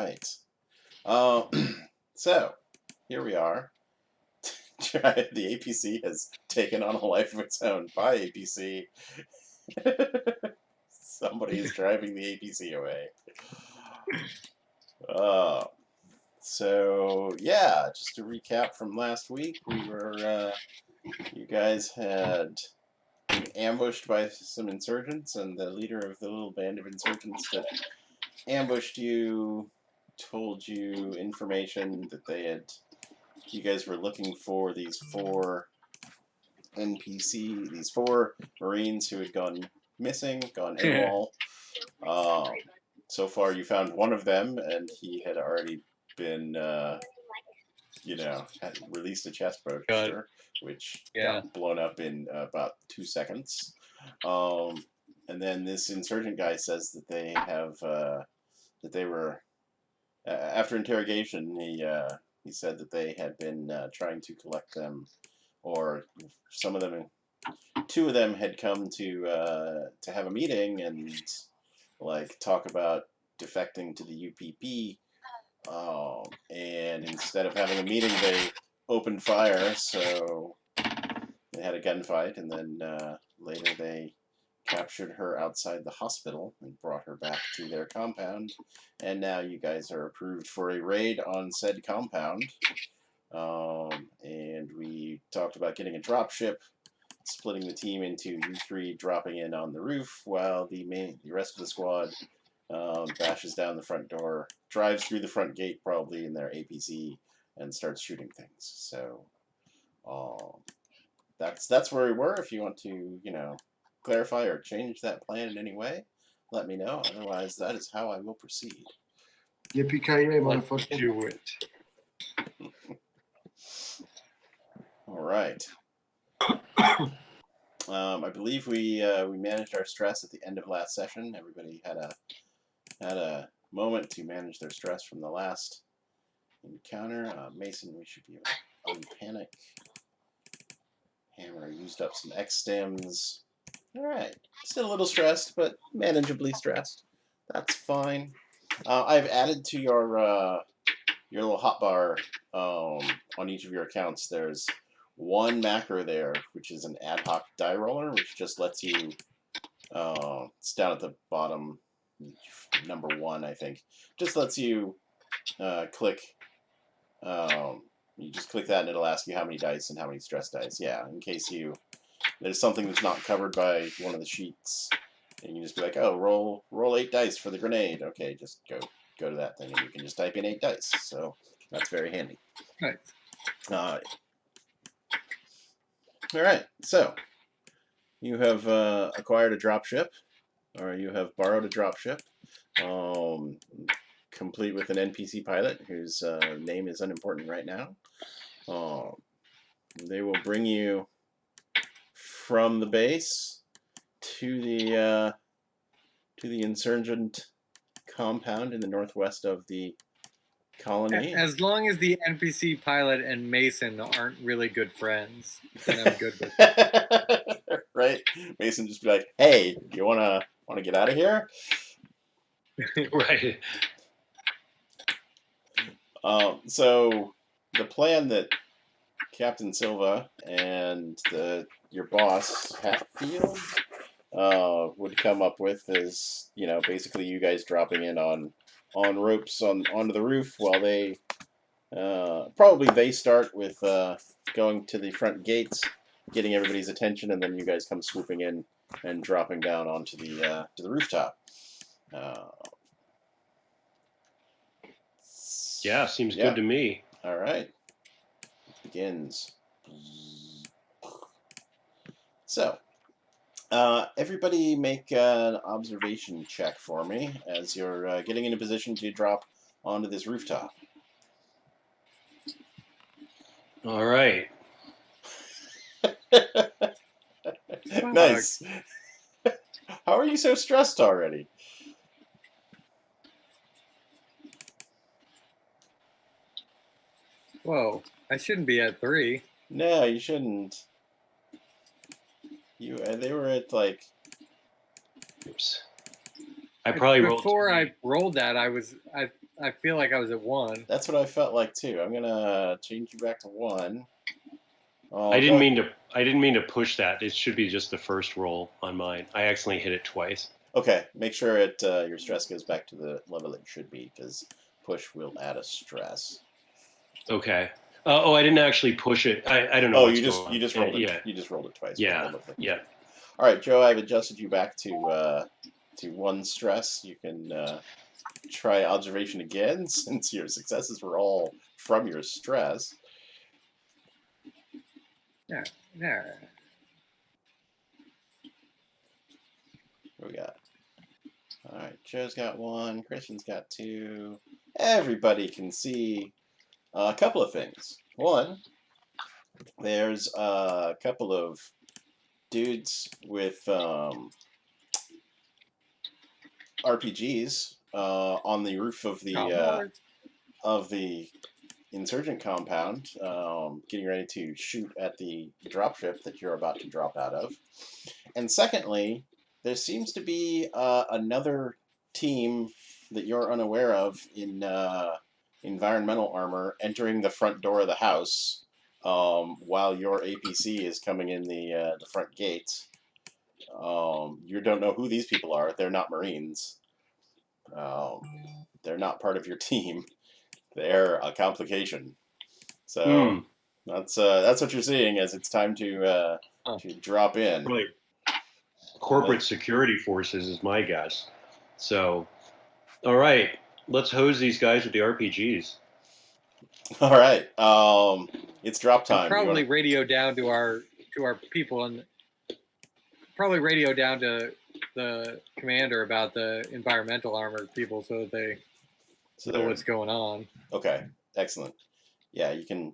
right. So, here we are. The APC has taken on a life of its own. Bye, APC. Somebody is driving the APC away. So, yeah, just to recap from last week, you guys had been ambushed by some insurgents, and the leader of the little band of insurgents that ambushed you told you information that you guys were looking for these 4 these 4 Marines who had gone missing, gone AWOL. So far, you found one of them, and he had already been, had released a chest burster, which got blown up in about 2 seconds. And then this insurgent guy says that they have, that they were, after interrogation, he said that they had been trying to collect them, or some of them, 2 of them had come to have a meeting and talk about defecting to the UPP. And instead of having a meeting, they opened fire. So they had a gunfight, and then later they captured her outside the hospital and brought her back to their compound. And now you guys are approved for a raid on said compound. And we talked about getting a dropship, splitting the team into you 3 dropping in on the roof, while the rest of the squad bashes down the front door, drives through the front gate probably in their APC, and starts shooting things. So that's where we were. If you want to, clarify or change that plan in any way, let me know. Otherwise, that is how I will proceed. Yippee-ki-yay, motherfucker. Do it. All right. I believe we managed our stress at the end of last session. Everybody had a moment to manage their stress from the last encounter. Mason, we should be able to unpanic. Hammer used up some X stems. All right, still a little stressed, but manageably stressed. That's fine. I've added to your little hotbar on each of your accounts. There's one macro there, which is an ad hoc die roller, which just lets you, it's down at the bottom, number 1, I think, just lets you click, you just click that and it'll ask you how many dice and how many stress dice. Yeah, in case there's something that's not covered by one of the sheets, and you just be like, oh, roll 8 dice for the grenade. Okay, just go to that thing, and you can just type in 8 dice. So that's very handy. Right. All right, so you have acquired a dropship, or you have borrowed a dropship, complete with an NPC pilot whose name is unimportant right now. They will bring you from the base to the insurgent compound in the northwest of the colony. As long as the NPC pilot and Mason aren't really good friends, then I'm good with it. Right? Mason just be like, "Hey, you wanna get out of here?" Right. So the plan that Captain Silva and your boss Hatfield would come up with is, basically you guys dropping in on ropes onto the roof, while they probably start with going to the front gates, getting everybody's attention, and then you guys come swooping in and dropping down onto the rooftop. Yeah, seems good to me. All right. It begins. So, everybody make an observation check for me as you're getting in a position to drop onto this rooftop. All right. Nice. How are you so stressed already? Whoa, I shouldn't be at 3. No, you shouldn't. They were at Oops. I probably rolled. Before I rolled that, I I feel like I was at 1. That's what I felt like too. I'm gonna change you back to 1. I didn't mean to. I didn't mean to push that. It should be just the first roll on mine. I accidentally hit it twice. Okay, make sure your stress goes back to the level it should be, because push will add a stress. Okay. I didn't actually push it. I don't know. Oh, what's you just going on. rolled it. Yeah. You just rolled it twice. Yeah. Yeah. All right, Joe. I've adjusted you back to 1 stress. You can try observation again, since your successes were all from your stress. Yeah. What we got? All right, Joe's got 1. Christian's got 2. Everybody can see a couple of things. One, there's a couple of dudes with RPGs on the roof of the insurgent compound, getting ready to shoot at the dropship that you're about to drop out of. And secondly, there seems to be another team that you're unaware of in environmental armor entering the front door of the house, while your APC is coming in the front gate. You don't know who these people are. They're not Marines. They're not part of your team. They're a complication. So that's what you're seeing as it's time to drop in. Probably corporate security forces is my guess. So, all right, let's hose these guys with the RPGs. All right, it's drop time. And probably radio down to our people, and probably radio down to the commander about the environmental armor people, so that they know what's going on. Okay, excellent. Yeah, you can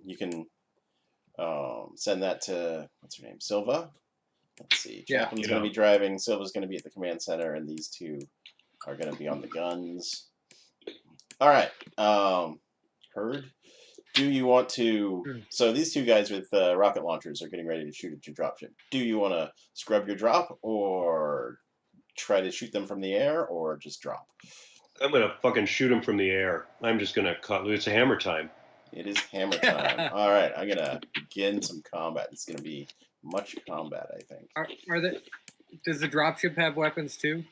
send that to, what's her name, Silva. Let's see. Chaplin's going to be driving. Silva's going to be at the command center, and these two are going to be on the guns. All right. Heard. Do you want to? So these two guys with rocket launchers are getting ready to shoot at your dropship. Do you want to scrub your drop, or try to shoot them from the air, or just drop? I'm gonna fucking shoot them from the air. I'm just gonna cut. It's a hammer time. It is hammer time. All right, I'm gonna begin some combat. It's gonna be much combat, I think. Does the dropship have weapons too?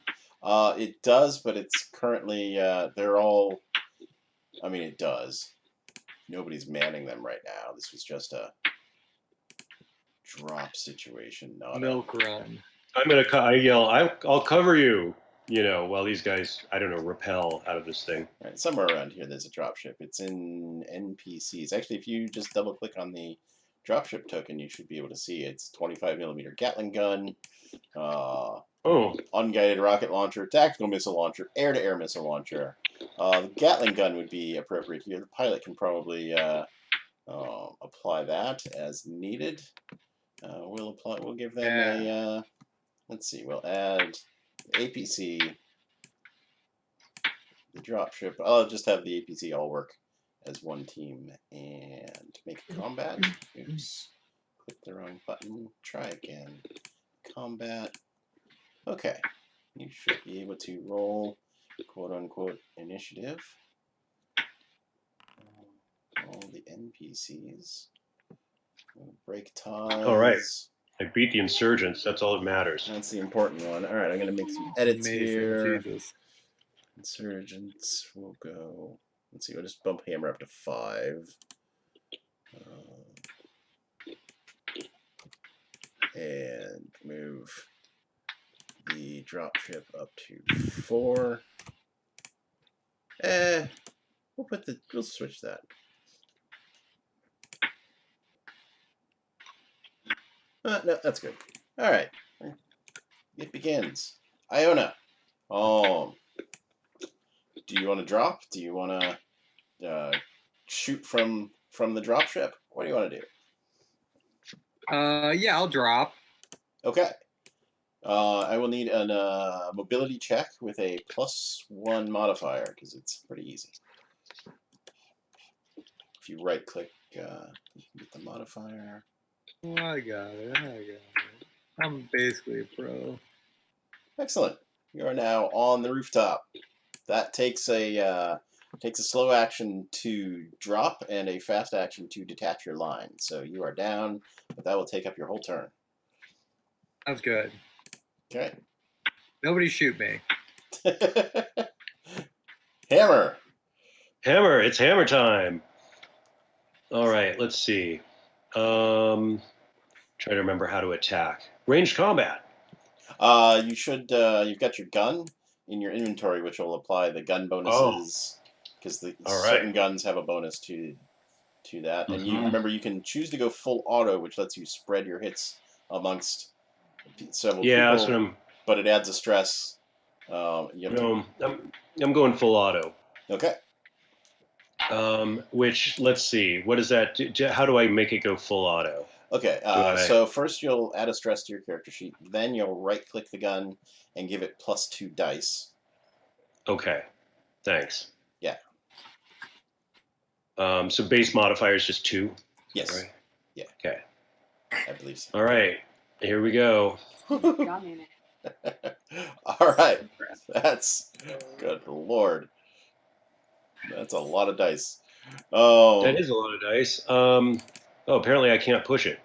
It does, but it's currently they're all. I mean, it does. Nobody's manning them right now. This was just a drop situation, not milk run. I'm gonna. I yell. I'll cover you. You know, while these guys, I don't know, rappel out of this thing. All right, somewhere around here, there's a dropship. It's in NPCs. Actually, if you just double click on the dropship token, you should be able to see it's 25mm Gatling gun, unguided rocket launcher, tactical missile launcher, air-to-air missile launcher. The Gatling gun would be appropriate here. The pilot can probably apply that as needed. We'll give them a. Let's see. We'll add APC. The dropship. I'll just have the APC all work as one team and make a combat. Oops. Click the wrong button. Try again. Combat. Okay. You should be able to roll quote-unquote initiative. All the NPCs. Break ties. All right. I beat the insurgents. That's all that matters. That's the important one. All right, I'm going to make some edits here. Jesus. Insurgents will go. Let's see. We'll just bump hammer up to 5. And move the dropship up to 4. We'll switch that. No, that's good. All right. It begins. Iona. Do you want to drop? Do you want to shoot from the dropship? What do you want to do? Yeah, I'll drop. Okay. I will need a mobility check with a +1 modifier because it's pretty easy. If you right-click, you can get the modifier. Oh, I got it. I'm basically a pro. Excellent. You are now on the rooftop. That takes a takes a slow action to drop and a fast action to detach your line. So you are down, but that will take up your whole turn. Sounds good. Okay. Nobody shoot me. Hammer. Hammer. It's hammer time. All right. Let's see. Try to remember how to attack. Ranged combat. You should. You've got your gun in your inventory, which will apply the gun bonuses because certain guns have a bonus to that. And you remember you can choose to go full auto, which lets you spread your hits amongst several people. That's what I'm. But it adds a stress. I'm going full auto. Okay. Which, let's see, what does that do? How do I make it go full auto? Okay, so first you'll add a stress to your character sheet. Then you'll right-click the gun and give it +2 dice. Okay, thanks. Yeah. So base modifier is just 2? Yes. Right? Yeah. Okay. I believe so. All right, here we go. All right. That's good Lord. That's a lot of dice. That is a lot of dice. Apparently I can't push it.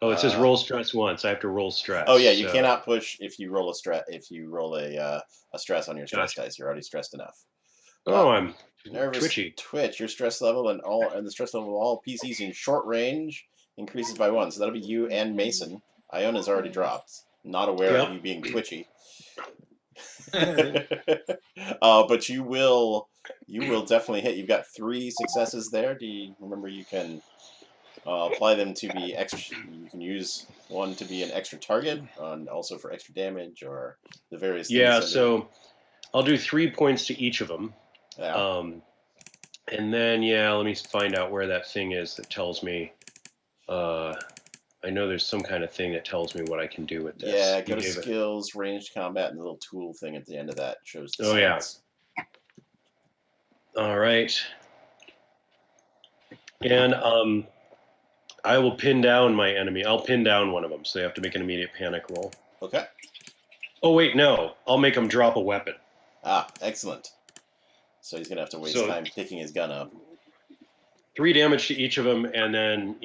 Oh, it says roll stress once. I have to roll stress. Oh yeah, you cannot push if you roll a stress. If you roll a stress on your stress dice, you're already stressed enough. I'm nervous twitchy. Twitch. Your stress level and the stress level of all PCs in short range increases by 1. So that'll be you and Mason. Iona's already dropped. Not aware of you being twitchy. But you will definitely hit. You've got 3 successes there. Do you remember you can apply them to be extra? You can use one to be an extra target, and also for extra damage or the various things. Yeah, so I'll do 3 points to each of them. Yeah. And then let me find out where that thing is that tells me. I know there's some kind of thing that tells me what I can do with this. Yeah, go to skills, ranged combat, and the little tool thing at the end of that shows the stats. Yeah. All right. And I will pin down my enemy. I'll pin down one of them, so they have to make an immediate panic roll. Okay. Oh, wait, no. I'll make him drop a weapon. Ah, excellent. So he's going to have to waste time picking his gun up. 3 damage to each of them, and then,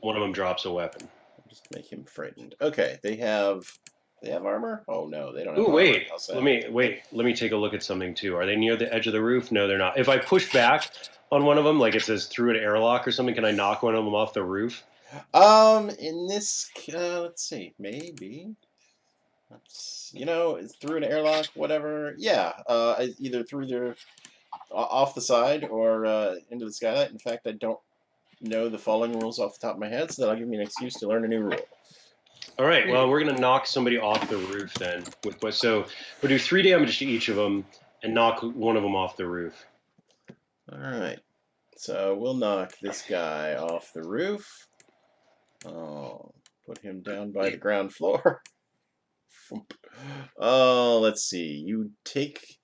one of them drops a weapon. Just make him frightened. Okay, they have armor? Oh no, they don't have armor. Wait. Let me take a look at something too. Are they near the edge of the roof? No, they're not. If I push back on one of them, like it says through an airlock or something, can I knock one of them off the roof? In this, let's see, maybe. Through an airlock, whatever. Yeah, either through their off the side or into the skylight. In fact, I don't know the following rules off the top of my head, so that'll give me an excuse to learn a new rule. All right, well, we're going to knock somebody off the roof then. So we'll do 3 damage to each of them and knock one of them off the roof. All right, so we'll knock this guy off the roof. Oh, put him down by the ground floor. Oh, let's see. You take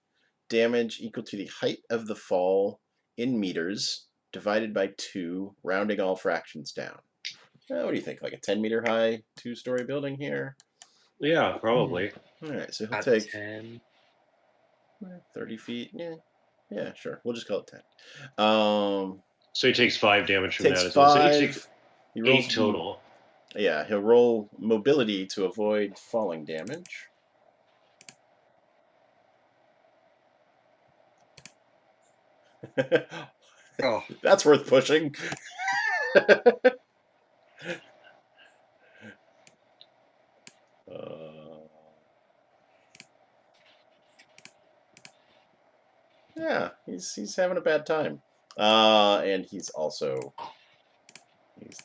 damage equal to the height of the fall in meters, divided by 2, rounding all fractions down. What do you think? Like a 10-meter high 2-story building here? Yeah, probably. All right, so he'll take 10. 30 feet. Yeah, sure. We'll just call it 10. So he takes 5 damage from that as 5, well. So he takes he rolls 8 total. Yeah, he'll roll mobility to avoid falling damage. Oh, that's worth pushing. Yeah, he's having a bad time. And he's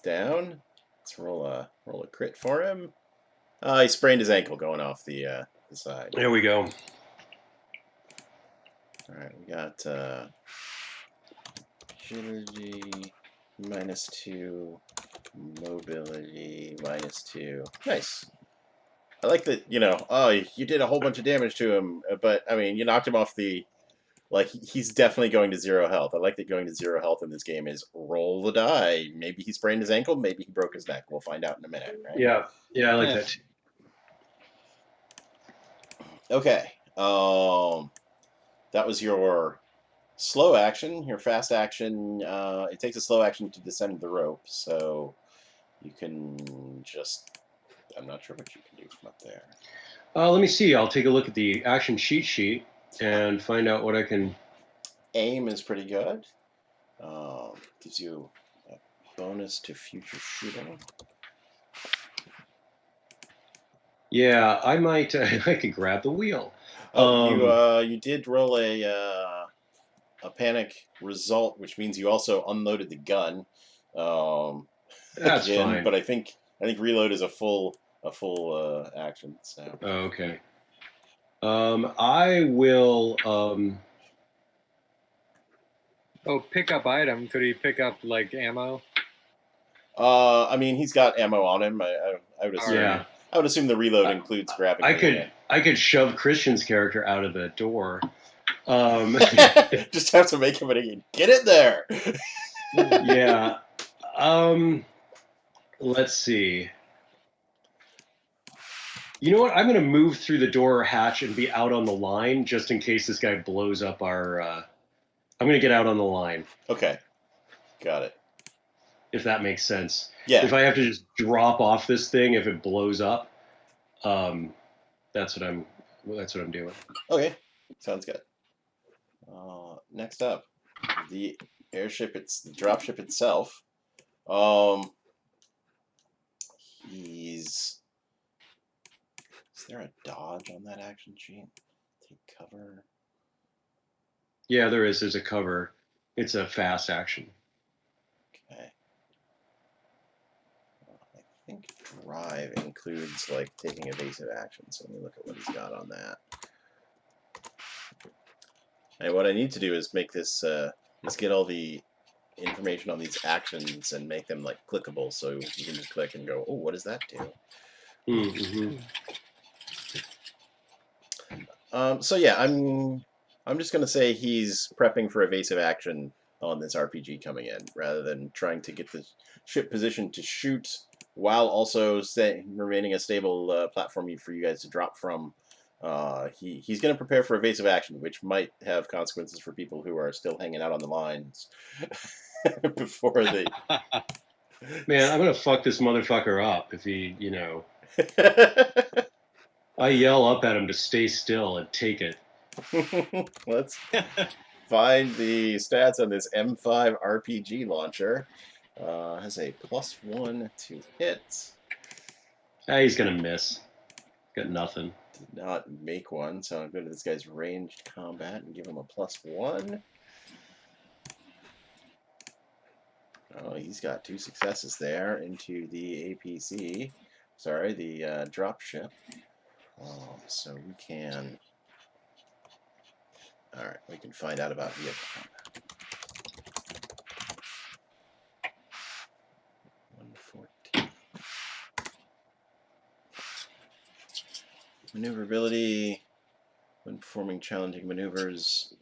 down. Let's roll a crit for him. He sprained his ankle going off the side. There we go. All right, we got agility -2, mobility -2. Nice. I like that. You did a whole bunch of damage to him, but I mean, you knocked him off the. Like, he's definitely going to 0 health. I like that going to 0 health in this game is roll the die. Maybe he sprained his ankle. Maybe he broke his neck. We'll find out in a minute, right? Yeah, I like that too. Okay. that was your slow action. Your fast action, it takes a slow action to descend the rope, so you can just... I'm not sure what you can do from up there. Let me see. I'll take a look at the action sheet and find out what I can... Aim is pretty good. Gives you a bonus to future shooting. Yeah, I might. I could grab the wheel. You did roll a panic result, which means you also unloaded the gun. That's again, fine. but I think reload is a full action. So. Oh, okay. I will. Oh, pick up item. Could he pick up like ammo? I mean, he's got ammo on him. I would assume. Yeah. I would assume the reload includes grabbing. I could shove Christian's character out of the door. Just have to make him get it there. Yeah. Let's see. You know what? I'm going to move through the door hatch and be out on the line just in case this guy blows up our... I'm going to get out on the line. Okay. Got it. If that makes sense. Yeah. If I have to just drop off this thing if it blows up, that's what I'm doing. Okay. Sounds good. Next up, the airship. It's the dropship itself. Is there a dodge on that action sheet? Take cover. Yeah, there is. There's a cover. It's a fast action. Okay. I think drive includes like taking evasive action. So let me look at what he's got on that. And what I need to do is make this. Let's get all the information on these actions and make them like clickable, so you can just click and go, oh, what does that do? Mm-hmm. So yeah, I'm just gonna say he's prepping for evasive action on this RPG coming in, rather than trying to get the ship positioned to shoot while also remaining a stable platform for you guys to drop from. He's going to prepare for evasive action, which might have consequences for people who are still hanging out on the lines before they... Man, I'm going to fuck this motherfucker up if he, I yell up at him to stay still and take it. Let's find the stats on this M5 RPG launcher. Has a +1 to hit. He's going to miss. Got nothing. Did not make one, so I'm going to this guy's ranged combat and give him a +1. Oh, he's got 2 successes there into the APC. Sorry, the dropship. So we can... Alright, we can find out about vehicle combat. 114. Maneuverability. When performing challenging maneuvers,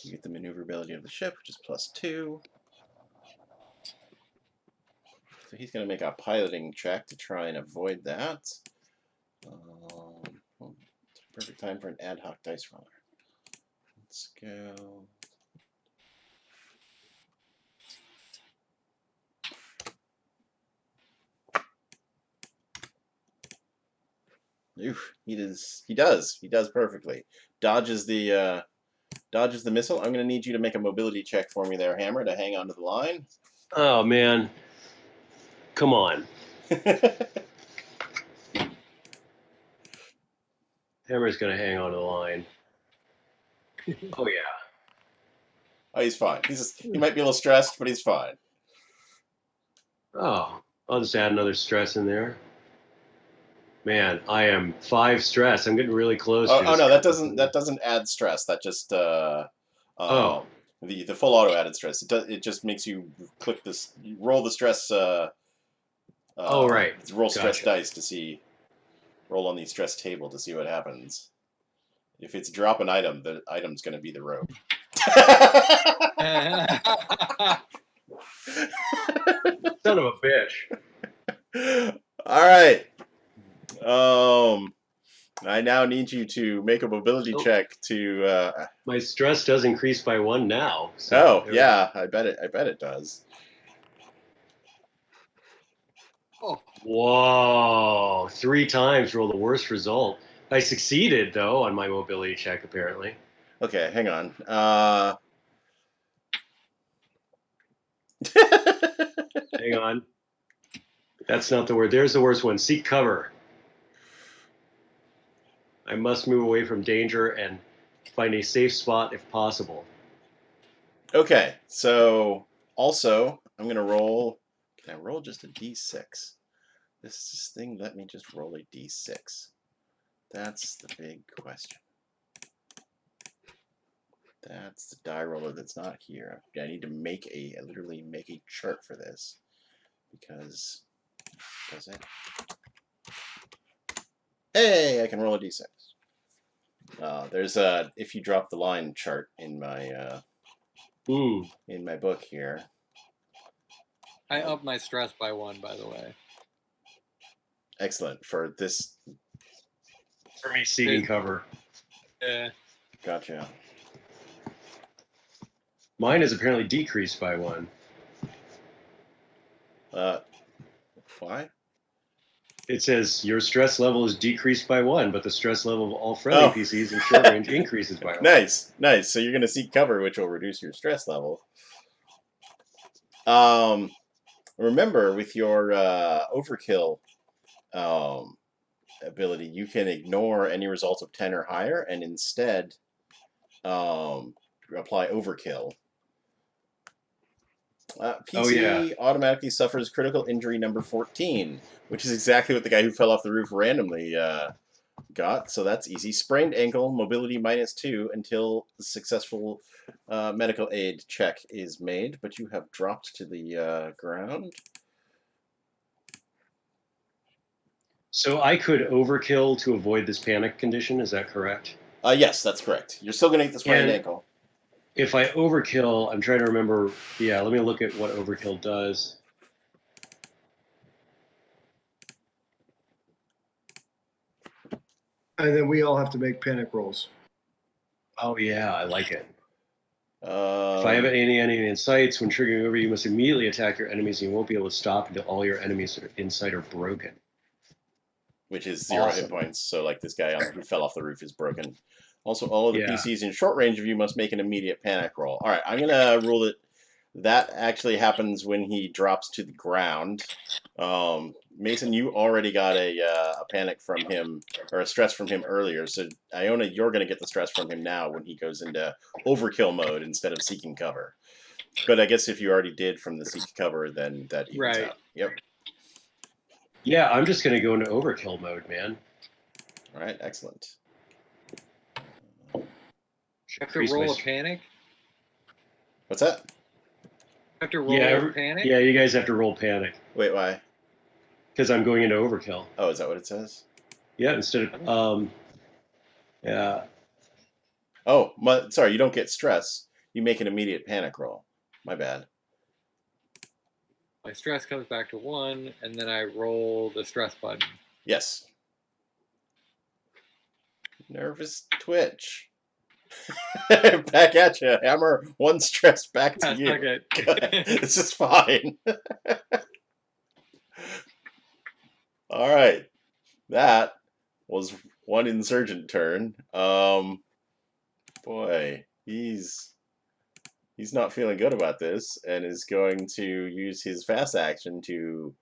you get the maneuverability of the ship, which is +2. So he's going to make a piloting check to try and avoid that. Perfect time for an ad hoc dice roller. Let's go. Oof, he does perfectly. Dodges the missile. I'm going to need you to make a mobility check for me there, Hammer, to hang onto the line. Oh, man. Come on. Hammer's going to hang on to the line. Oh, yeah. Oh, he's fine. He might be a little stressed, but he's fine. Oh, I'll just add another stress in there. Man, I am 5 stress. I'm getting really close. Oh no, that doesn't add stress. That just the full auto added stress. It just makes you click this. You roll the stress. Right. Roll stress dice to see. Roll on the stress table to see what happens. If it's drop an item, the item's going to be the rope. Son of a bitch. All right. I now need you to make a mobility check to. My stress does increase by 1 now. So Oh yeah, I bet it does. Oh, Whoa! 3 times roll the worst result. I succeeded though on my mobility check apparently. Okay, hang on. Hang on. That's not the word. There's the worst one. Seek cover. I must move away from danger and find a safe spot if possible. Okay, so also I'm gonna roll. Can I roll just a d6? This thing let me just roll a d6. That's the big question. That's the die roller that's not here. I need to literally make a chart for this because does it? Hey, I can roll a d6. There's a if you drop the line chart in my book here. I upped my stress by 1, by the way. Excellent for this. For me, seeking cover. Yeah. Gotcha. Mine is apparently decreased by 1. Why? It says your stress level is decreased by 1, but the stress level of all friendly PCs in short range increases by 1. Nice. So you're going to seek cover, which will reduce your stress level. Remember, with your overkill ability, you can ignore any results of 10 or higher, and instead apply overkill. PC automatically suffers critical injury number 14, which is exactly what the guy who fell off the roof randomly got, so that's easy. Sprained ankle, mobility -2 until the successful medical aid check is made, but you have dropped to the ground. So I could overkill to avoid this panic condition, is that correct? Yes, that's correct. You're still going to get the sprained ankle. If I overkill, I'm trying to remember. Yeah, let me look at what overkill does. And then we all have to make panic rolls. Oh yeah, I like it. If I have any enemy in sight, when triggering over, you must immediately attack your enemies, and you won't be able to stop until all your enemies in sight are broken. Which is 0 hit points, so like this guy who fell off the roof is broken. Also, all of the PCs in short range of you must make an immediate panic roll. All right, I'm going to rule it. That actually happens when he drops to the ground. Mason, you already got a panic from him, or a stress from him earlier, so Iona, you're going to get the stress from him now when he goes into overkill mode instead of seeking cover. But I guess if you already did from the seek cover, then that evens out. Yep. Yeah, I'm just going to go into overkill mode, man. All right, excellent. Have to roll a panic? What's that? Have to roll panic? Yeah, you guys have to roll panic. Wait, why? Because I'm going into overkill. Oh, is that what it says? Yeah, instead of yeah. Oh, sorry, you don't get stress. You make an immediate panic roll. My bad. My stress comes back to 1, and then I roll the stress button. Yes. Nervous twitch. Back at you. Hammer 1 stress back to you. Okay. This is fine. All right. That was 1 insurgent turn. Boy, he's not feeling good about this and is going to use his fast action to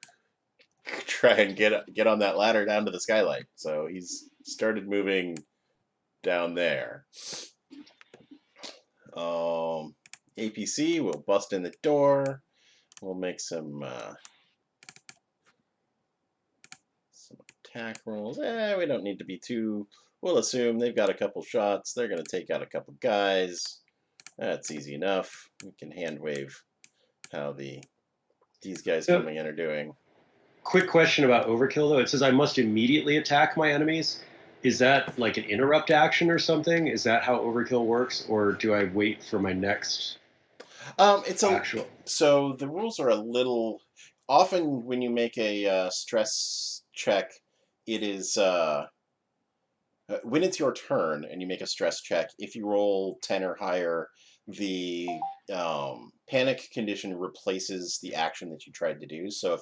try and get on that ladder down to the skylight. So he's started moving down there. APC will bust in the door. We'll make some attack rolls. We don't need to be too. We'll assume they've got a couple shots. They're going to take out a couple guys. That's easy enough. We can hand wave how these guys coming in are doing. Quick question about overkill, though. It says I must immediately attack my enemies. Is that like an interrupt action or something? Is that how overkill works, or do I wait for my next? It's actual. So the rules are a little. Often when you make a stress check, it is when it's your turn and you make a stress check, if you roll 10 or higher, the panic condition replaces the action that you tried to do. So if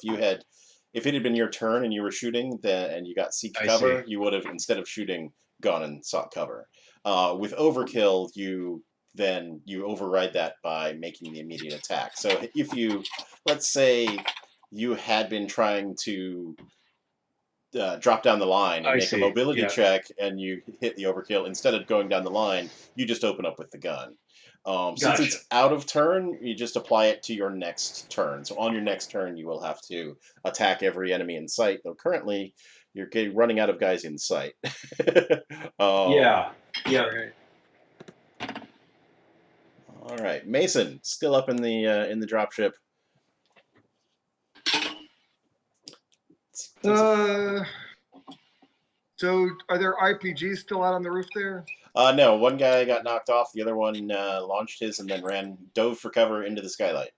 it had been your turn and you were shooting, and you got seek cover, you would have, instead of shooting, gone and sought cover. With overkill, you override that by making the immediate attack. So if you, let's say, you had been trying to drop down the line and make a mobility check, and you hit the overkill, instead of going down the line, you just open up with the gun. Since it's out of turn, you just apply it to your next turn. So on your next turn, you will have to attack every enemy in sight. Though currently, you're running out of guys in sight. Yeah. All right, Mason, still up in the dropship. So are there RPGs still out on the roof there? No, one guy got knocked off. The other one launched his and then dove for cover into the skylight.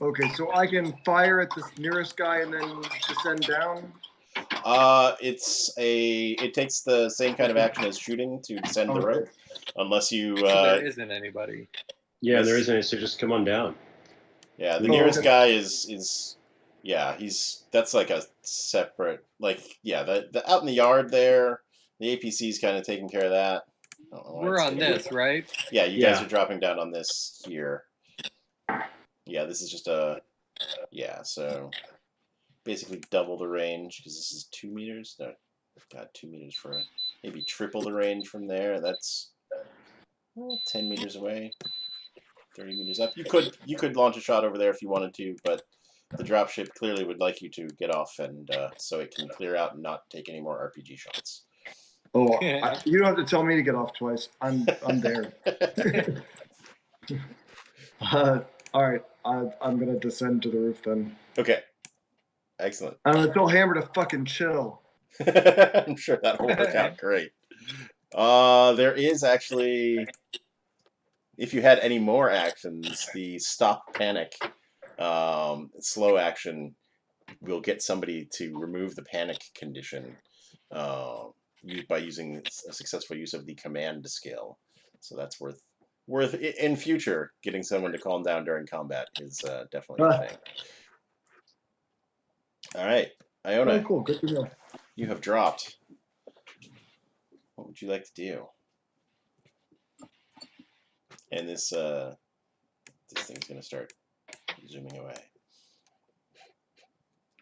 Okay, so I can fire at this nearest guy and then descend down? It takes the same kind of action as shooting to descend the rope, unless you. So there isn't anybody. Yeah, there isn't. So just come on down. Yeah, the nearest guy is that's like a separate, the out in the yard there. The APC's kind of taking care of that. We're on this, right? Yeah, you guys are dropping down on this here. Yeah, this is just so basically double the range, because this is 2 meters. No, got 2 meters for maybe triple the range from there. That's 10 meters away, 30 meters up. You could launch a shot over there if you wanted to, but the dropship clearly would like you to get off, and so it can clear out and not take any more RPG shots. Oh, you don't have to tell me to get off twice. I'm there. All right, I'm gonna descend to the roof then. Okay, excellent. I'm gonna tell Hammer to fucking chill. I'm sure that'll work out great. There is actually, if you had any more actions, the stop panic slow action will get somebody to remove the panic condition by using a successful use of the command skill. So that's worth in future. Getting someone to calm down during combat is definitely a thing. All right, Iona. Oh, cool. Good to know. You have dropped. What would you like to do? And this thing's gonna start zooming away.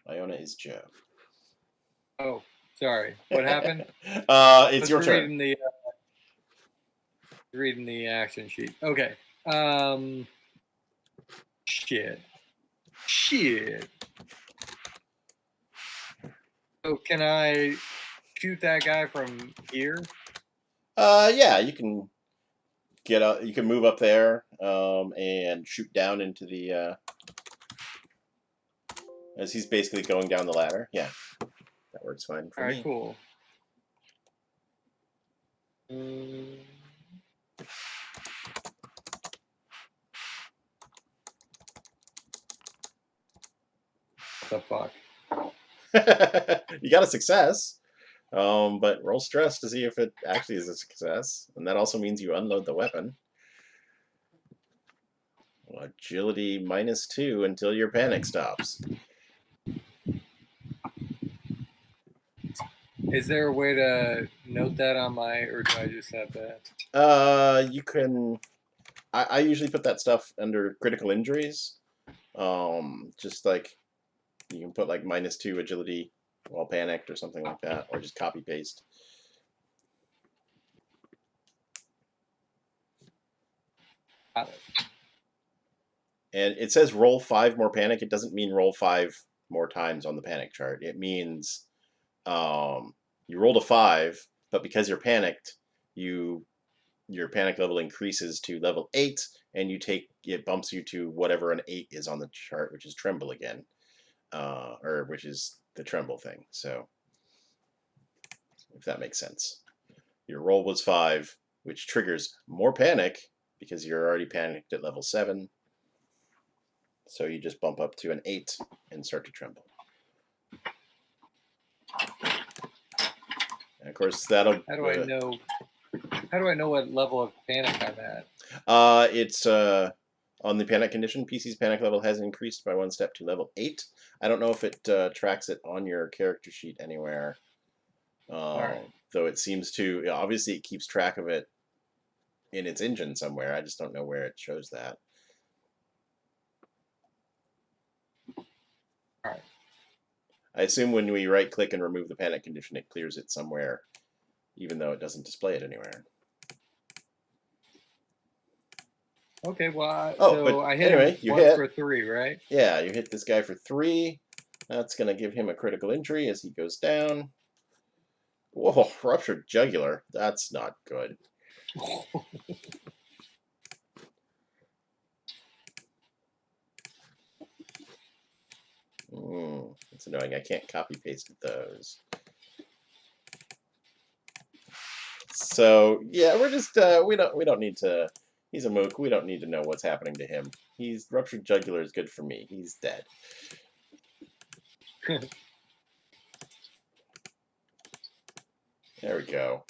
Iona is Joe. Oh, sorry. What happened? It's your turn. Reading the action sheet. Okay. Shit. So can I shoot that guy from here? Yeah, you can get up. You can move up there and shoot down into the. As he's basically going down the ladder. Yeah, that works fine for me. All right, cool. What the fuck? You got a success, but roll stress to see if it actually is a success, and that also means you unload the weapon. Agility -2 until your panic stops. Is there a way to note that on my, or do I just have that? You can. I usually put that stuff under critical injuries. Just like you can put like -2 agility while panicked or something like that, or just copy paste. Got it. And it says roll 5 more panic. It doesn't mean roll 5 more times on the panic chart. It means you rolled a 5, but because you're panicked, your panic level increases to level 8, and it bumps you to whatever an 8 is on the chart, which is tremble again, or which is the tremble thing. So, if that makes sense, your roll was 5, which triggers more panic because you're already panicked at level 7. So you just bump up to an 8 and start to tremble. And of course, that'll. How do I know? How do I know what level of panic I'm at? It's on the panic condition. PC's panic level has increased by 1 step to level 8. I don't know if it tracks it on your character sheet anywhere. Right. Though it seems to. Obviously, it keeps track of it in its engine somewhere. I just don't know where it shows that. All right. I assume when we right-click and remove the panic condition, it clears it somewhere, even though it doesn't display it anywhere. Okay, well, but I hit anyway, him you once hit. for 3, right? Yeah, you hit this guy for 3. That's going to give him a critical injury as he goes down. Whoa, ruptured jugular. That's not good. That's annoying. I can't copy paste those. So yeah, we're just we don't need to. He's a mook. We don't need to know what's happening to him. He's ruptured jugular is good for me. He's dead. There we go.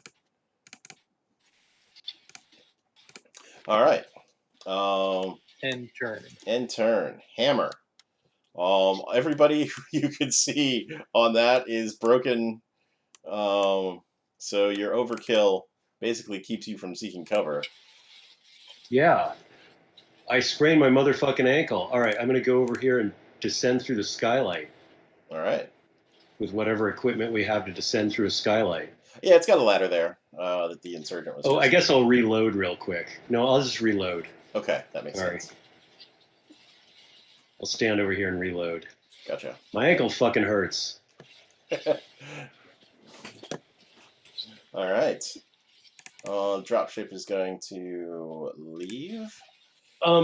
All right. End turn. End turn. Hammer. Everybody you can see on that is broken. So your overkill basically keeps you from seeking cover. Yeah. I sprained my motherfucking ankle. All right, I'm going to go over here and descend through the skylight. All right. With whatever equipment we have to descend through a skylight. Yeah, it's got a ladder there that the insurgent was. Oh, I guess I'll reload real quick. No, I'll just reload. Okay, that makes sense. Right. I'll stand over here and reload. Gotcha. My ankle fucking hurts. All right. Dropship is going to leave.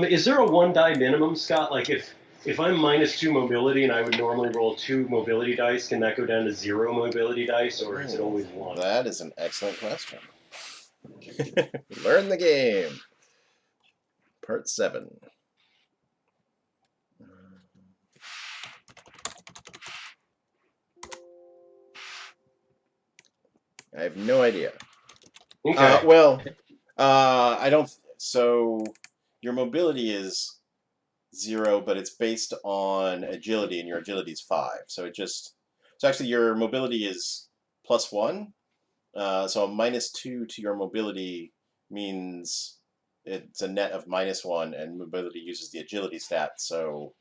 Is there a 1 die minimum, Scott? Like if I'm -2 mobility and I would normally roll 2 mobility dice, can that go down to 0 mobility dice, or is it always 1? That is an excellent question. Learn the game. Part 7. I have no idea. Okay. I don't. So your mobility is 0, but it's based on agility, and your agility is 5. So actually your mobility is +1. So a -2 to your mobility means it's a net of -1, and mobility uses the agility stat. So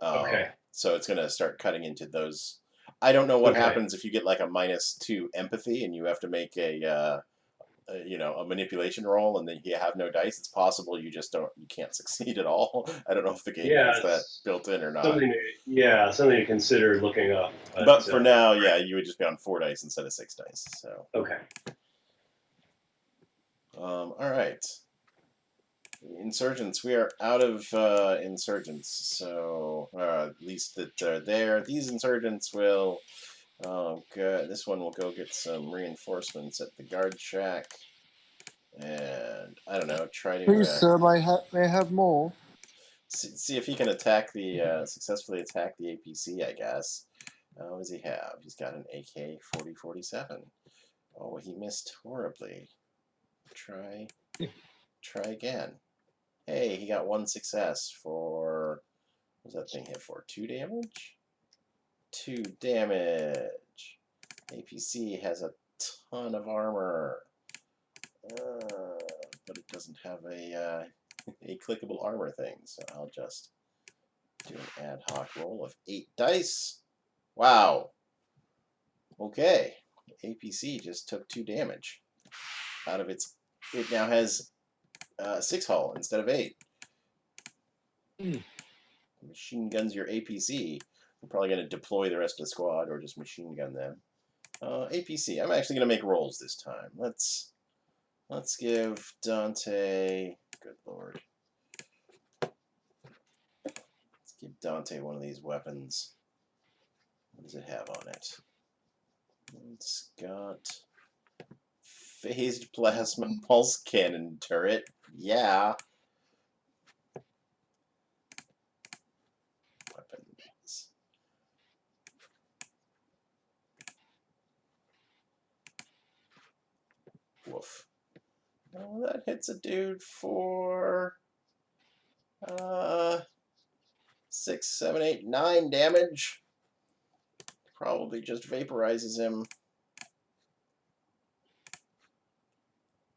Okay. So it's going to start cutting into those. I don't know what happens if you get like a -2 empathy and you have to make a manipulation roll and then you have no dice. It's possible you can't succeed at all. I don't know if the game has that built in or not. Something to consider looking up. But for now, yeah, you would just be on 4 dice instead of 6 dice. So okay. All right. Insurgents, we are out of insurgents, so at least that they're there. These insurgents will this one will go get some reinforcements at the guard shack, and I don't know, try to Please, sir, may I have more? see if he can attack successfully attack the APC, I guess. What does he have? He's got an AK-40-47. Oh, he missed horribly. Try again. Hey, he got 1 success for, what does that thing hit for? 2 damage? 2 damage. APC has a ton of armor. But it doesn't have a clickable armor thing, so I'll just do an ad hoc roll of 8 dice. Wow. Okay. APC just took 2 damage out of its. It now has 6 hull instead of 8. Machine guns your APC. I'm probably going to deploy the rest of the squad or just machine gun them. APC. I'm actually going to make rolls this time. Let's give Dante. Good lord. Let's give Dante one of these weapons. What does it have on it? It's got phased plasma pulse cannon turret. Yeah. Woof. Oh, that hits a dude for 6, 7, 8, 9 damage. Probably just vaporizes him.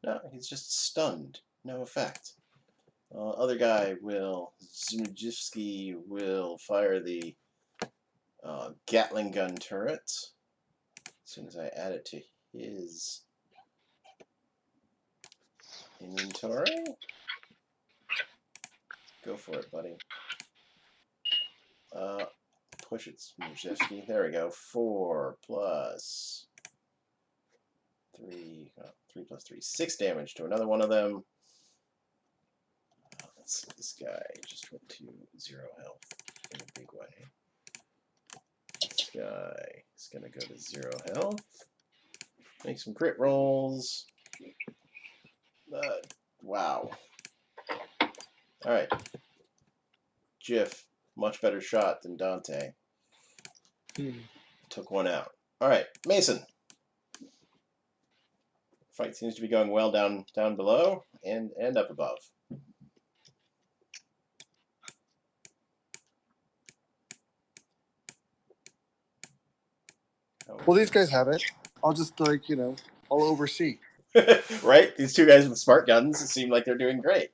No, he's just stunned. No effect. Other guy will, Zmajewski will fire the Gatling gun turret as soon as I add it to his inventory. Go for it, buddy. Push it, Zmajewski. There we go. 4 plus 3. 3 plus 3. 6 damage to another one of them. Let's see, this guy just went to 0 health in a big way. This guy is going to go to 0 health. Make some crit rolls. Wow. Alright. Jiff, much better shot than Dante. Took one out. Alright, Mason. Fight seems to be going well down below and up above. Well, these guys have it. I'll just, like, I'll oversee. Right? These two guys with smart guns seem like they're doing great.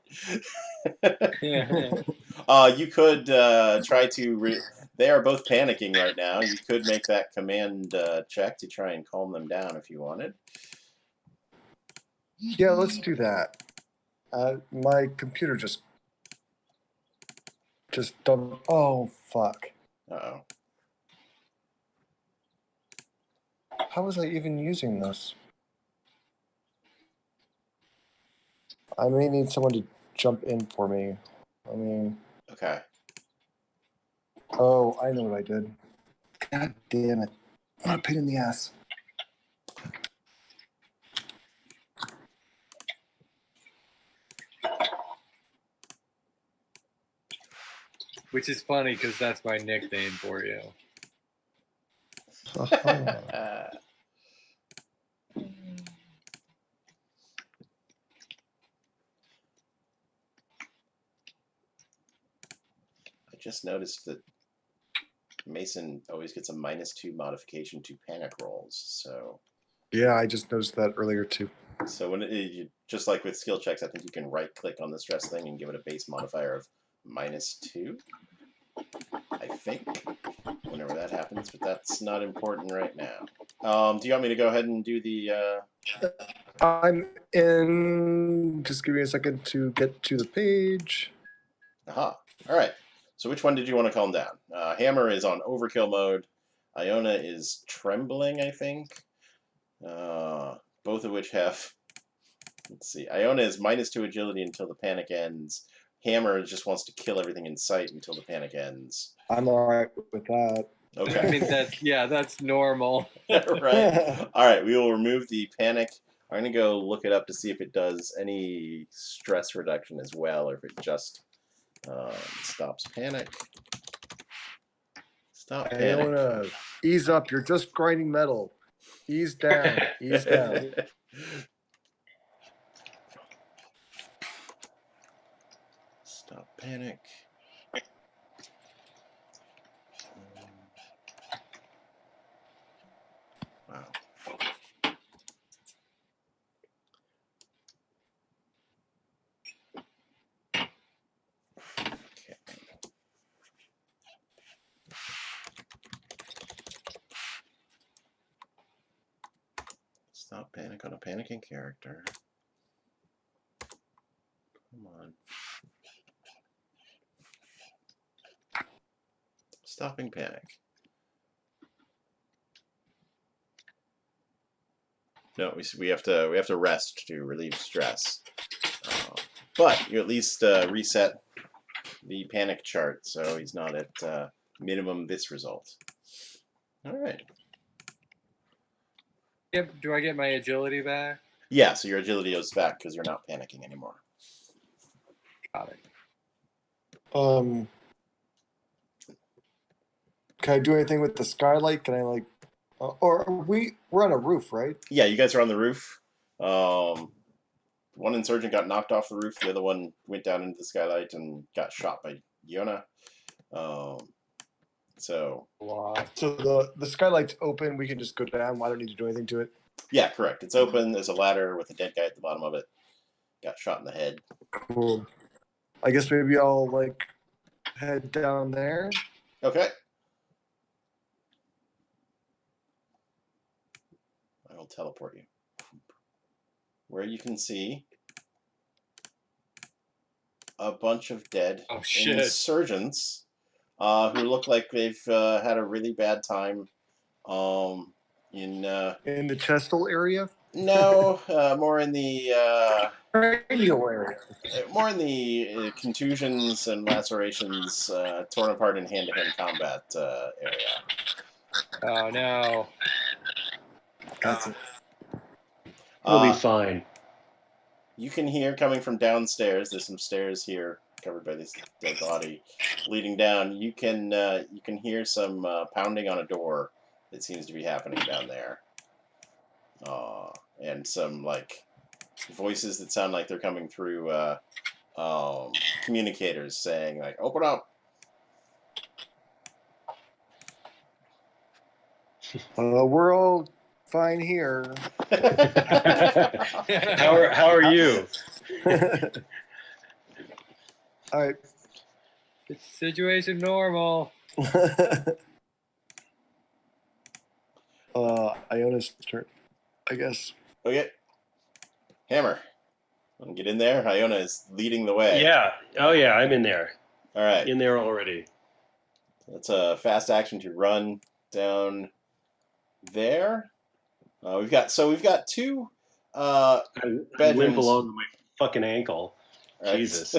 You could try to... They are both panicking right now. You could make that command check to try and calm them down if you wanted. Yeah, let's do that. My computer just don't... Oh, fuck. Uh-oh. How was I even using this? I may need someone to jump in for me. I mean... Okay. Oh, I know what I did. God damn it. What a pain in the ass. Which is funny because that's my nickname for you. Uh-huh. I just noticed that Mason always gets a -2 modification to panic rolls. So Yeah, I just noticed that earlier too. So when just like with skill checks, I think you can right-click on the stress thing and give it a base modifier of -2. I think whenever that happens, but that's not important right now. Do you want me to go ahead and do the? I'm in. Just give me a second to get to the page. Aha! All right. So which one did you want to calm down? Hammer is on overkill mode. Iona is trembling, I think. Both of which have. Let's see. Iona is -2 agility until the panic ends. Hammer just wants to kill everything in sight until the panic ends. I'm all right with that. Okay. I mean, that's normal. Right. All right. We will remove the panic. I'm going to go look it up to see if it does any stress reduction as well, or if it just stops panic. Stop panic. Iona, ease up. You're just grinding metal. Ease down. Ease down. Stop panic. Wow. Okay. Stop panic on a panicking character. Come on. Stopping panic. No, we have to rest to relieve stress. But you at least reset the panic chart, so he's not at minimum this result. All right. Yep. Do I get my agility back? Yeah, so your agility goes back because you're not panicking anymore. Got it. Can I do anything with the skylight? Can I we're on a roof, right? Yeah, you guys are on the roof. One insurgent got knocked off the roof. The other one went down into the skylight and got shot by Yona. So the skylight's open. We can just go down. I don't need to do anything to it. yeah, correct. It's open. There's a ladder with a dead guy at the bottom of it. Got shot in the head. Cool. I guess maybe I'll head down there. Okay. I will teleport you. Where you can see a bunch of dead insurgents who look like they've had a really bad time in the chestal area. No, more in the radio area. More in the contusions and lacerations, torn apart in hand-to-hand combat area. Oh no! That's it. We'll be fine. You can hear coming from downstairs. There's some stairs here covered by this dead body leading down. You can hear some pounding on a door that seems to be happening down there, and some voices that sound like they're coming through communicators saying "Open up." We're all fine here. How are you? All right. It's situation normal. Iona's turn, I guess. Okay. Hammer. Get in there. Iona is leading the way. Yeah. Oh yeah, I'm in there. All right. In there already. That's a fast action to run down there. We've got two bedrooms. Limp along to my fucking ankle. Right. Jesus.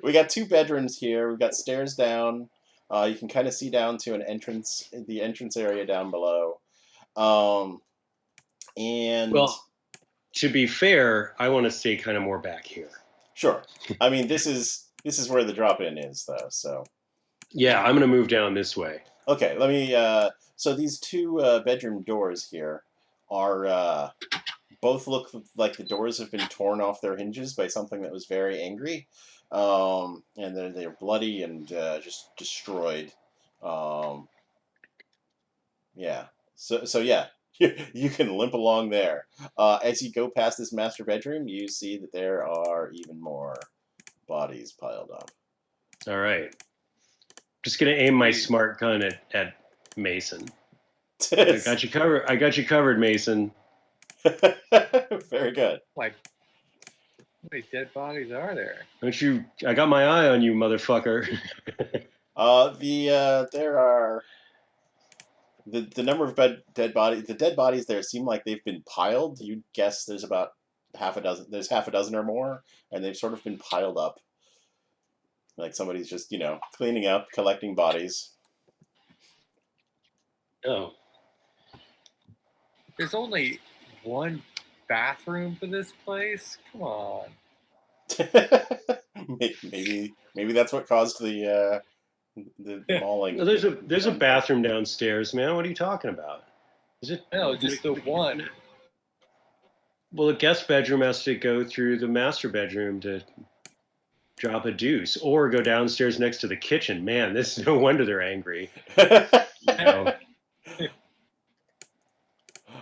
We got two bedrooms here. We've got stairs down. You can kind of see down to the entrance area down below. And well, to be fair, I want to stay kind of more back here. Sure. I mean, this is where the drop-in is, though. So. Yeah, I'm gonna move down this way. Okay. Let me. So these two bedroom doors here are both look like the doors have been torn off their hinges by something that was very angry, and they're bloody and just destroyed. Yeah. So yeah. You can limp along there. As you go past this master bedroom, you see that there are even more bodies piled up. All right. Just gonna aim my smart gun at Mason. I got you covered, Mason. Very good. How many dead bodies are there? Don't you? I got my eye on you, motherfucker. There are. The number of dead bodies. The dead bodies there seem like they've been piled. You'd guess there's about half a dozen. There's half a dozen or more, and they've sort of been piled up. Like somebody's just cleaning up, collecting bodies. Oh. There's only one bathroom for this place. Come on. maybe that's what caused the mauling. No, there's a bathroom downstairs, man. What are you talking about? Is it? No, just the one. Well, the guest bedroom has to go through the master bedroom to drop a deuce, or go downstairs next to the kitchen. Man, this is no wonder they're angry.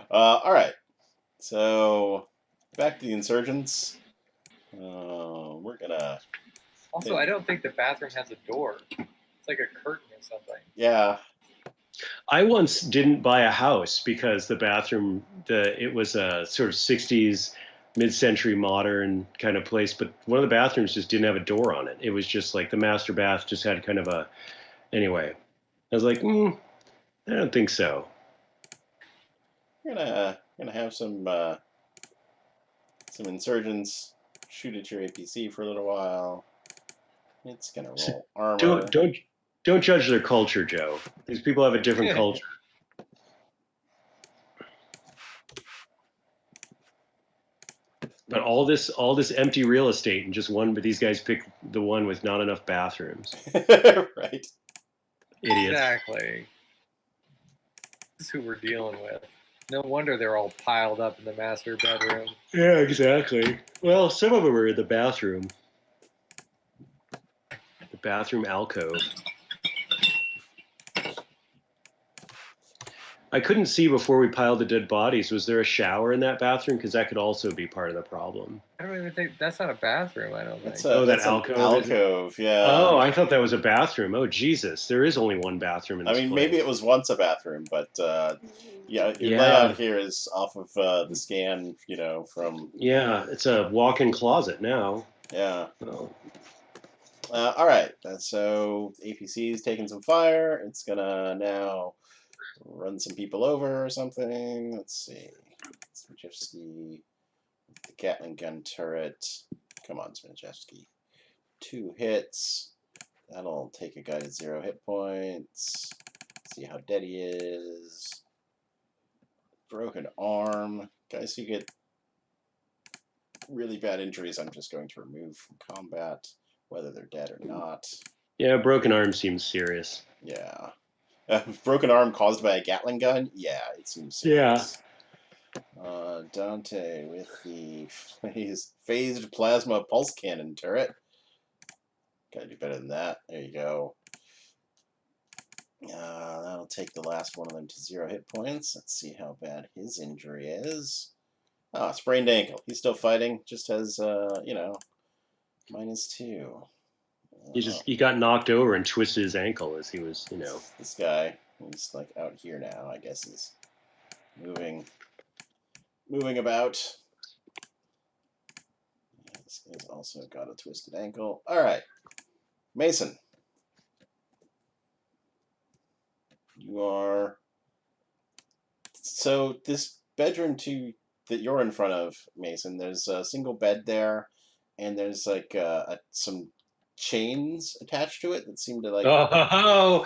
All right. So back to the insurgents. We're gonna. Also, I don't think the bathroom has a door. It's like a curtain or something. Yeah. I once didn't buy a house because the bathroom, it was a sort of 60s, mid-century modern kind of place, but one of the bathrooms just didn't have a door on it. It was just like the master bath just had kind of a. Anyway, I was like, I don't think so. We're gonna have some insurgents shoot at your APC for a little while. It's gonna roll armor. Don't judge their culture, Joe. These people have a different culture. But all this empty real estate and just one, but these guys pick the one with not enough bathrooms. Right. Idiots. Exactly. This is who we're dealing with. No wonder they're all piled up in the master bedroom. Yeah, exactly. Well, some of them are in the bathroom. The bathroom alcove. I couldn't see before we piled the dead bodies. Was there a shower in that bathroom? Because that could also be part of the problem. I don't even think that's not a bathroom. I don't think. That's that alcove. Alcove, yeah. Oh, I thought that was a bathroom. Oh, Jesus! There is only one bathroom in this place. Maybe it was once a bathroom, but your layout here is off of the scan. From it's a walk-in closet now. Yeah. Oh. All right. So APC is taking some fire. It's gonna now run some people over or something. Let's see. Smijewski, the Gatling gun turret. Come on, Smijewski. 2 hits. That'll take a guy to 0 hit points. See how dead he is. Broken arm. Guys who get really bad injuries, I'm just going to remove from combat, whether they're dead or not. Yeah, broken arm seems serious. Yeah. Broken arm caused by a Gatling gun? Yeah, it seems serious. Yeah. Dante with the phased plasma pulse cannon turret. Gotta do better than that. There you go. That'll take the last one of them to 0 hit points. Let's see how bad his injury is. Oh, sprained ankle. He's still fighting. Just has, -2. He got knocked over and twisted his ankle as he was, This guy, he's like out here now. I guess he's moving about. This guy's also got a twisted ankle. All right, Mason. You are. So this bedroom that you're in front of, Mason, there's a single bed there, and there's like some chains attached to it that seem to like. Oh,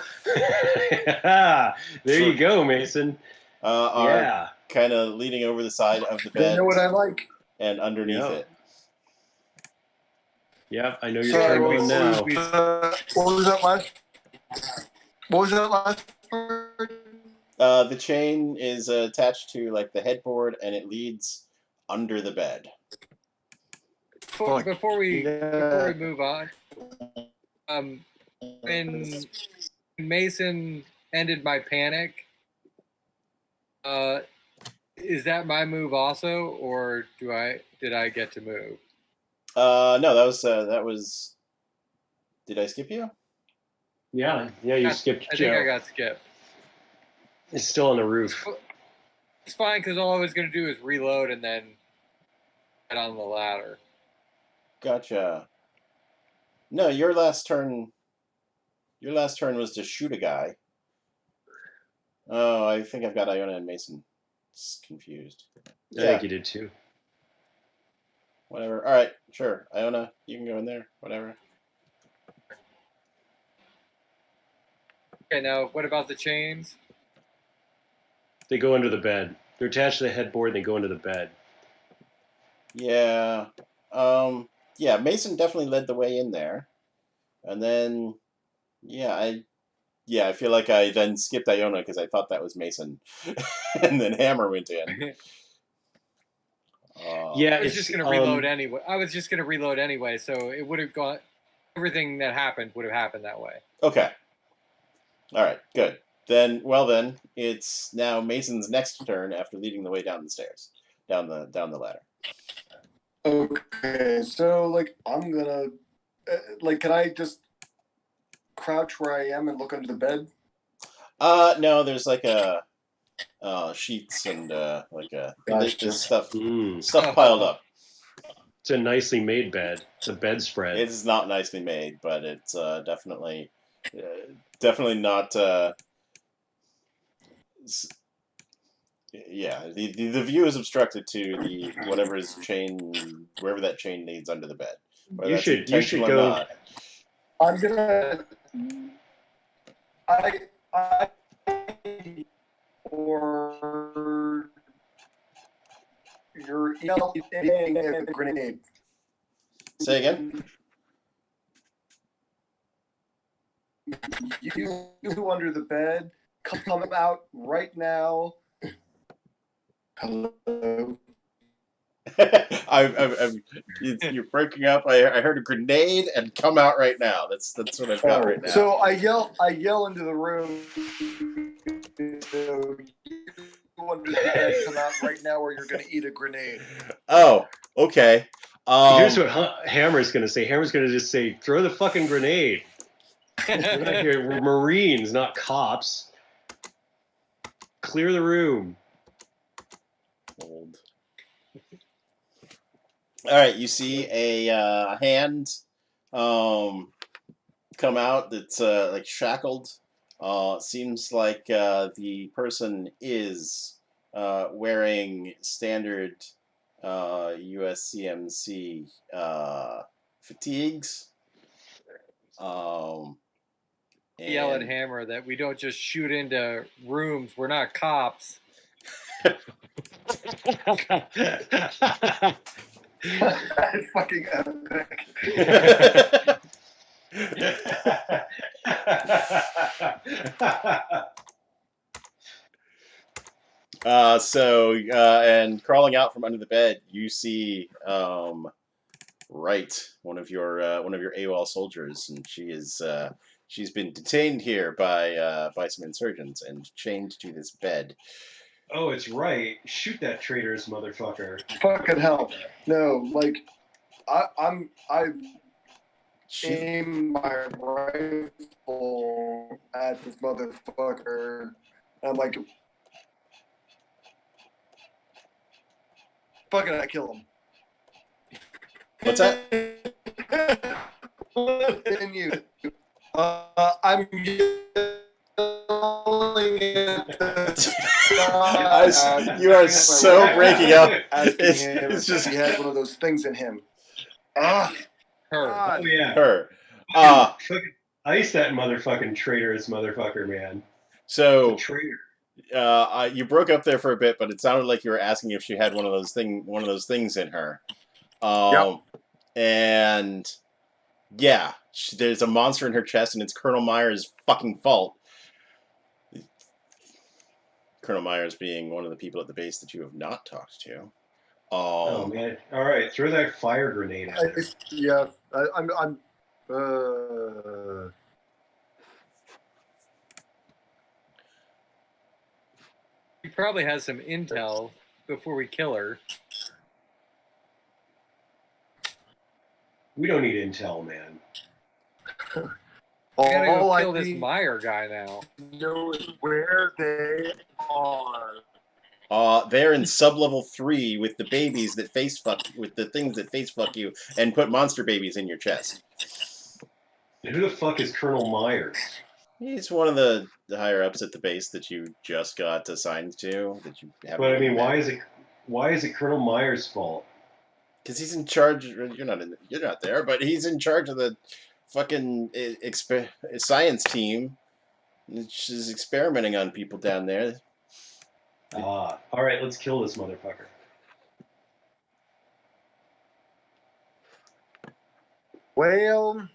there you go, Mason. Are kind of leaning over the side of the bed. You know what I like? And underneath it. Yep, I know you're trying one now. What was that last part? The chain is attached to like the headboard, and it leads under the bed. Before we move on, when Mason ended my panic, is that my move also, or did I get to move? No, that was. Did I skip you? Yeah, you skipped. I think I got skipped. It's still on the roof. It's fine because all I was going to do is reload and then get on the ladder. Gotcha. No, your last turn. Your last turn was to shoot a guy. Oh, I think I've got Iona and Mason confused. I think you did too. Whatever. All right, sure. Iona, you can go in there. Whatever. Okay, now what about the chains? They go under the bed. They're attached to the headboard. And they go under the bed. Yeah. Mason definitely led the way in there, and then, I feel like I then skipped Iona because I thought that was Mason, and then Hammer went in. I was just going to reload anyway. So it would have gone. Everything that happened would have happened that way. Okay. All right. Good. Then, it's now Mason's next turn after leading the way down the stairs, down the ladder. Okay, so I'm gonna can I just crouch where I am and look under the bed? No, there's like a sheets and this stuff piled up. It's a nicely made bed. It's a bedspread. It's not nicely made, but it's definitely not. The view is obstructed to the wherever that chain leads under the bed. You should go. Not. I'm gonna. Or you're yelling a grenade. Say again. You under the bed. Come out right now. Hello. You're breaking up. I heard a grenade and come out right now. That's what I've got right now. So I yell into the room. You under the bed, come out right now, or you're gonna eat a grenade. Oh, okay. Here's what Hammer's gonna say. Hammer's gonna just say, "Throw the fucking grenade." We're not here. We're Marines, not cops. Clear the room. Old. All right, you see a hand come out that's like shackled. Seems like the person is wearing standard USCMC fatigues. Yell at Hammer that we don't just shoot into rooms. We're not cops. That's fucking epic. And crawling out from under the bed, you see Wright, one of your AWOL soldiers, and she's been detained here by some insurgents and chained to this bed. Oh, it's right. Shoot that traitorous motherfucker. Fucking hell. No, like I aim my rifle at this motherfucker. I'm like, fucking, I kill him. What's that? And you, I'm yelling at the you are so breaking up. It's just he has one of those things in him. Her. God. Oh yeah. Her. Fucking ice that motherfucking traitorous motherfucker, man. So traitor. You broke up there for a bit, but it sounded like you were asking if she had one of those things in her. Yep. And yeah, there's a monster in her chest, and it's Colonel Myers' fucking fault. Colonel Myers being one of the people at the base that you have not talked to. Oh man! All right, throw that fire grenade at her. Yeah, I'm. He probably has some intel before we kill her. We don't need intel, man. We gotta go kill this Meyer guy now. Know where they are. They're in sub-level 3 with the babies that face fuck, with the things that face fuck you, and put monster babies in your chest. And who the fuck is Colonel Myers? He's one of the higher ups at the base that you just got assigned to. That you haven't. But I mean, why is it Colonel Myers' fault? Because he's in charge. You're not there, but he's in charge of the fucking science team, which is experimenting on people down there. All right, let's kill this motherfucker. Well,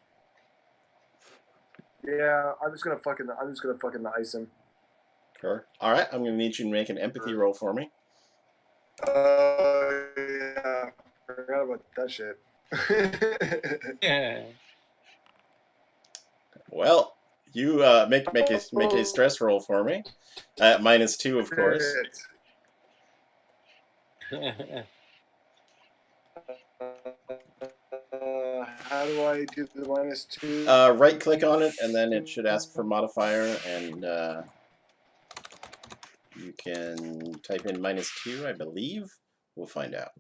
yeah, I'm just gonna fucking ice him. Sure. All right, I'm gonna need you to make an empathy roll for me. Yeah, forgot about that shit. Yeah. Well, you make a stress roll for me at -2, of course. How do I do the -2? Right click on it, and then it should ask for modifier, and you can type in -2, I believe. We'll find out.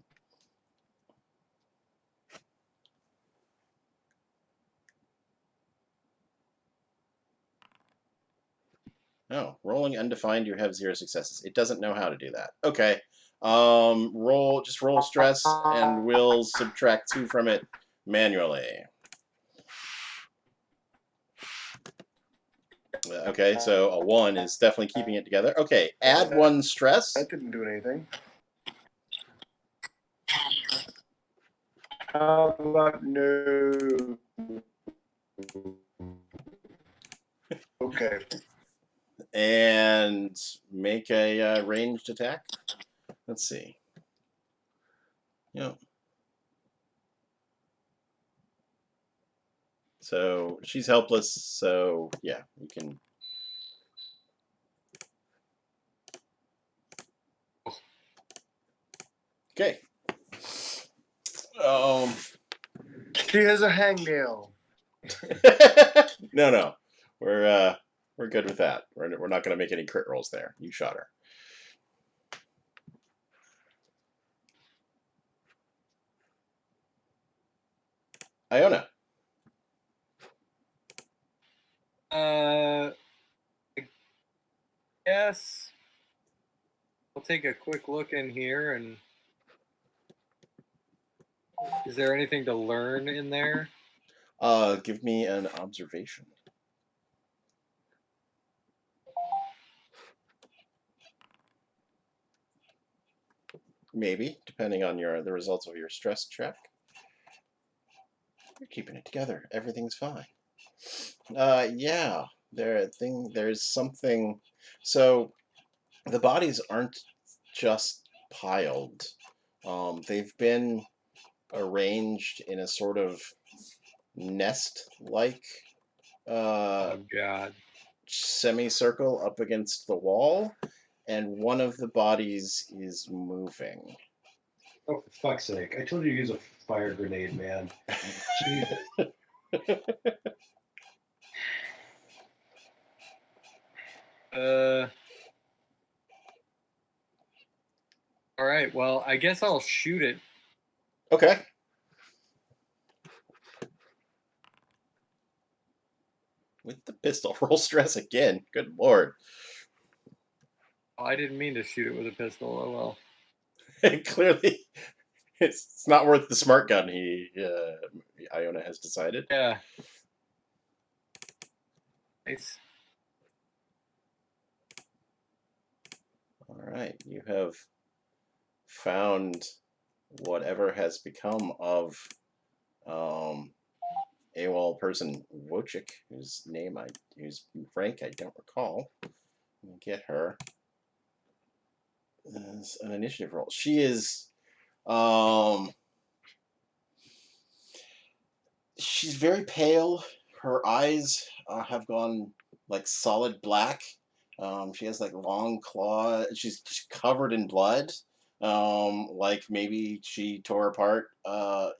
Oh, rolling undefined, you have 0 successes. It doesn't know how to do that. Okay. Roll stress, and we'll subtract 2 from it manually. Okay, so a 1 is definitely keeping it together. Okay, add 1 stress. That didn't do anything. How about no? Okay. And make a ranged attack. Let's see. Yep. So she's helpless. So yeah, you can. Okay. She has a hangnail. No. We're good with that. We're not going to make any crit rolls there. You shot her. Iona. I guess I'll take a quick look in here, and is there anything to learn in there? Give me an observation. Maybe, depending on the results of your stress check. You're keeping it together. Everything's fine. Yeah, there's something. So the bodies aren't just piled. They've been arranged in a sort of nest-like Oh God! semicircle up against the wall, and one of the bodies is moving. Oh, for fuck's sake. I told you to use a fire grenade, man. Jesus. All right. Well, I guess I'll shoot it. Okay. With the pistol. Roll stress again. Good lord. Oh, I didn't mean to shoot it with a pistol. Oh well. Clearly, it's not worth the smart gun. Iona has decided. Yeah. Nice. All right, you have found whatever has become of AWOL person Wojcik, whose rank I don't recall. Let me get her. As an initiative roll. She is she's very pale. Her eyes have gone like solid black. She has like long claws. She's covered in blood. Like maybe she tore apart, a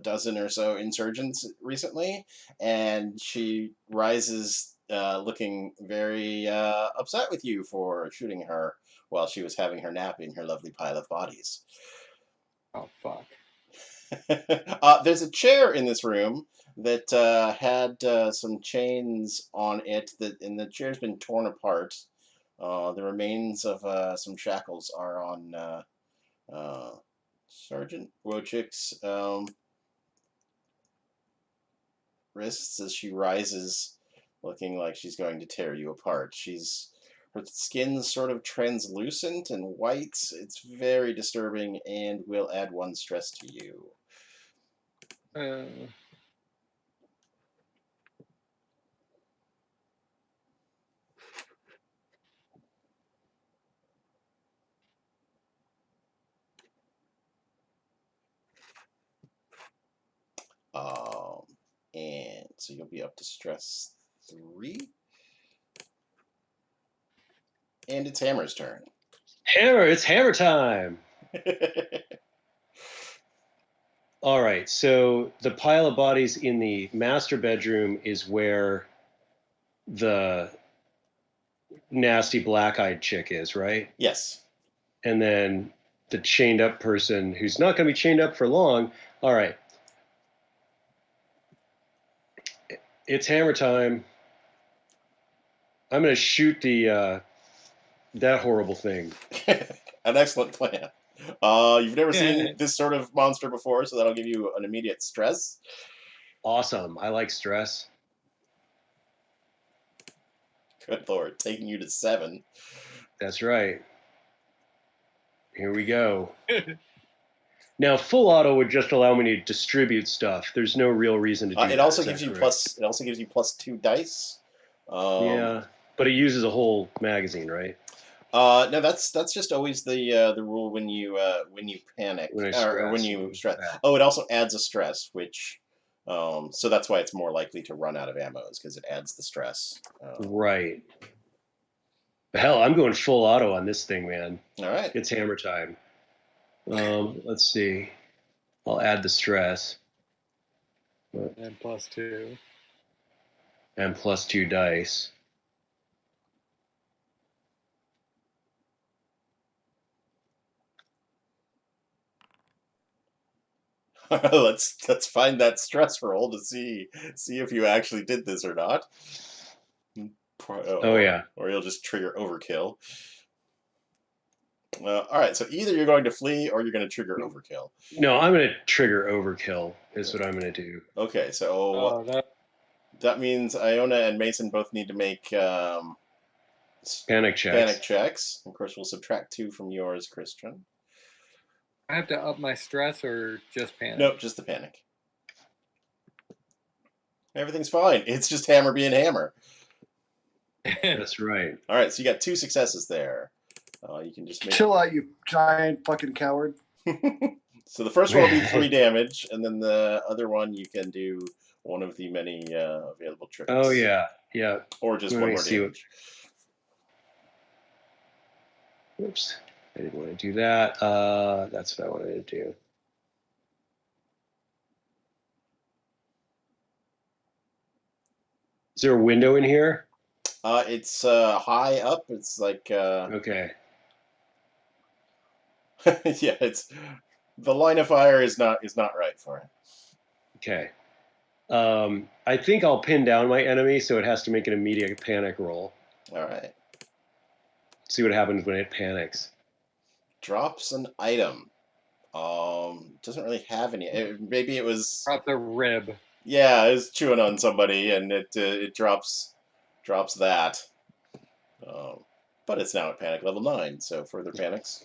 dozen or so insurgents recently, and she rises, looking very upset with you for shooting her while she was having her nap in her lovely pile of bodies. Oh fuck. There's a chair in this room that had some chains on it, and the chair's been torn apart. The remains of some shackles are on Sergeant Wojcik's wrists as she rises, looking like she's going to tear you apart. Her skin's sort of translucent and white. It's very disturbing and will add 1 stress to you. And so you'll be up to stress 3. And it's Hammer's turn. Hammer, it's hammer time. All right, so the pile of bodies in the master bedroom is where the nasty black-eyed chick is, right? Yes. And then the chained up person who's not going to be chained up for long. All right. It's hammer time. I'm going to shoot that horrible thing. An excellent plan. You've never seen this sort of monster before, so that'll give you an immediate stress. Awesome. I like stress. Good lord, taking you to 7. That's right. Here we go. Now, full auto would just allow me to distribute stuff. There's no real reason to do that. It also gives you +2 dice. Yeah, but it uses a whole magazine, right? No, that's just always the rule when you panic When I or when stress. you stress. Oh, it also adds a stress, which so that's why it's more likely to run out of ammo, is because it adds the stress. Right. Hell, I'm going full auto on this thing, man. All right. It's hammer time. Let's see. I'll add the stress. And +2. And +2 dice. Let's find that stress roll to see if you actually did this or not. Oh yeah. Or you'll just trigger overkill. All right, so either you're going to flee or you're going to trigger overkill. No, I'm going to trigger overkill. Is what I'm going to do. Okay, so that means Iona and Mason both need to make panic checks. Of course, we'll subtract 2 from yours, Christian. I have to up my stress or just panic? Nope, just the panic. Everything's fine. It's just Hammer being Hammer. That's right. All right, so you got 2 successes there. You can just chill out, you giant fucking coward. So the first one will be 3 damage, and then the other one you can do one of the many available tricks. Oh yeah, yeah. Or just 1 more damage. Oops, I didn't want to do that. That's what I wanted to do. Is there a window in here? It's high up. It's like okay. Yeah, it's the line of fire is not right for it. Okay. I think I'll pin down my enemy, so it has to make an immediate panic roll. All right. See what happens when it panics. Drops an item. Doesn't really have any. Maybe it was dropped a rib. Yeah, it was chewing on somebody, and it drops that. But it's now at panic level 9, so further panics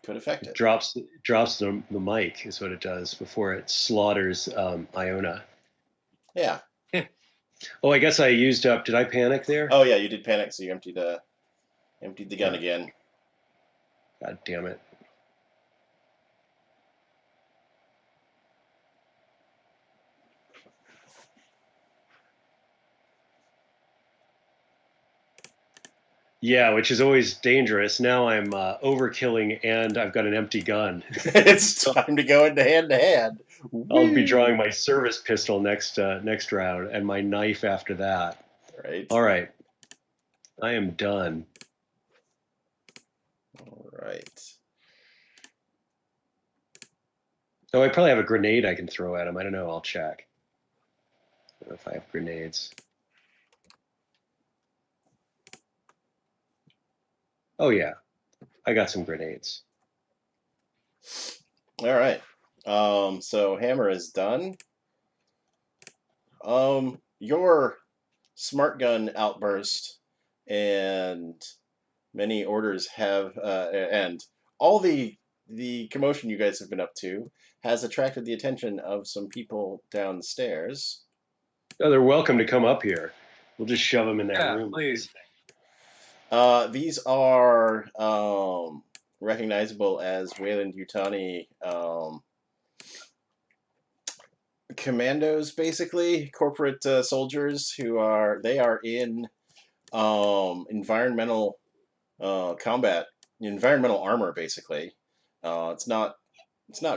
could affect it. Drops the mic is what it does before it slaughters Iona. Yeah. Oh, I guess I used up. Did I panic there? Oh yeah, you did panic, so you emptied the gun again. God damn it. Yeah, which is always dangerous. Now I'm overkilling and I've got an empty gun. It's time to go into hand-to-hand. I'll be drawing my service pistol next round and my knife after that. Right. All right. I am done. All right. Oh, I probably have a grenade I can throw at him. I don't know. I'll check. I don't know if I have grenades. Oh, yeah. I got some grenades. All right. So Hammer is done. Your smart gun outburst and many orders have, and all the commotion you guys have been up to has attracted the attention of some people downstairs. Oh, they're welcome to come up here. We'll just shove them in that room. Please. These are recognizable as Wayland Yutani commandos, basically corporate soldiers who are in environmental combat, environmental armor, basically. It's not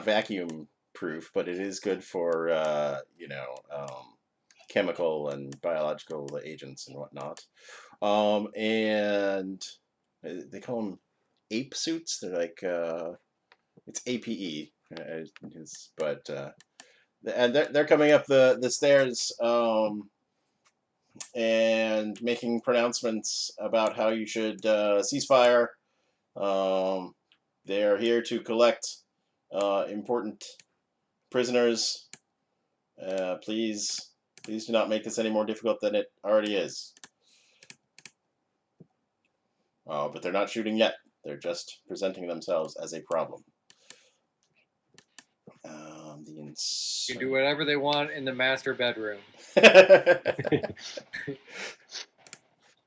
vacuum proof, but it is good for chemical and biological agents and whatnot. And they call them ape suits. They're like it's APE, but and they're coming up the stairs and making pronouncements about how you should cease fire. They are here to collect important prisoners. Please do not make this any more difficult than it already is. But they're not shooting yet. They're just presenting themselves as a problem. You can do whatever they want in the master bedroom.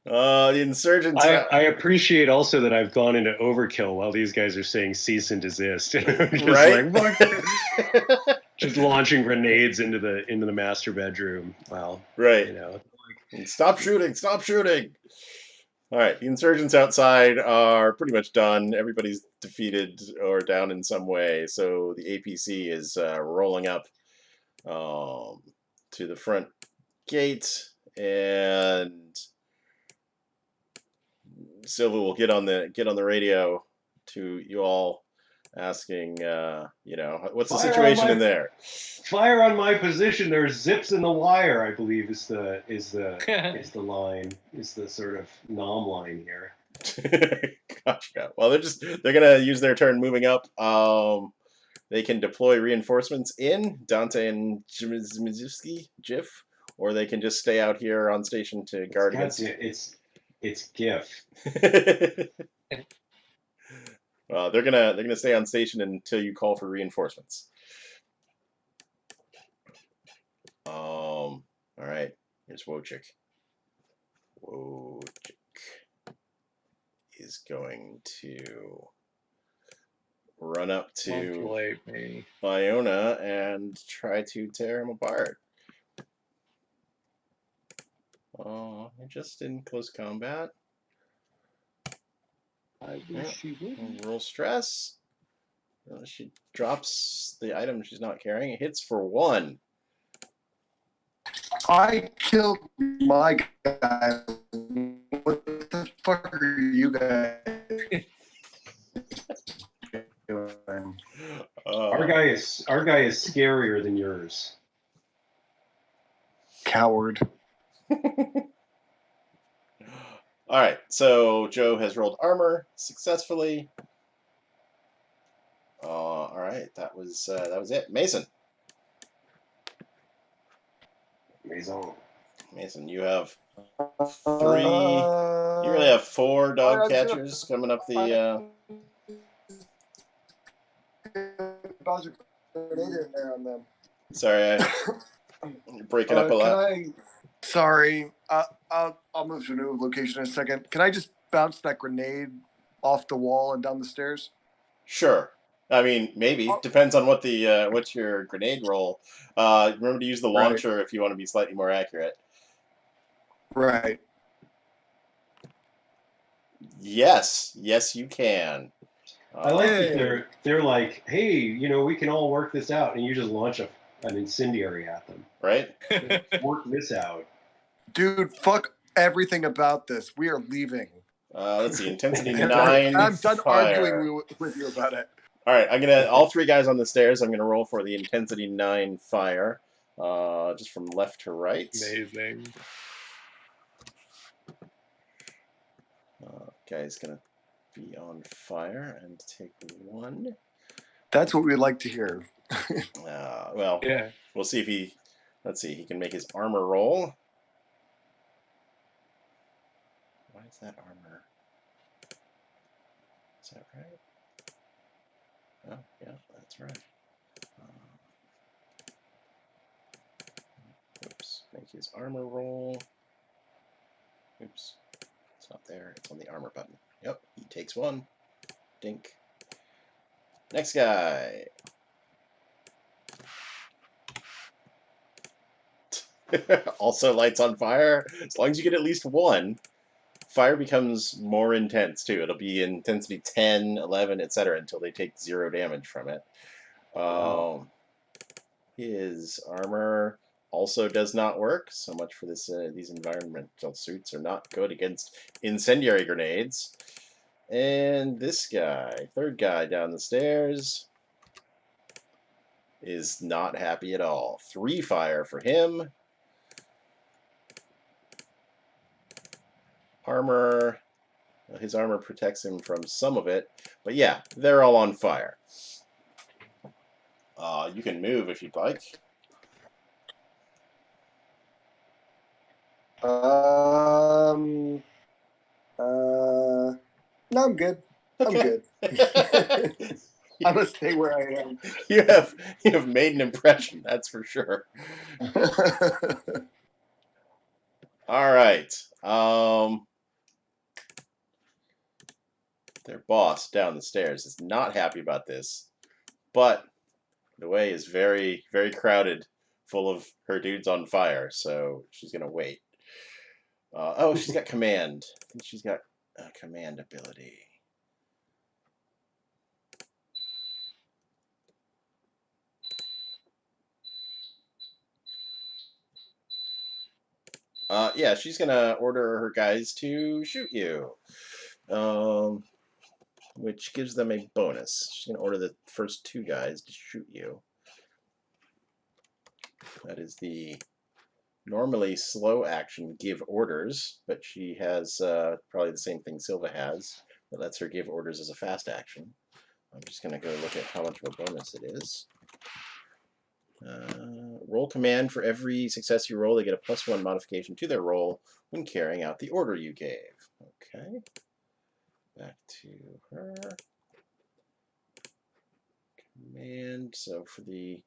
The insurgents. I appreciate also that I've gone into overkill while these guys are saying cease and desist. Just Right? like, fuck. Just launching grenades into the master bedroom. Wow. Right. You know. Stop shooting! Stop shooting! All right, the insurgents outside are pretty much done. Everybody's defeated or down in some way. So the APC is rolling up to the front gate, and Silva will get on the radio to you all, asking, what's the situation in there? Fire on my position. There's zips in the wire, I believe is the line, is the sort of nom line here. Gotcha. Well, they're gonna use their turn moving up. They can deploy reinforcements in Dante and Jiff, or they can just stay out here on station to guard against. It's GIF. They're gonna stay on station until you call for reinforcements. All right. Here's Wojcik. Wojcik is going to run up to Iona and try to tear him apart. Just in close combat. I wish she would. Roll stress. She drops the item she's not carrying. It hits for 1. I killed my guy. What the fuck are you guys doing? Our guy is scarier than yours. Coward. All right, so Joe has rolled armor successfully. All right, that was it. Mason, you have 3. You really have 4 dog catchers coming up the. Sorry, you're breaking up a lot. Sorry, I'll move to a new location in a second. Can I just bounce that grenade off the wall and down the stairs? Sure. I mean, maybe. Depends on what's your grenade roll. Remember to use the launcher if you want to be slightly more accurate. Right. Yes, you can. I like that they're like, hey, we can all work this out, and you just launch an incendiary at them. Right? Work this out. Dude, fuck everything about this. We are leaving. Let's see, intensity 9. I'm done arguing with you about it. All right, all 3 guys on the stairs. I'm gonna roll for the intensity 9 fire, just from left to right. Amazing. Guy's gonna be on fire and take 1. That's what we'd like to hear. Well, yeah. We'll see if he. Let's see. He can make his armor roll. Why is that armor? Is that right? Oh, yeah, that's right. Oops. Make his armor roll. Oops. It's not there. It's on the armor button. Yep. He takes 1. Dink. Next guy. Also lights on fire. As long as you get at least 1, fire becomes more intense too. It'll be intensity 10, 11, etc. until they take 0 damage from it. His armor also does not work. So much for this. These environmental suits are not good against incendiary grenades. And this guy, 3rd guy down the stairs, is not happy at all. 3 fire for him. Armor, his armor protects him from some of it, but yeah, they're all on fire. You can move if you'd like. No, I'm good. Okay. I'm good. I'm gonna stay where I am. You have made an impression, that's for sure. All right. boss down the stairs is not happy about this, but the way is very, very crowded, full of her dudes on fire, so she's gonna wait. Oh, she's got command. I think she's got a command ability. Yeah, she's gonna order her guys to shoot you, which gives them a bonus. She's gonna order the first 2 guys to shoot you. That is the normally slow action, give orders, but she has probably the same thing Silva has that lets her give orders as a fast action. I'm just gonna go look at how much of a bonus it is. Roll command. For every success you roll, they get a +1 modification to their roll when carrying out the order you gave. Okay. Back to her. Command. So for the...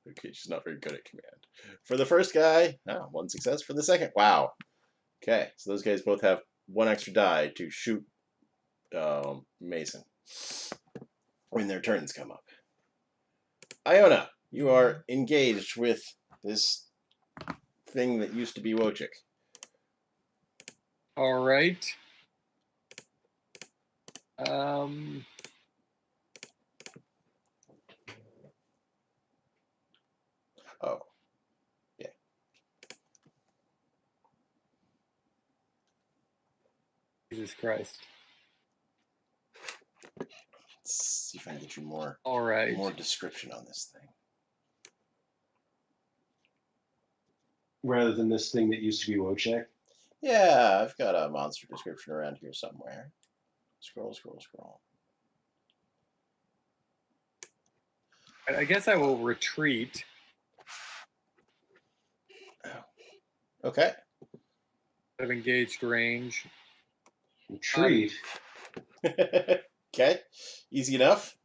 Okay, she's not very good at command. For the first guy, 1 success. For the second, wow. Okay, so those guys both have 1 extra die to shoot Mason when their turns come up. Iona, you are engaged with this thing that used to be Wojcik. All right. Oh, yeah. Jesus Christ. Let's see if I can get you more. All right. More description on this thing. Rather than this thing that used to be Wojciech. Yeah, I've got a monster description around here somewhere. Scroll, scroll, scroll. I guess I will retreat. Okay. I've engaged range. Retreat. Okay. Easy enough.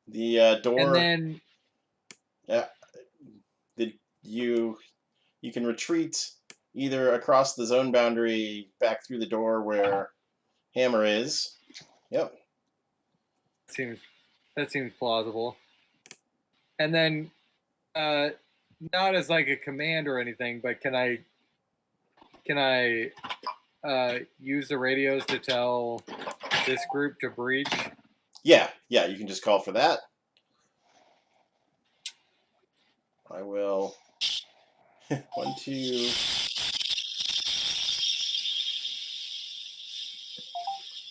The door. And then. You can retreat either across the zone boundary back through the door where Hammer is. Yep. That seems plausible. And then, not as like a command or anything, but can I use the radios to tell this group to breach? Yeah, you can just call for that. I will. 1, 2.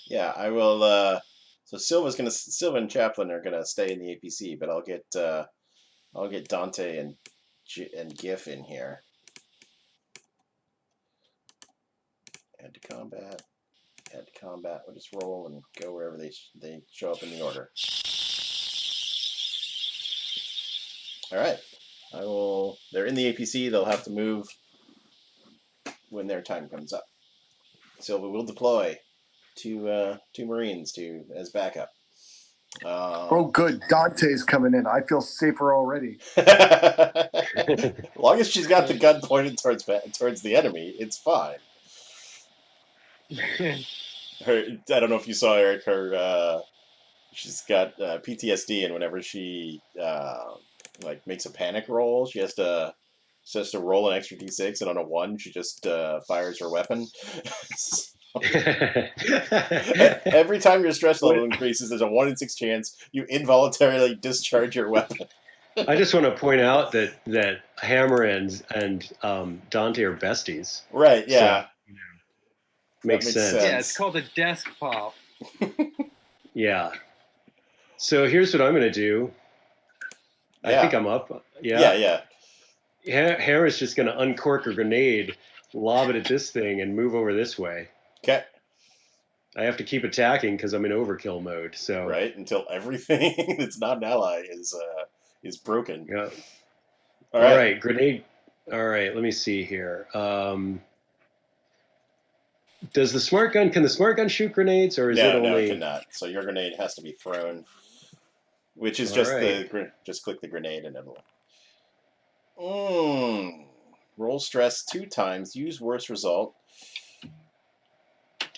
Yeah, I will. So Silva and Chaplin are gonna stay in the APC, but I'll get Dante and Gif in here. Add to combat. Add to combat. We'll just roll and go wherever they show up in the order. All right. They're in the APC. They'll have to move when their time comes up. Silva will deploy 2 Marines as backup. Oh, good. Dante's coming in. I feel safer already. As long as she's got the gun pointed towards the enemy, it's fine. I don't know if you saw, Eric. She's got PTSD, and whenever she makes a panic roll, she has to roll an extra d6, and on a 1, she just fires her weapon. Every time your stress level increases, there's a 1 in 6 chance you involuntarily discharge your weapon. I just want to point out that Hammer and Dante are besties. Right, yeah. So, makes sense. Yeah, it's called a desk pop. Yeah. So here's what I'm going to do. I think I'm up. Yeah. Hammer's just going to uncork a grenade, lob it at this thing, and move over this way. Okay. I have to keep attacking because I'm in overkill mode. So right until everything that's not an ally is broken. Yeah. All right. Grenade. All right. Let me see here. Can the smart gun shoot grenades, or is it only? No, it cannot. So your grenade has to be thrown, which is just just click the grenade and it'll. Roll stress 2 times. Use worst result.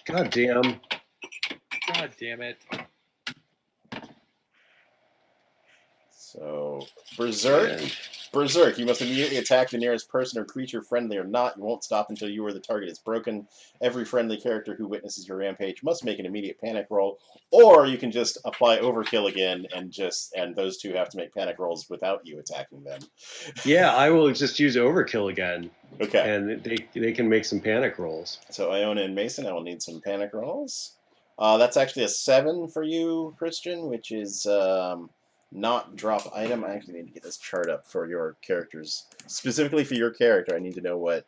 God damn. God damn it. So, Berserk. Berserk, you must immediately attack the nearest person or creature, friendly or not. You won't stop until you or the target is broken. Every friendly character who witnesses your rampage must make an immediate panic roll, or you can just apply overkill again and those two have to make panic rolls without you attacking them. Yeah, I will just use overkill again. Okay. And they can make some panic rolls. So Iona and Mason, I will need some panic rolls. That's actually a 7 for you, Christian, which is not drop item. I actually need to get this chart up for your characters. Specifically for your character, I need to know what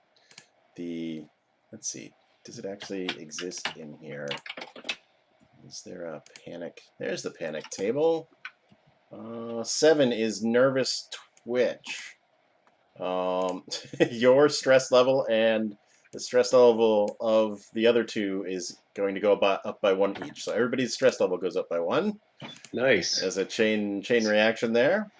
the... Let's see. Does it actually exist in here? Is there a panic? There's the panic table. 7 is nervous twitch. Your stress level and the stress level of the other two is going to go up by 1 each. So everybody's stress level goes up by 1. Nice. As a chain reaction there.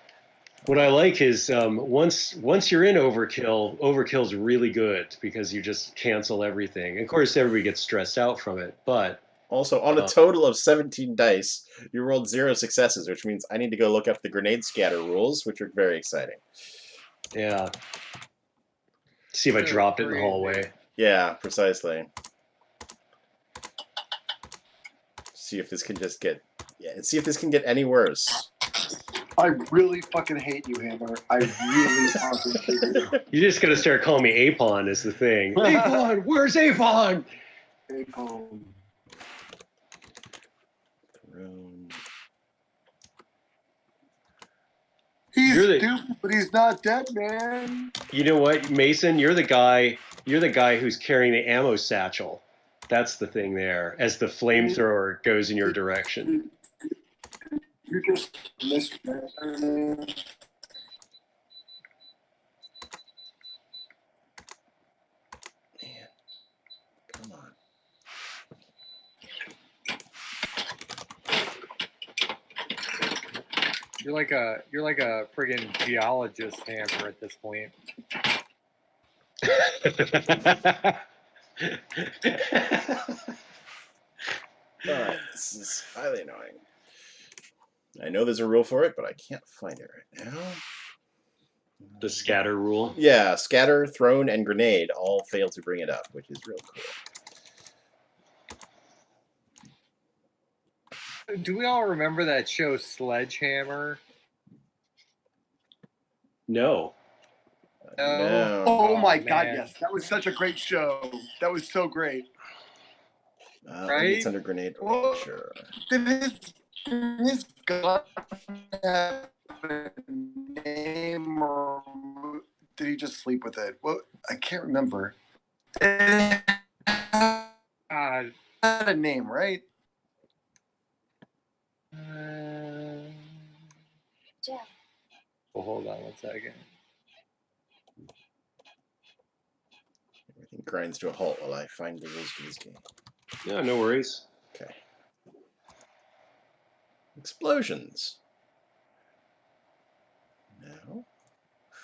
What I like is once you're in overkill's really good because you just cancel everything. Of course, everybody gets stressed out from it, but also on a total of 17 dice, you rolled 0 successes, which means I need to go look up the grenade scatter rules, which are very exciting. Yeah. See if I dropped it in the hallway. Yeah, precisely. See if this can just get... Yeah, see if this can get any worse. I really fucking hate you, Hammer. I really fucking hate you. You're just gonna start calling me Apon is the thing. Apon, where's Apon? Apon. He's stupid, but he's not dead, man. You know what, Mason? You're the guy who's carrying the ammo satchel. That's the thing there. As the flamethrower goes in your direction. You just missed that. Man, come on. You're like a friggin' geologist, Hammer, at this point. Alright, this is highly annoying. I know there's a rule for it, but I can't find it right now. The scatter rule? Yeah, scatter, thrown, and grenade all fail to bring it up, which is real cool. Do we all remember that show Sledgehammer? No. No. Oh my god, yes. That was such a great show. That was so great. Right? It's under grenade. Well, Sure. Did his gun have a name, or did he just sleep with it? Well, I can't remember. It had a name, right? Yeah. Well, hold on 1 second. Everything grinds to a halt while I find the rules for this game. Yeah, no worries. Okay. Explosions. Now,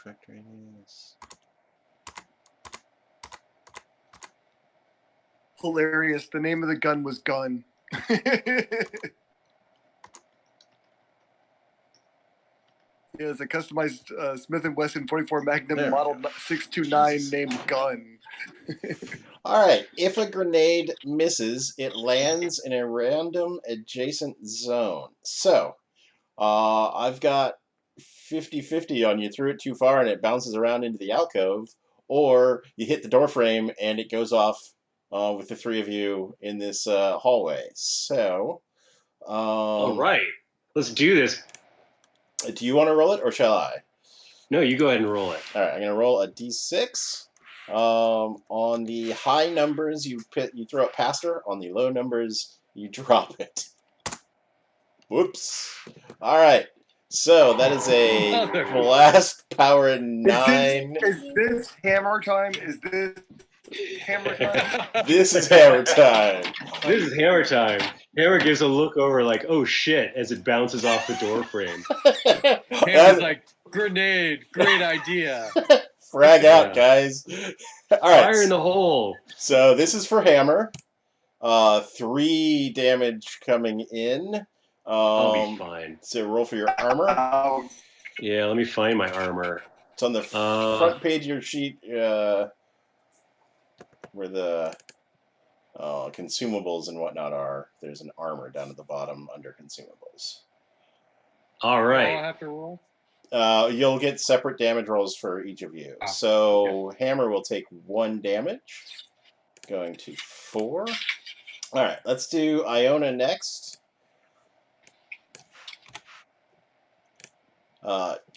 factoring this. Hilarious. The name of the gun was Gun. Yeah, it's a customized Smith & Wesson 44 Magnum Model 629 named Gun. All right. If a grenade misses, it lands in a random adjacent zone. So, I've got 50-50 on you threw it too far and it bounces around into the alcove, or you hit the door frame and it goes off with the 3 of you in this hallway. So, all right. Let's do this. Do you want to roll it, or shall I? No, you go ahead and roll it. All right, I'm going to roll a d6. On the high numbers, you throw it past her. On the low numbers, you drop it. Whoops. All right. So that is a blast power 9. Is this hammer time? Is this hammer time? This is hammer time. This is hammer time. Hammer gives a look over like, oh shit, as it bounces off the door frame. Hammer's like, grenade, great idea. Frag out, guys. All right. Fire in the hole. So this is for Hammer. 3 damage coming in. I'll be fine. So roll for your armor. Yeah, let me find my armor. It's on the front page of your sheet where the consumables and whatnot are. There's an armor down at the bottom under consumables. All right. I'll have to roll. You'll get separate damage rolls for each of you. So okay. Hammer will take 1 damage, going to 4. All right, let's do Iona next.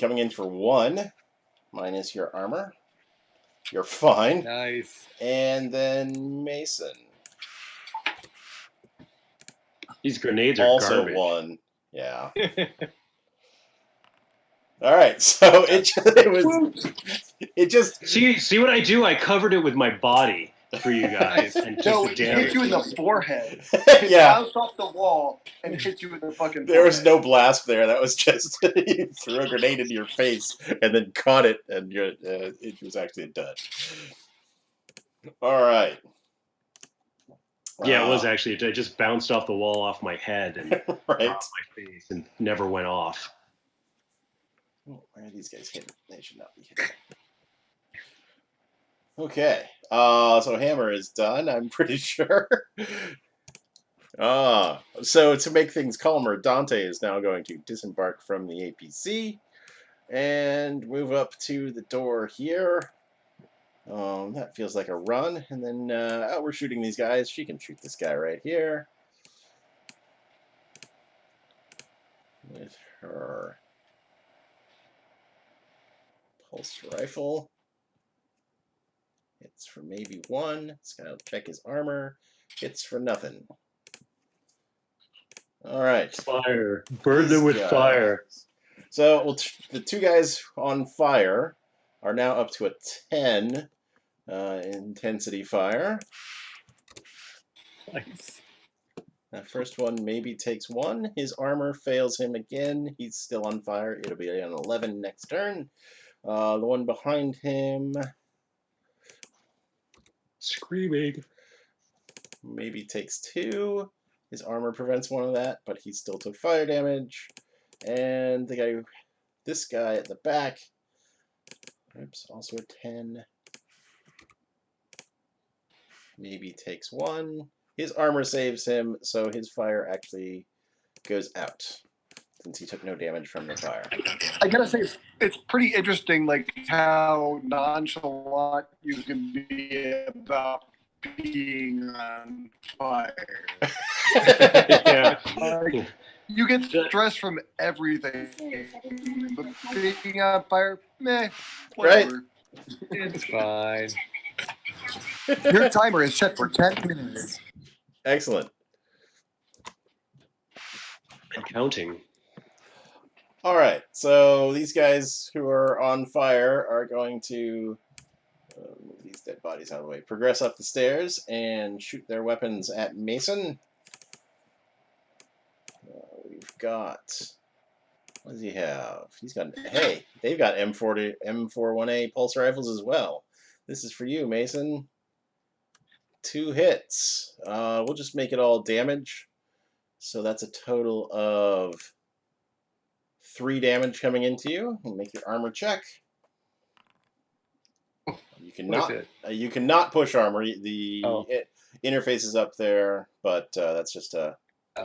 Coming in for 1, minus your armor. You're fine. Nice. And then Mason. These grenades are also garbage. 1. Yeah. All right, so it just see what I do? I covered it with my body for you guys, and no, it hit you in the forehead. Yeah, bounced off the wall and hit you in the fucking. There was no blast there. That was just you threw a grenade into your face and then caught it, and it was actually a dud. All right. Yeah, it was actually. It just bounced off the wall off my head and right. off my face and never went off. Oh, where are these guys hitting? They should not be hitting. Okay. So Hammer is done, I'm pretty sure. So to make things calmer, Dante is now going to disembark from the APC and move up to the door here. That feels like a run. And then we're shooting these guys. She can shoot this guy right here with her pulse rifle. Hits for maybe 1. This guy will check his armor. Hits for nothing. All right. Fire. Burn them with fire. So the 2 guys on fire are now up to a 10 intensity fire. Nice. That first one maybe takes 1. His armor fails him again. He's still on fire. It'll be an 11 next turn. The one behind him... Screaming. Maybe takes 2. His armor prevents 1 of that, but he still took fire damage. And this guy at the back, oops, also a 10. Maybe takes 1. His armor saves him, so his fire actually goes out, since he took no damage from the fire. I gotta say, it's pretty interesting, like how nonchalant you can be about being on fire. Yeah. Like, you get stress from everything, but being on fire, meh, whatever. It's fine. Your timer is set for 10 minutes. Excellent. And counting. All right, so these guys who are on fire are going to move these dead bodies out of the way, progress up the stairs, and shoot their weapons at Mason. We've got... What does he have? He's got... Hey, they've got M41A pulse rifles as well. This is for you, Mason. 2 hits. We'll just make it all damage. So that's a total of 3 damage coming into you. We'll make your armor check. You cannot push armor. The interface is up there, but that's just they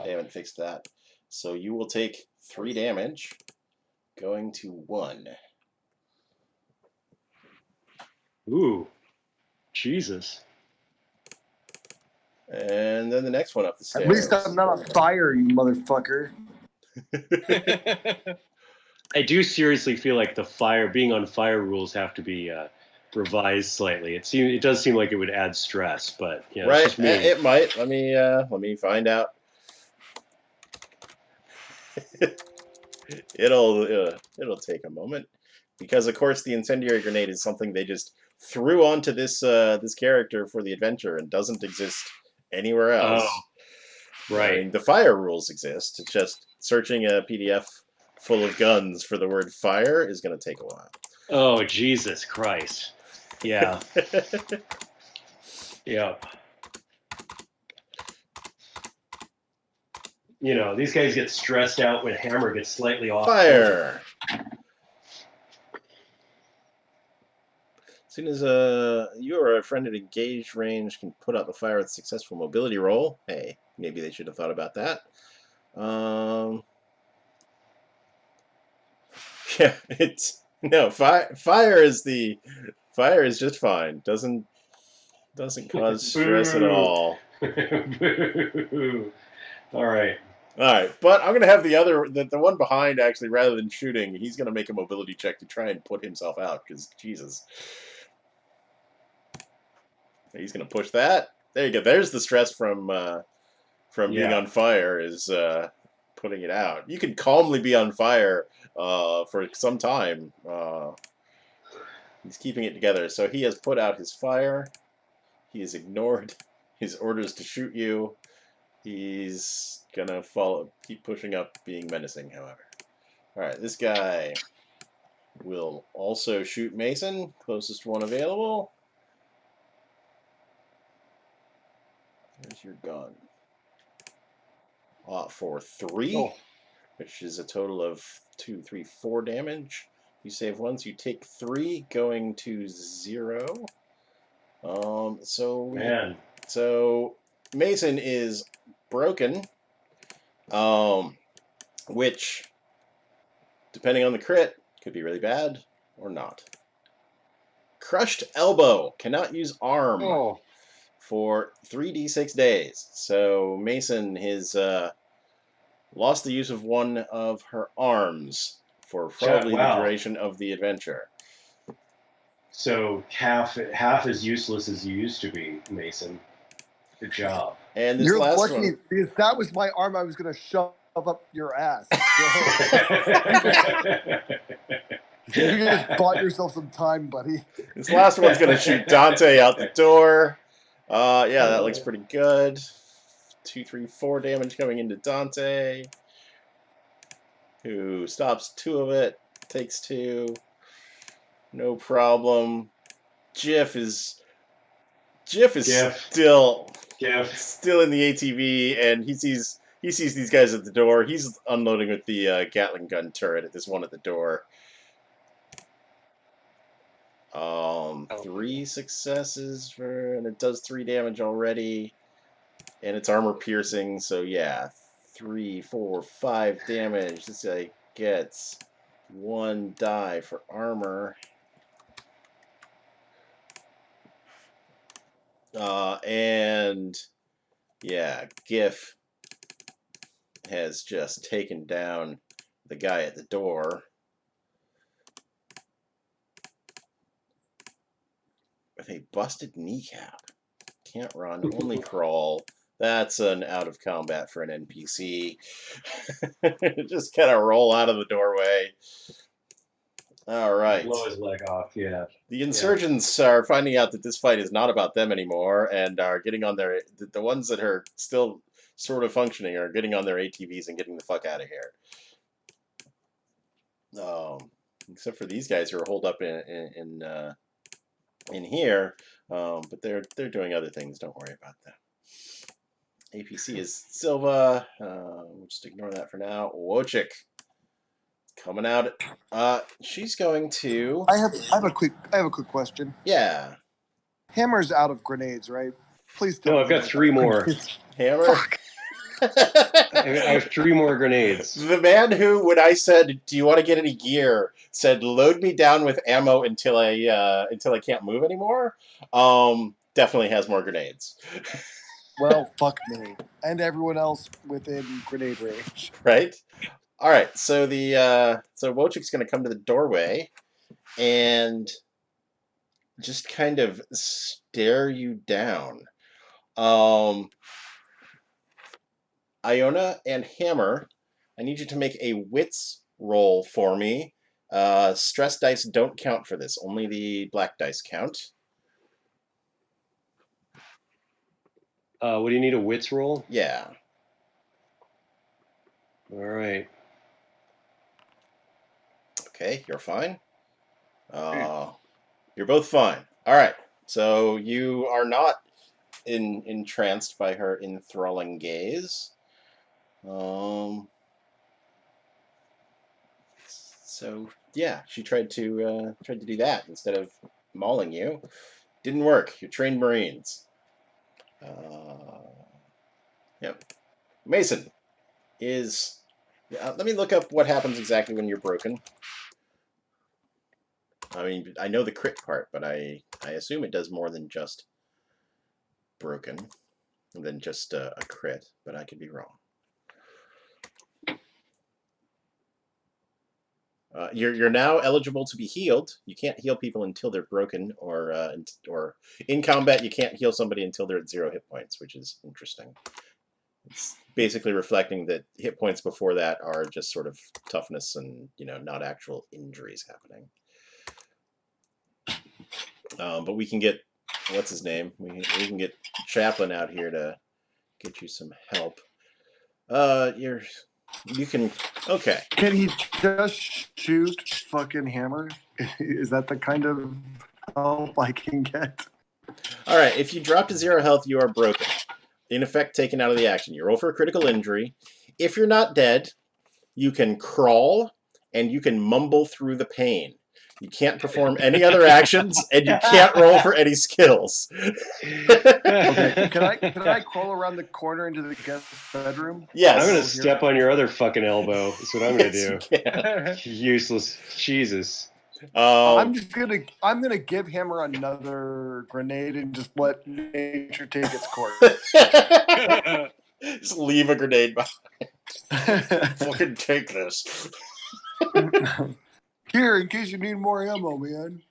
haven't fixed that. So you will take 3 damage, going to 1. Ooh, Jesus. And then the next one up the stairs. At least I'm not on fire, you motherfucker. I do seriously feel like being on fire rules have to be revised slightly. It does seem like it would add stress, but yeah, right, it's just me. It might. Let me find out. It'll take a moment, because of course the incendiary grenade is something they just threw onto this character for the adventure and doesn't exist anywhere else. Oh, right. I mean, the fire rules exist. It's just searching a PDF full of guns for the word fire is going to take a while. Oh, Jesus Christ. Yeah. Yeah. You know, these guys get stressed out when Hammer gets slightly off. Fire. As soon as you or a friend at engaged range can put out the fire with a successful mobility roll. Hey, maybe they should have thought about that. Yeah, fire is just fine. Doesn't cause stress at all. All right. All right, but I'm gonna have the one behind actually, rather than shooting, he's gonna make a mobility check to try and put himself out because Jesus, he's gonna push that. There you go. There's the stress from being on fire is putting it out. You can calmly be on fire for some time. He's keeping it together. So he has put out his fire. He has ignored his orders to shoot you. He's gonna keep pushing up, being menacing, however. Alright, this guy will also shoot Mason, closest one available. There's your gun. For 3, which is a total of 2, 3, 4 damage. You save once, you take 3, going to 0. So Mason is broken, which, depending on the crit, could be really bad or not. Crushed elbow, cannot use arm for 3d6 days. So Mason has lost the use of one of her arms for probably the duration of the adventure. So half as useless as you used to be, Mason. Good job. And this You're last lucky one, because that was my arm I was going to shove up your ass. So you just bought yourself some time, buddy. This last one's going to shoot Dante out the door. Yeah, that looks pretty good. 2, 3, 4 damage coming into Dante, who stops 2 of it, takes 2. No problem. Jiff is still in the ATV, and he sees these guys at the door. He's unloading with the Gatling gun turret at this one at the door. 3 successes and it does 3 damage already, and it's armor piercing. So yeah, 3, 4, 5 damage. This guy gets 1 die for armor. And yeah, Giff has just taken down the guy at the door with a busted kneecap. Can't run, only crawl. That's an out of combat for an NPC. Just kind of roll out of the doorway. All right. Blow his leg off, yeah. The insurgents are finding out that this fight is not about them anymore, and are getting on their... The ones that are still sort of functioning are getting on their ATVs and getting the fuck out of here. Except for these guys who are holed up in here, but they're doing other things. Don't worry about that. APC is Silva. We'll just ignore that for now. Wojcik coming out. She's going to. I have a quick question. Yeah. Hammer's out of grenades, right? Please tell me. No, I've got 3 more. Hammer. Fuck. I have 3 more grenades. The man who, when I said, "Do you want to get any gear?" said, "Load me down with ammo until I can't move anymore." Definitely has more grenades. Well, fuck me and everyone else within grenade range. Right. All right. So so Wojcik's going to come to the doorway and just kind of stare you down. Iona and Hammer, I need you to make a wits roll for me. Stress dice don't count for this. Only the black dice count. What do you need, a wits roll? Yeah. All right. Okay, you're fine. You're both fine. All right. So you are not entranced by her enthralling gaze. So yeah, she tried to do that instead of mauling you. Didn't work. You're trained Marines. Yep. Mason is. Let me look up what happens exactly when you're broken. I mean, I know the crit part, but I assume it does more than just broken, than just a crit, but I could be wrong. You're now eligible to be healed. You can't heal people until they're broken, or in combat you can't heal somebody until they're at 0 hit points, which is interesting. It's basically reflecting that hit points before that are just sort of toughness and not actual injuries happening. But we can get what's his name? We can get Chaplain out here to get you some help. You can. Okay. Can he just shoot fucking hammer? Is that the kind of help I can get? All right. If you drop to 0 health, you are broken. In effect, taken out of the action. You roll for a critical injury. If you're not dead, you can crawl and you can mumble through the pain. You can't perform any other actions, and you can't roll for any skills. Okay, can I crawl around the corner into the guest bedroom? Yes. I'm gonna step on your other fucking elbow. That's what I'm gonna Yes, do. you can. Useless. Jesus. I'm gonna give Hammer another grenade and just let nature take its course. Just leave a grenade behind. Fucking take this. Here, in case you need more ammo, man.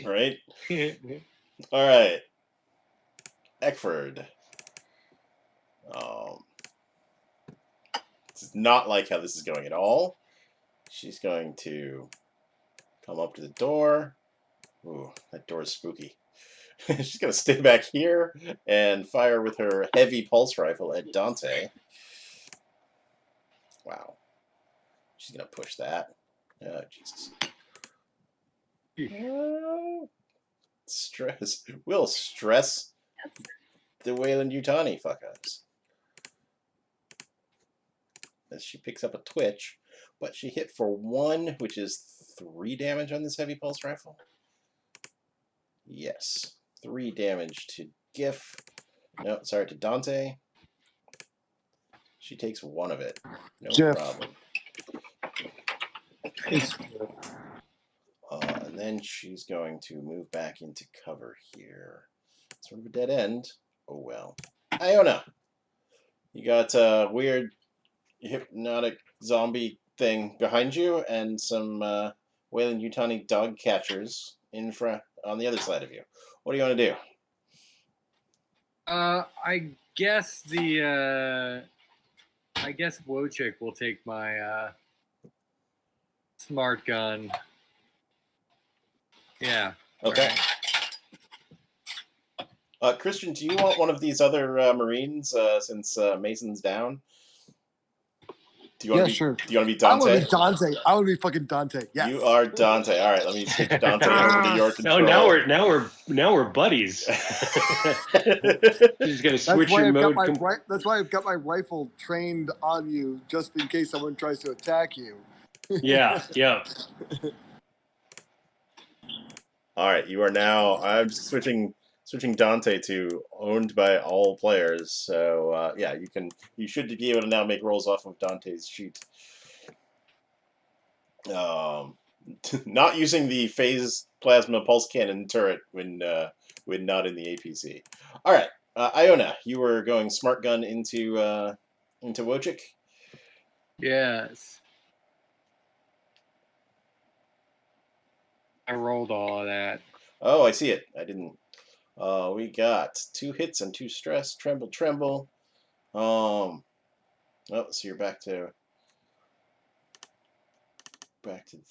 Right? All right. Eckford. It's not like how this is going at all. She's going to come up to the door. Ooh, that door is spooky. She's going to stay back here and fire with her heavy pulse rifle at Dante. Wow. She's going to push that. Oh, Jesus. Stress. We'll stress the Wayland Yutani fuck-ups. As she picks up a twitch, but she hit for 1, which is 3 damage on this heavy pulse rifle. Yes. 3 damage to Gif. No, sorry, to Dante. She takes 1 of it. No Jeff. problem. And then she's going to move back into cover here. Sort of a dead end. Oh well. Iona! You got a weird hypnotic zombie thing behind you and some Wayland Yutani dog catchers in front on the other side of you. What do you want to do? I guess Wojcik will take my smart gun. Yeah. Okay. Christian, do you want one of these other Marines since Mason's down? Do you want to be, sure. Do you want to be I Dante? want to be Dante. I want to be fucking Dante. Yes. You are Dante. All right, let me switch Dante over to your control. Now we're buddies. He's gonna switch your mode. That's why I've got my rifle trained on you, just in case someone tries to attack you. Yeah. All right, you are now. I'm just switching Dante to owned by all players. So yeah, you should be able to now make rolls off of Dante's sheet. Not using the phase plasma pulse cannon turret when not in the APC. All right, Iona, you were going smart gun into Wojcik. Yes. I rolled all of that. Oh, I see it. I didn't. We got 2 hits and 2 stress. Tremble. Oh, so you're back to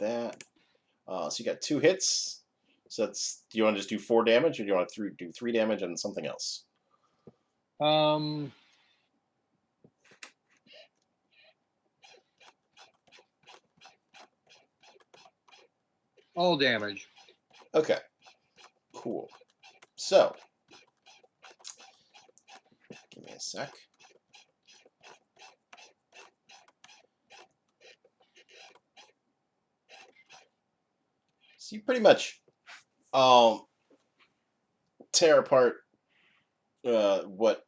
that. So you got 2 hits. So that's. Do you want to just do 4 damage, or do you want to do 3 damage and something else? All damage. Okay. Cool. So, give me a sec. So you pretty much tear apart what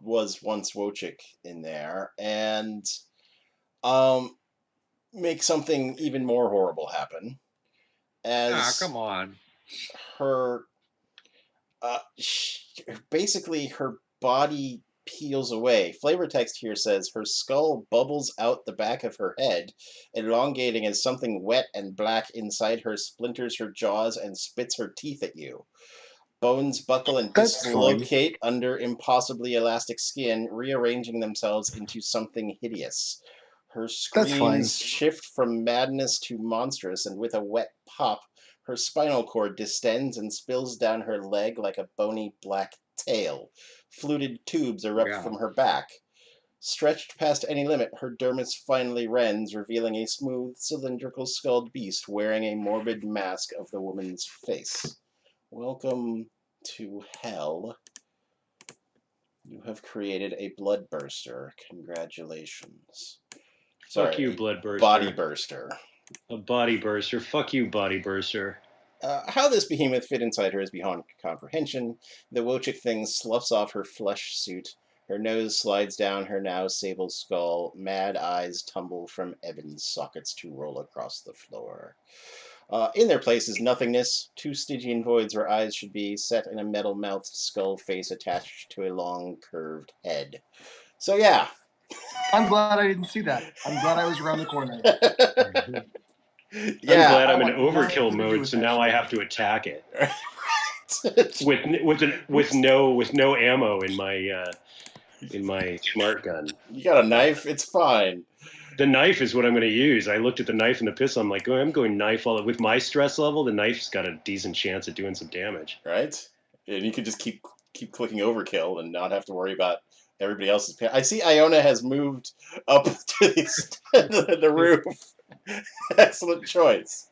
was once Wojcik in there, and um, make something even more horrible happen. As come on. her, basically her body peels away. Flavor text here says her skull bubbles out the back of her head, elongating as something wet and black inside her splinters her jaws and spits her teeth at you. Bones buckle and That's fine. dislocate under impossibly elastic skin, rearranging themselves into something hideous. Her That's fine. screams shift from madness to monstrous, and with a wet pop, her spinal cord distends and spills down her leg like a bony black tail. Fluted tubes erupt Yeah. from her back. Stretched past any limit, her dermis finally rends, revealing a smooth, cylindrical skulled beast wearing a morbid mask of the woman's face. Welcome to hell. You have created a bloodburster. Congratulations. Sorry, Fuck you, bloodburster. Body burster. A body burster. Fuck you, body burster. How this behemoth fit inside her is beyond comprehension. The Wojcik thing sloughs off her flesh suit. Her nose slides down her now sable skull. Mad eyes tumble from ebon sockets to roll across the floor. In their place is nothingness, two Stygian voids where eyes should be, set in a metal-mouthed skull face attached to a long, curved head. So yeah. I'm glad I didn't see that. I'm glad I was around the corner. I'm Yeah. glad I'm in I want overkill nothing to do mode, with so that now I shit. have to attack it with no ammo in my smart gun. You got a knife? It's fine. The knife is what I'm going to use. I looked at the knife and the pistol. I'm like, oh, I'm going knife all with my stress level. The knife's got a decent chance of doing some damage. Right? And you could just keep clicking overkill and not have to worry about everybody else's. I see Iona has moved up to the roof. Excellent choice.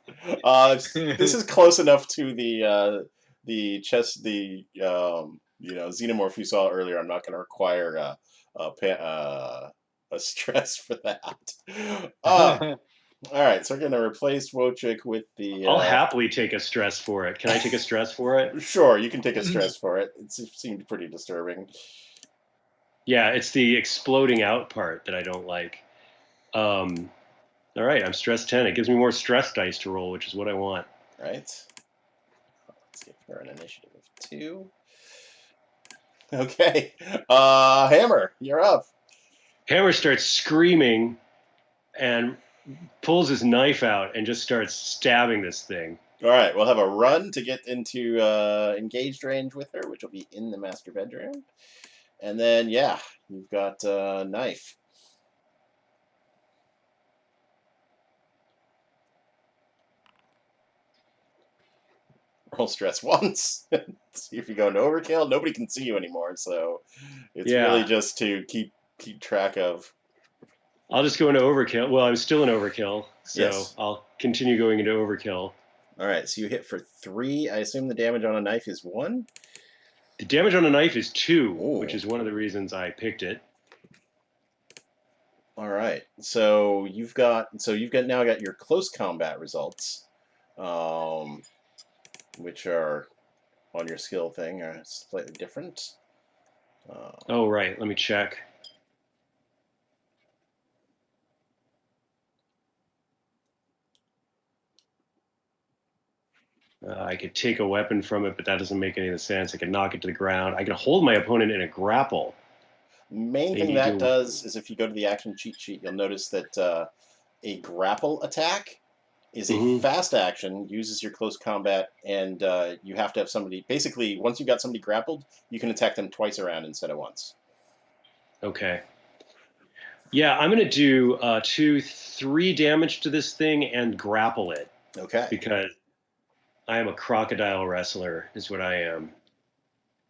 This is close enough to the chest, the xenomorph you saw earlier. I'm not going to require a stress for that. All right, so we're going to replace Wojcik with the. I'll happily take a stress for it. Can I take a stress for it? Sure, you can take a stress for it. It seemed pretty disturbing. Yeah, it's the exploding out part that I don't like. All right, I'm stress 10. It gives me more stress dice to roll, which is what I want. Right. Let's give her an initiative of 2. Okay. Hammer, you're up. Hammer starts screaming and pulls his knife out and just starts stabbing this thing. All right, we'll have a run to get into engaged range with her, which will be in the master bedroom. And then, yeah, you've got a knife. Roll stress once. See if you go into overkill. Nobody can see you anymore, so it's really just to keep track of. I'll just go into overkill. Well, I'm still in overkill, so yes. I'll continue going into overkill. All right, so you hit for 3. I assume the damage on a knife is 1? The damage on a knife is 2, Ooh. Which is one of the reasons I picked it. All right, so you've got now got your close combat results, which are on your skill thing are slightly different. Oh right, let me check. I could take a weapon from it, but that doesn't make any sense. I could knock it to the ground. I can hold my opponent in a grapple. Main thing that does is if you go to the action cheat sheet, you'll notice that a grapple attack is a fast action, uses your close combat, and you have to have somebody. Basically, once you've got somebody grappled, you can attack them twice around instead of once. Okay. Yeah, I'm going to do 2-3 damage to this thing and grapple it. Okay. Because I am a crocodile wrestler, is what I am.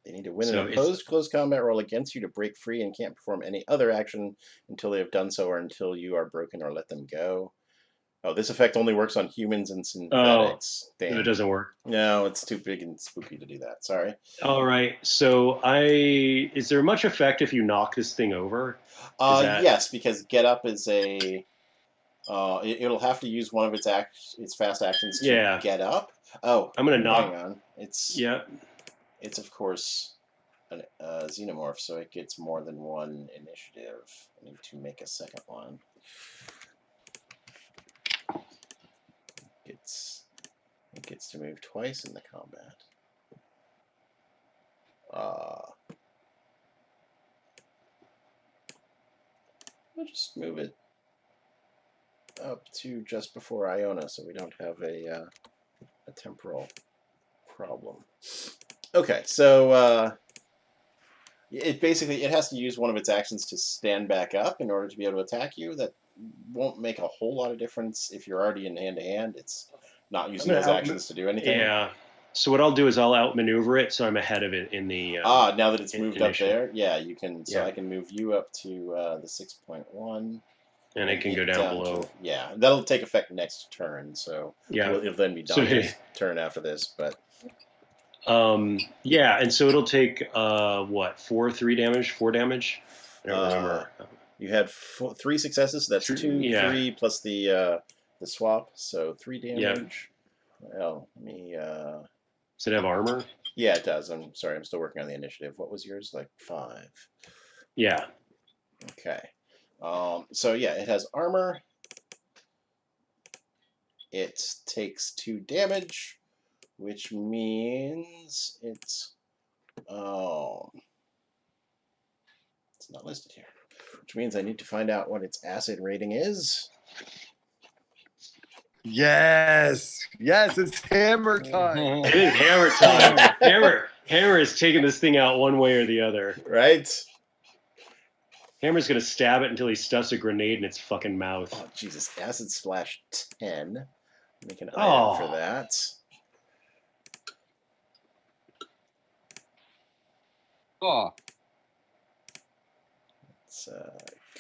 They need to win an opposed close combat roll against you to break free and can't perform any other action until they have done so or until you are broken or let them go. Oh, this effect only works on humans and synthetics. Oh, it doesn't work. No, it's too big and spooky to do that. Sorry. All right. So is there much effect if you knock this thing over? Yes, because get up is a It'll have to use one of its fast actions to get up. Oh, I'm gonna knock. Hang on. It's of course a xenomorph, so it gets more than one initiative. I need to make a second one. It gets to move twice in the combat. We'll just move it up to just before Iona, so we don't have a temporal problem. Okay, so it has to use one of its actions to stand back up in order to be able to attack you. That won't make a whole lot of difference if you're already in hand-to-hand. It's not using those actions to do anything. Yeah. So what I'll do is I'll outmaneuver it, so I'm ahead of it in the. Now that it's moved up there, yeah, you can. So I can move you up to the 6.1. And it can go down below. That'll take effect next turn. So it'll then be Dante's turn after this, but. And so it'll take 4 damage? I don't remember. You had 3 successes. So that's 2, 3 plus the swap. So 3 damage. Well, let me. Does it have armor? Yeah, it does. I'm sorry. I'm still working on the initiative. What was yours? Like 5. Yeah. Okay. So yeah, it has armor. It takes 2 damage, which means it's not listed here. Which means I need to find out what its acid rating is. Yes, it's hammer time. It is hammer time. Hammer is taking this thing out one way or the other. Right? Hammer's gonna stab it until he stuffs a grenade in its fucking mouth. Oh Jesus! Acid splash 10. Make an item for that. Let's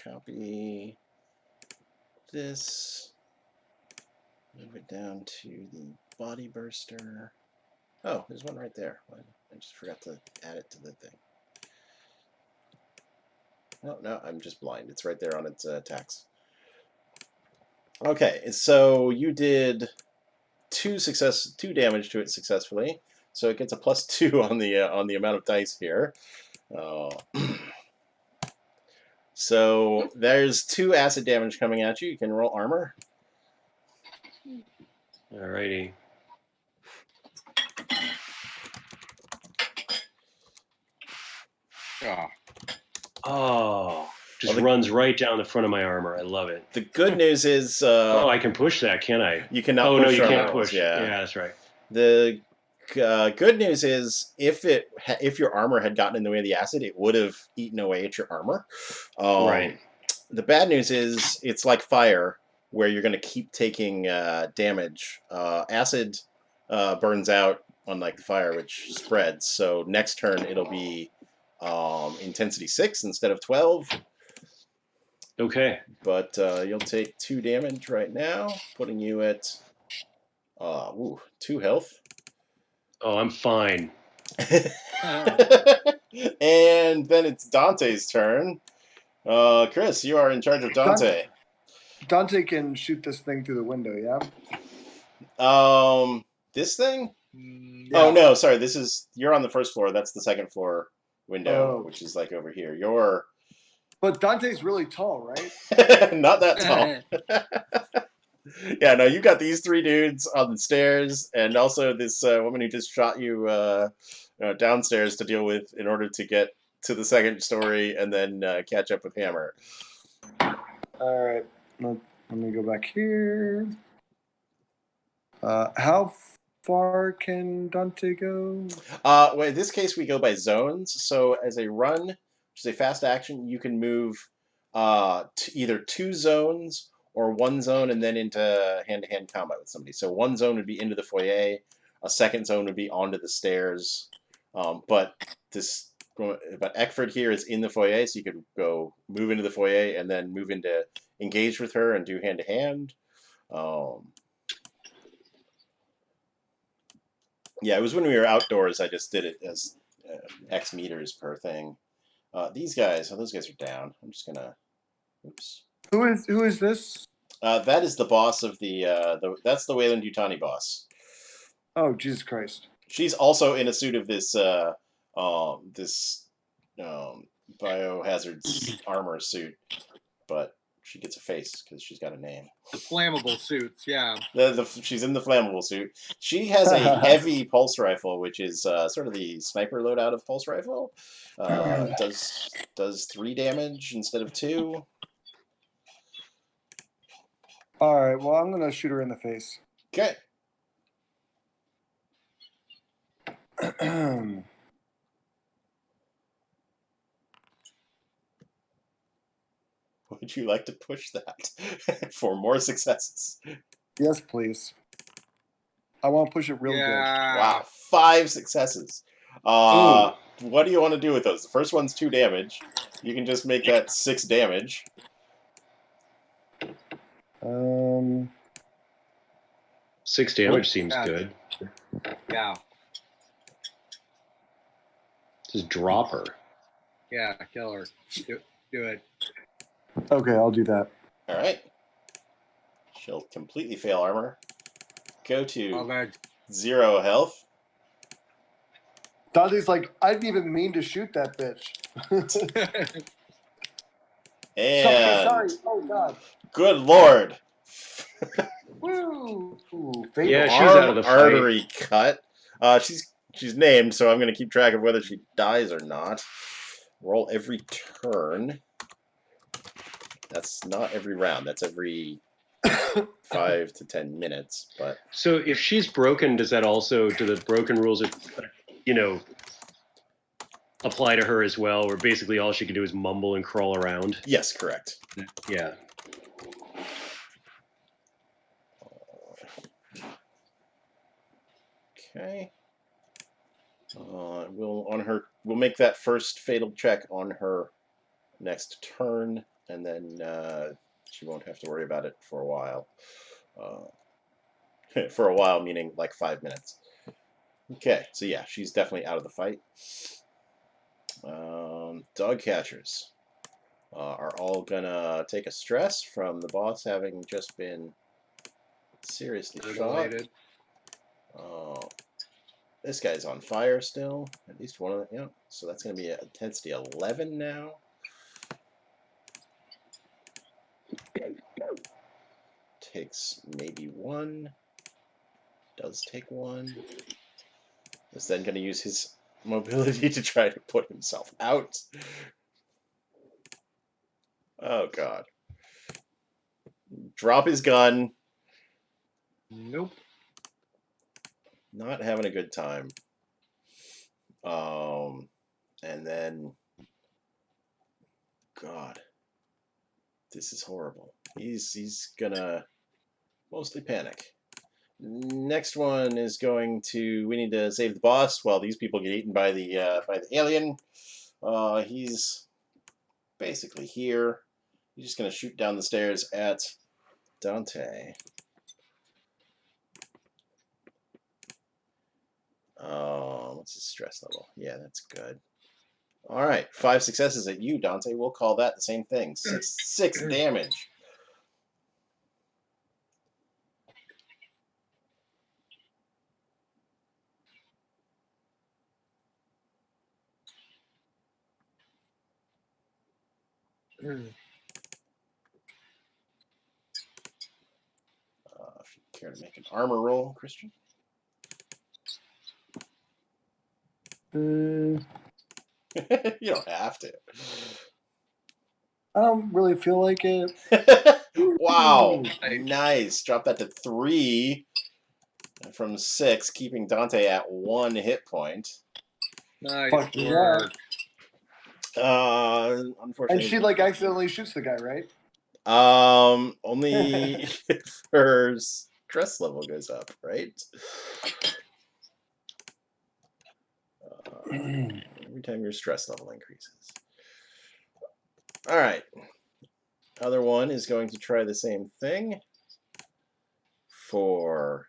copy this. Move it down to the body burster. Oh, there's one right there. I just forgot to add it to the thing. Oh, no, I'm just blind. It's right there on its attacks. Okay, so you did 2 damage to it successfully. So it gets a +2 on the amount of dice here. So there's 2 acid damage coming at you. You can roll armor. Alrighty. Just runs right down the front of my armor. I love it. The good news is... I can push that, can I? You cannot push. No, you can't push. Yeah, that's right. The good news is if your armor had gotten in the way of the acid, it would have eaten away at your armor. Right. The bad news is it's like fire, where you're going to keep taking damage. Acid burns out, unlike the fire, which spreads. So next turn it'll be intensity 6 instead of 12. Okay. But you'll take 2 damage right now, putting you at 2 health. Oh, I'm fine. And then it's Dante's turn. Chris, you are in charge of Dante. Dante can shoot this thing through the window, yeah? This thing? Yeah. Oh, no, sorry. You're on the first floor. That's the second floor window, which is like over here. But Dante's really tall, right? Not that tall. Yeah, no, you got these 3 dudes on the stairs, and also this woman who just shot you downstairs to deal with in order to get to the second story and then catch up with Hammer. All right. Let me go back here. How far can Dante go? Well, in this case, we go by zones. So as a run, which is a fast action, you can move to either 2 zones or 1 zone and then into hand-to-hand combat with somebody. So 1 zone would be into the foyer. A second zone would be onto the stairs. But Eckford here is in the foyer, so you could go move into the foyer and then move into engage with her and do hand-to-hand. Yeah, it was when we were outdoors. I just did it as X meters per thing. These guys, those guys are down. I'm just gonna. Oops. Who is this? That is the boss of that's the Wayland Yutani boss. Oh, Jesus Christ. She's also in a suit of this biohazard armor suit, but she gets a face because she's got a name. The flammable suits, yeah. She's in the flammable suit. She has a heavy pulse rifle, which is sort of the sniper loadout of pulse rifle. Does 3 damage instead of 2. All right, well, I'm going to shoot her in the face. Okay. Would you like to push that for more successes? Yes, please. I want to push it real good. Wow, 5 successes. What do you want to do with those? The first one's 2 damage. You can just make that 6 damage. 6 damage seems good. Yeah. Just drop her. Yeah, kill her. Do it. Okay, I'll do that. All right. She'll completely fail armor. Go to 0 health. Dante's like, I didn't even mean to shoot that bitch. And sorry. Oh, God. Good Lord. Woo! Yeah, she's out of the fight. Artery cut. She's named, so I'm going to keep track of whether she dies or not. Roll every turn. That's not every round. That's every 5 to 10 minutes. But so if she's broken, do the broken rules, apply to her as well? Where basically all she can do is mumble and crawl around. Yes, correct. Yeah. Okay. We'll make that first fatal check on her next turn, and then she won't have to worry about it for a while. For a while, meaning like 5 minutes. Okay, so yeah, she's definitely out of the fight. Dog catchers are all gonna take a stress from the boss having just been seriously shot. This guy's on fire still. At least one of them. Yeah. So that's going to be a intensity 11 now. Takes maybe 1. Does take 1. Is then going to use his mobility to try to put himself out. Oh, God. Drop his gun. Nope. Not having a good time. And then, God, this is horrible. He's gonna mostly panic. Next one is going to. We need to save the boss while these people get eaten by the alien. He's basically here. He's just gonna shoot down the stairs at Dante. What's his stress level? Yeah, that's good. All right, 5 successes at you, Dante. We'll call that the same thing. 6 damage. If you care to make an armor roll, Christian. You don't have to. I don't really feel like it. Wow, nice. Drop that to 3 from 6, keeping Dante at 1 hit point. Nice work. Unfortunately. And she like accidentally shoots the guy, right? Only if her stress level goes up, right? Every time your stress level increases. All right. Other one is going to try the same thing. He's more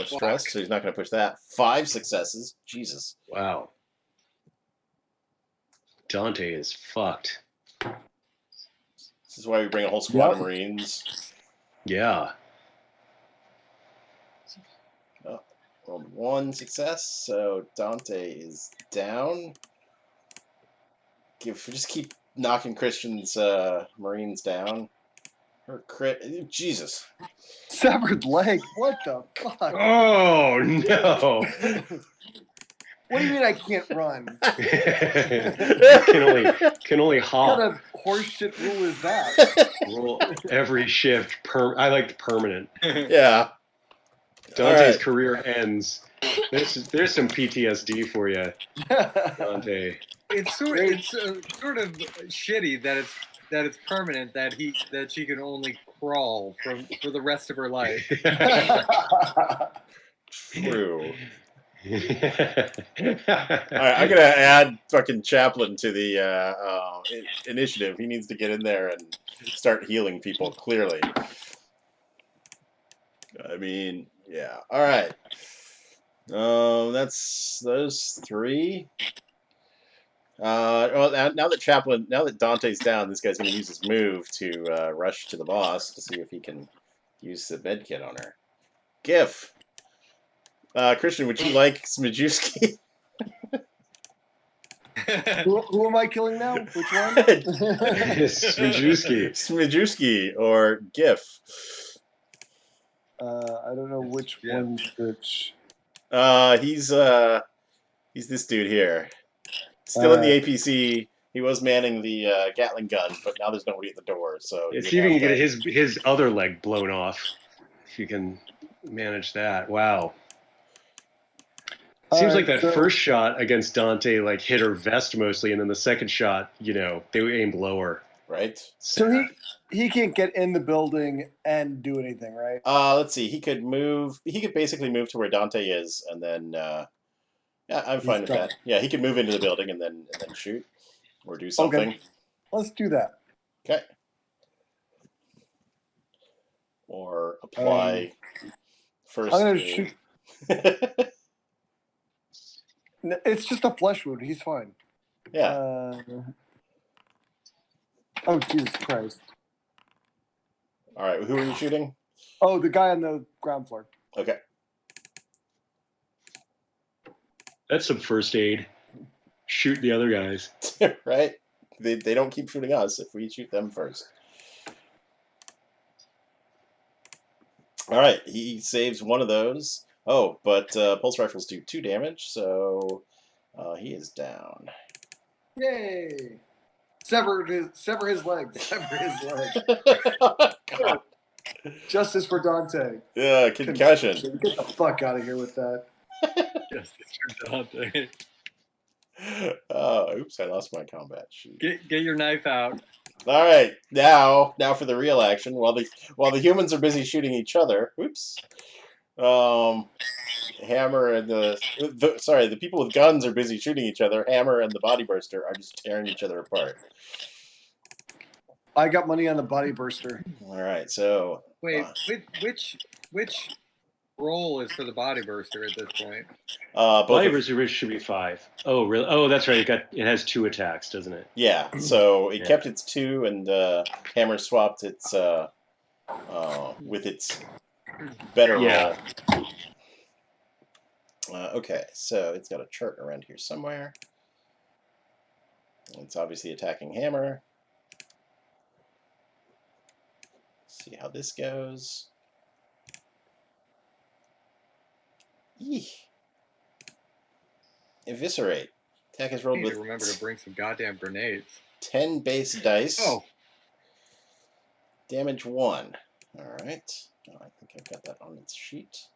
stressed, so he's not going to push that. 5 successes. Jesus. Wow. Dante is fucked. This is why we bring a whole squad of Marines. Yeah. Rolled 1 success, so Dante is down. Just keep knocking Christian's Marines down. Her crit, Jesus. Severed leg. What the fuck? Oh no! What do you mean I can't run? can only What hop. kind of horseshit rule is that? Roll every shift. I liked permanent. Yeah. Dante's right. career ends. There's some PTSD for you, Dante. It's sort of shitty that it's permanent, that she can only crawl for the rest of her life. True. All right, I'm gonna add fucking Chaplin to the initiative. He needs to get in there and start healing people. Clearly, I mean, yeah. All right. That's those 3. Well, now that Dante's down, this guy's gonna use his move to rush to the boss to see if he can use the med kit on her. GIF. Christian, would you like Smajewski? Who am I killing now? Which one? Smajewski or GIF. I don't know which one's which. He's this dude here. Still in the APC. He was manning the Gatling gun, but now there's nobody at the door. So see if you can get his other leg blown off. If you can manage that. Wow. Seems like that first shot against Dante hit her vest mostly, and then the second shot, they aimed lower. Right. So he can't get in the building and do anything, right? Let's see. He could move. He could basically move to where Dante is, and then yeah, I'm fine with that. Yeah, he could move into the building and then shoot or do something. Okay. Let's do that. Okay. Or apply first. I'm gonna shoot. It's just a flesh wound. He's fine. Yeah. Oh, Jesus Christ. All right. Who are you shooting? Oh, the guy on the ground floor. Okay. That's some first aid. Shoot the other guys. Right? They don't keep shooting us if we shoot them first. All right. He saves one of those. Oh, but pulse rifles do 2 damage, so he is down. Yay! Sever his leg. Sever his leg. God. Justice for Dante. Yeah, concussion. Get the fuck out of here with that. Justice for Dante. Oh, oops! I lost my combat sheet. Get your knife out. All right, now for the real action. While the humans are busy shooting each other. Oops. Hammer and the people with guns are busy shooting each other. Hammer and the body burster are just tearing each other apart. I got money on the body burster. All right, so wait, which roll is for the body burster at this point? Body burster should be 5. Oh, really? Oh, that's right. It has 2 attacks, doesn't it? Yeah. So it kept its 2, and Hammer swapped its with its better roll. Okay, so it's got a chart around here somewhere. It's obviously attacking Hammer. Let's see how this goes. Eek. Eviscerate. Attack is rolled with. Remember to bring some goddamn grenades. 10 base dice. Oh. Damage 1. All right. Oh, I think I've got that on its sheet.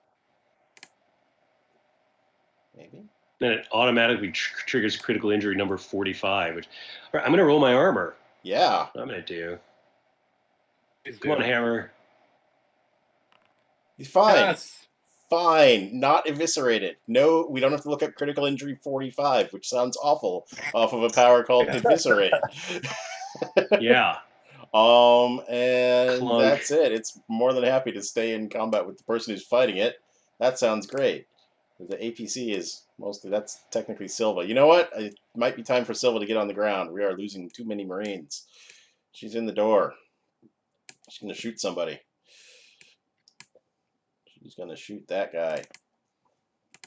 Maybe. Then it automatically triggers critical injury number 45. Which, all right, I'm going to roll my armor. Yeah. I'm going to do. Come on, Hammer. He's fine. Yes. Fine. Not eviscerated. No, we don't have to look up critical injury 45, which sounds awful, off of a power called eviscerate. Yeah. And Clunk. That's it. It's more than happy to stay in combat with the person who's fighting it. That sounds great. The APC is mostly, that's technically Silva. You know what? It might be time for Silva to get on the ground. We are losing too many Marines. She's in the door. She's going to shoot somebody. She's going to shoot that guy.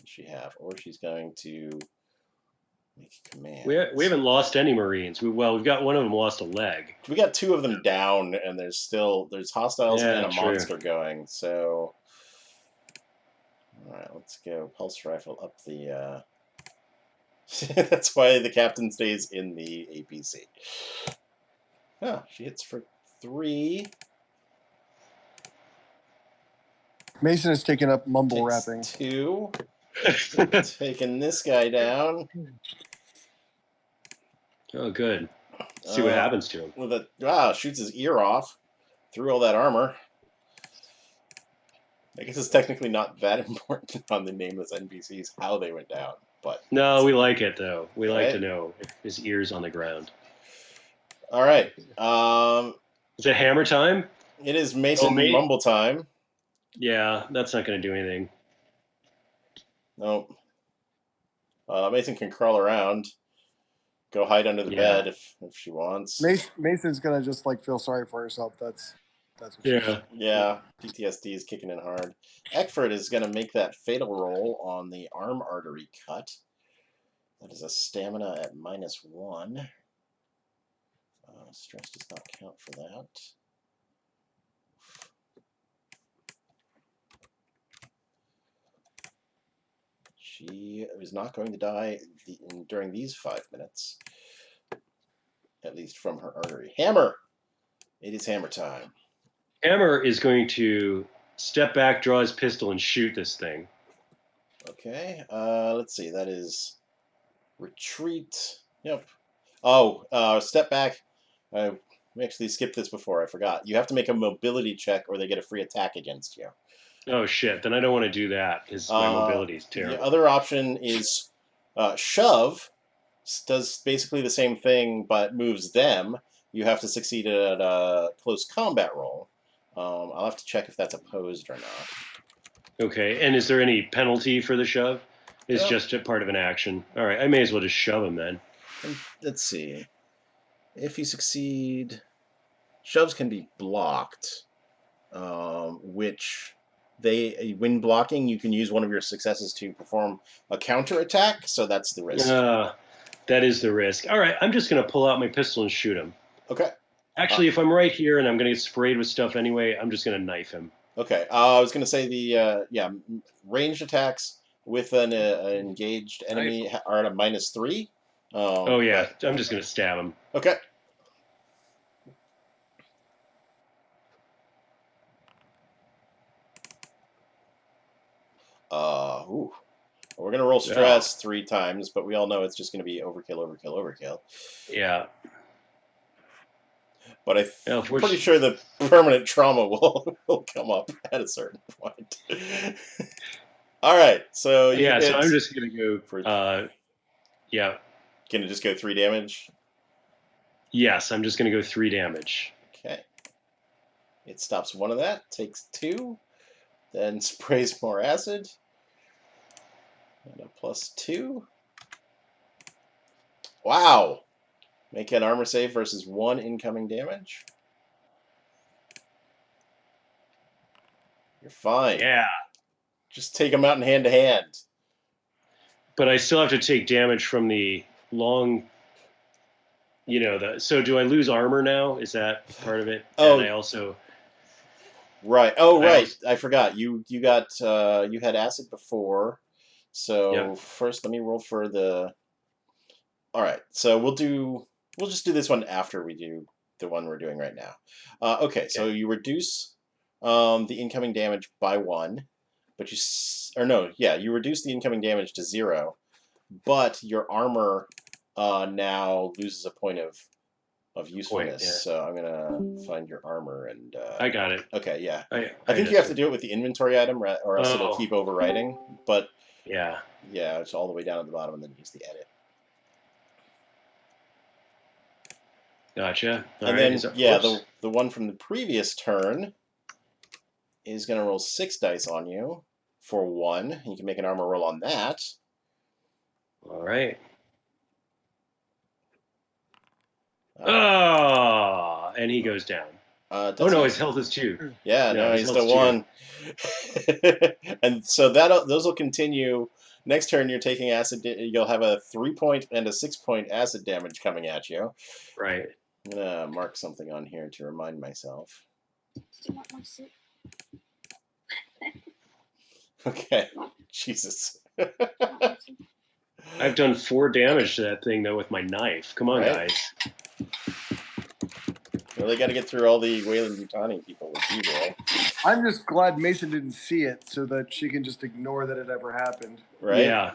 She have, or she's going to make commands. We haven't lost any Marines. We've got one of them lost a leg. We got 2 of them down, and there's hostiles and a true. monster going. So, all right, let's go pulse rifle up the. That's why the captain stays in the APC. Oh, she hits for 3. Mason is taking up mumble Takes rapping. 2. Taking this guy down. Oh, good. See what happens to him. With shoots his ear off through all that armor. I guess it's technically not that important on the nameless NPCs how they went down, but no, we like it though. We like to know if his ear's on the ground. All right. Is it hammer time? It is Mason mumble time. Yeah, that's not going to do anything. Nope. Mason can crawl around, go hide under the bed if she wants. Mason's gonna just feel sorry for herself. That's what yeah. PTSD is kicking in hard. Eckford is gonna make that fatal roll on the arm artery cut. That is a stamina at -1. Stress does not count for that. She is not going to die during these 5 minutes, at least from her artery. Hammer! It is hammer time. Hammer is going to step back, draw his pistol, and shoot this thing. Okay, let's see. That is retreat. Yep. Oh, step back. We actually skipped this before. I forgot. You have to make a mobility check or they get a free attack against you. Oh, shit. Then I don't want to do that because my mobility is terrible. The other option is shove. Does basically the same thing, but moves them. You have to succeed at a close combat roll. I'll have to check if that's opposed or not. Okay. And is there any penalty for the shove? It's just a part of an action. All right. I may as well just shove him then. Let's see. If you succeed, shoves can be blocked, which... when blocking, you can use one of your successes to perform a counterattack, so that's the risk. That is the risk. All right, I'm just going to pull out my pistol and shoot him. Okay. Actually, if I'm right here and I'm going to get sprayed with stuff anyway, I'm just going to knife him. Okay. I was going to say the ranged attacks with an engaged enemy are at a -3. I'm just going to stab him. Okay. We're going to roll stress 3 times, but we all know it's just going to be overkill, overkill, overkill. Yeah. But I'm pretty sure the permanent trauma will come up at a certain point. All right, so so I'm just going to go for... Going to just go 3 damage? Yes, I'm just going to go 3 damage. Okay. It stops 1 of that, takes 2, then sprays more acid. And a +2. Wow! Make an armor save versus 1 incoming damage. You're fine. Yeah. Just take them out in hand to hand. But I still have to take damage from the long... So do I lose armor now? Is that part of it? Oh. And I also... Right. Oh, right. I forgot. You got you had acid before. So first, let me roll for the. All right. So we'll just do this one after we do the one we're doing right now. Okay. So you reduce the incoming damage by 1, but you reduce the incoming damage to 0, but your armor now loses a point of usefulness. So I'm gonna find your armor and. I got it. Okay. Yeah. I think you have to do it with the inventory item, or else it'll keep overwriting. But. Yeah, it's all the way down at the bottom, and then use the edit. Gotcha. And then, the one from the previous turn is going to roll 6 dice on you for 1. You can make an armor roll on that. All right. And he goes down. Oh no, his health is 2. Yeah, no, he's still 1. And so those will continue. Next turn, you're taking acid. You'll have a 3-point and a 6-point acid damage coming at you. Right. I'm gonna mark something on here to remind myself. Okay, Jesus. I've done 4 damage to that thing though with my knife. Come on, guys. Really got to get through all the Weyland-Yutani people with you, bro. I'm just glad Mason didn't see it so that she can just ignore that it ever happened. Right? Yeah.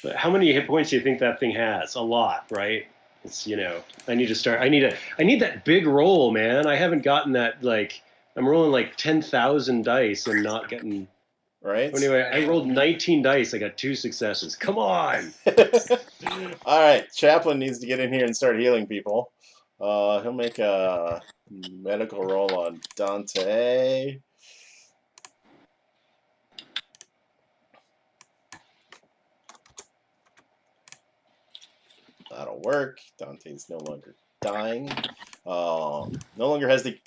But how many hit points do you think that thing has? A lot, right? It's I need to start. I need that big roll, man. I haven't gotten that. I'm rolling like 10,000 dice and not getting. Right. Anyway, I rolled 19 dice. I got 2 successes. Come on. All right, Chaplain needs to get in here and start healing people. He'll make a medical roll on Dante. That'll work. Dante's no longer dying. No longer has the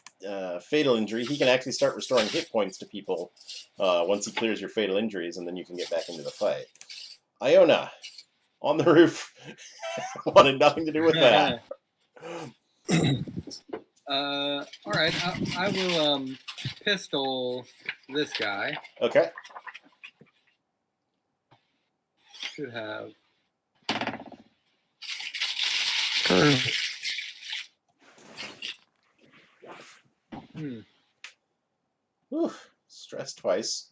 fatal injury. He can actually start restoring hit points to people once he clears your fatal injuries, and then you can get back into the fight. Iona, on the roof, wanted nothing to do with that. All right, I will pistol this guy. Okay. Should have. Whew. Stress twice.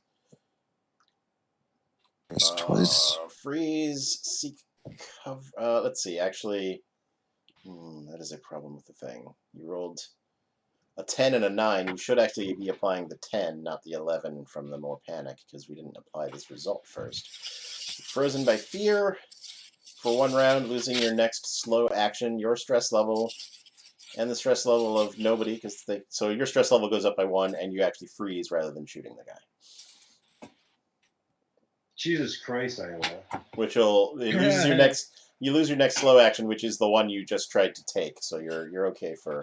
Twice. Freeze. Seek cover. Let's see. Actually, that is a problem with the thing. You rolled a 10 and a 9. You should actually be applying the 10, not the 11 from the more panic, because we didn't apply this result first. Frozen by fear. For 1 round, losing your next slow action, your stress level, and the stress level of nobody, so your stress level goes up by 1, and you actually freeze rather than shooting the guy. Jesus Christ, Iona. Which you lose your next slow action, which is the one you just tried to take. So you're okay for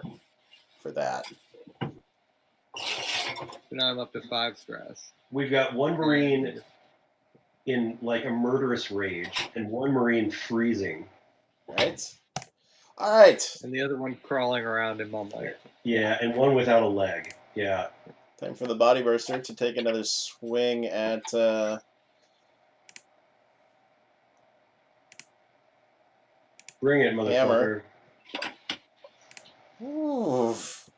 that. So now I'm up to 5 stress. We've got 1 Marine in like a murderous rage and 1 Marine freezing. Right. All right. And the other one crawling around in mumbling. Yeah, and 1 without a leg. Yeah. Time for the body burster to take another swing at. Bring it, motherfucker. Oof.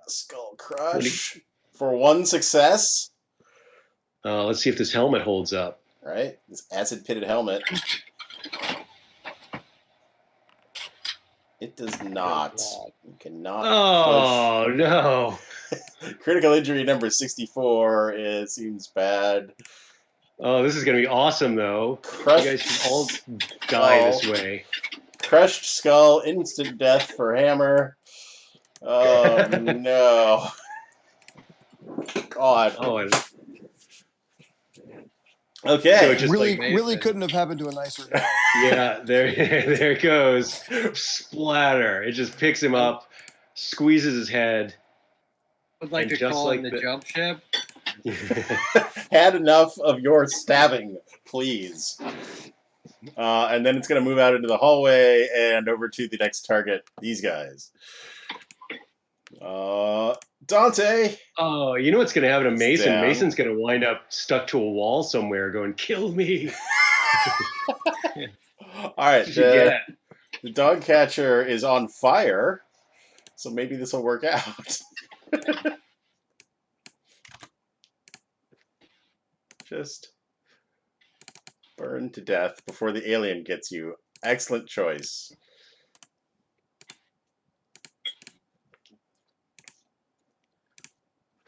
Skull crush for 1 success. Let's see if this helmet holds up. Right, this acid-pitted helmet. It does not. You cannot. Oh no! Critical injury number 64. It seems bad. Oh, this is gonna be awesome, though. Crushed. You guys should all die this way. Crushed skull, instant death for Hammer. Oh no! God. Oh, okay. So it just really couldn't have happened to a nicer guy. Yeah, there it goes. Splatter. It just picks him up, squeezes his head. I'd like to call in the jump ship. Had enough of your stabbing, please. And then it's going to move out into the hallway and over to the next target, these guys. Dante! Oh, you know what's going to happen to Mason? Down. Mason's going to wind up stuck to a wall somewhere going, kill me. All right, the dog catcher is on fire, so maybe this will work out. Just burn to death before the alien gets you. Excellent choice.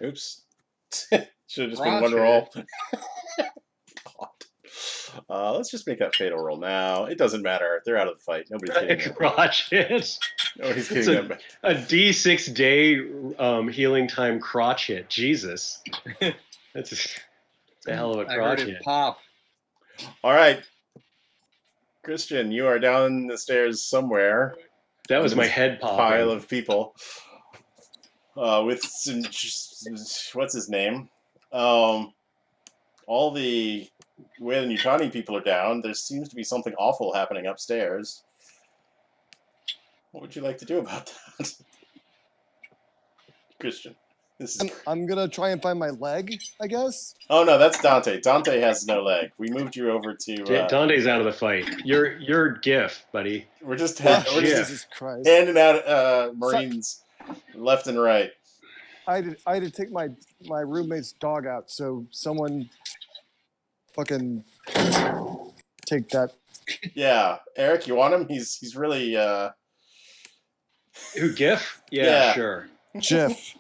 Oops. Should have just been 1 roll. Let's just make that fatal roll now. It doesn't matter. They're out of the fight. Nobody's hitting them. Crotch hit. Nobody's hitting them. A D6 day healing time crotch hit. Jesus. That's a hell of a crotch hit. Pop. All right. Christian, you are down the stairs somewhere. That was my head popping. Pile of people. With some, what's his name? All the where the Newtoni people are down, there seems to be something awful happening upstairs. What would you like to do about that, Christian? I'm gonna try and find my leg, I guess. Oh no, that's Dante. Dante has no leg. We moved you over to. Dante's out of the fight. You're GIF, buddy. We're just Jesus Christ. handing out Marines left and right. I had to take my roommate's dog out, so someone fucking take that. Yeah, Eric, you want him? He's really. Who, GIF? Yeah. Sure. Jiff.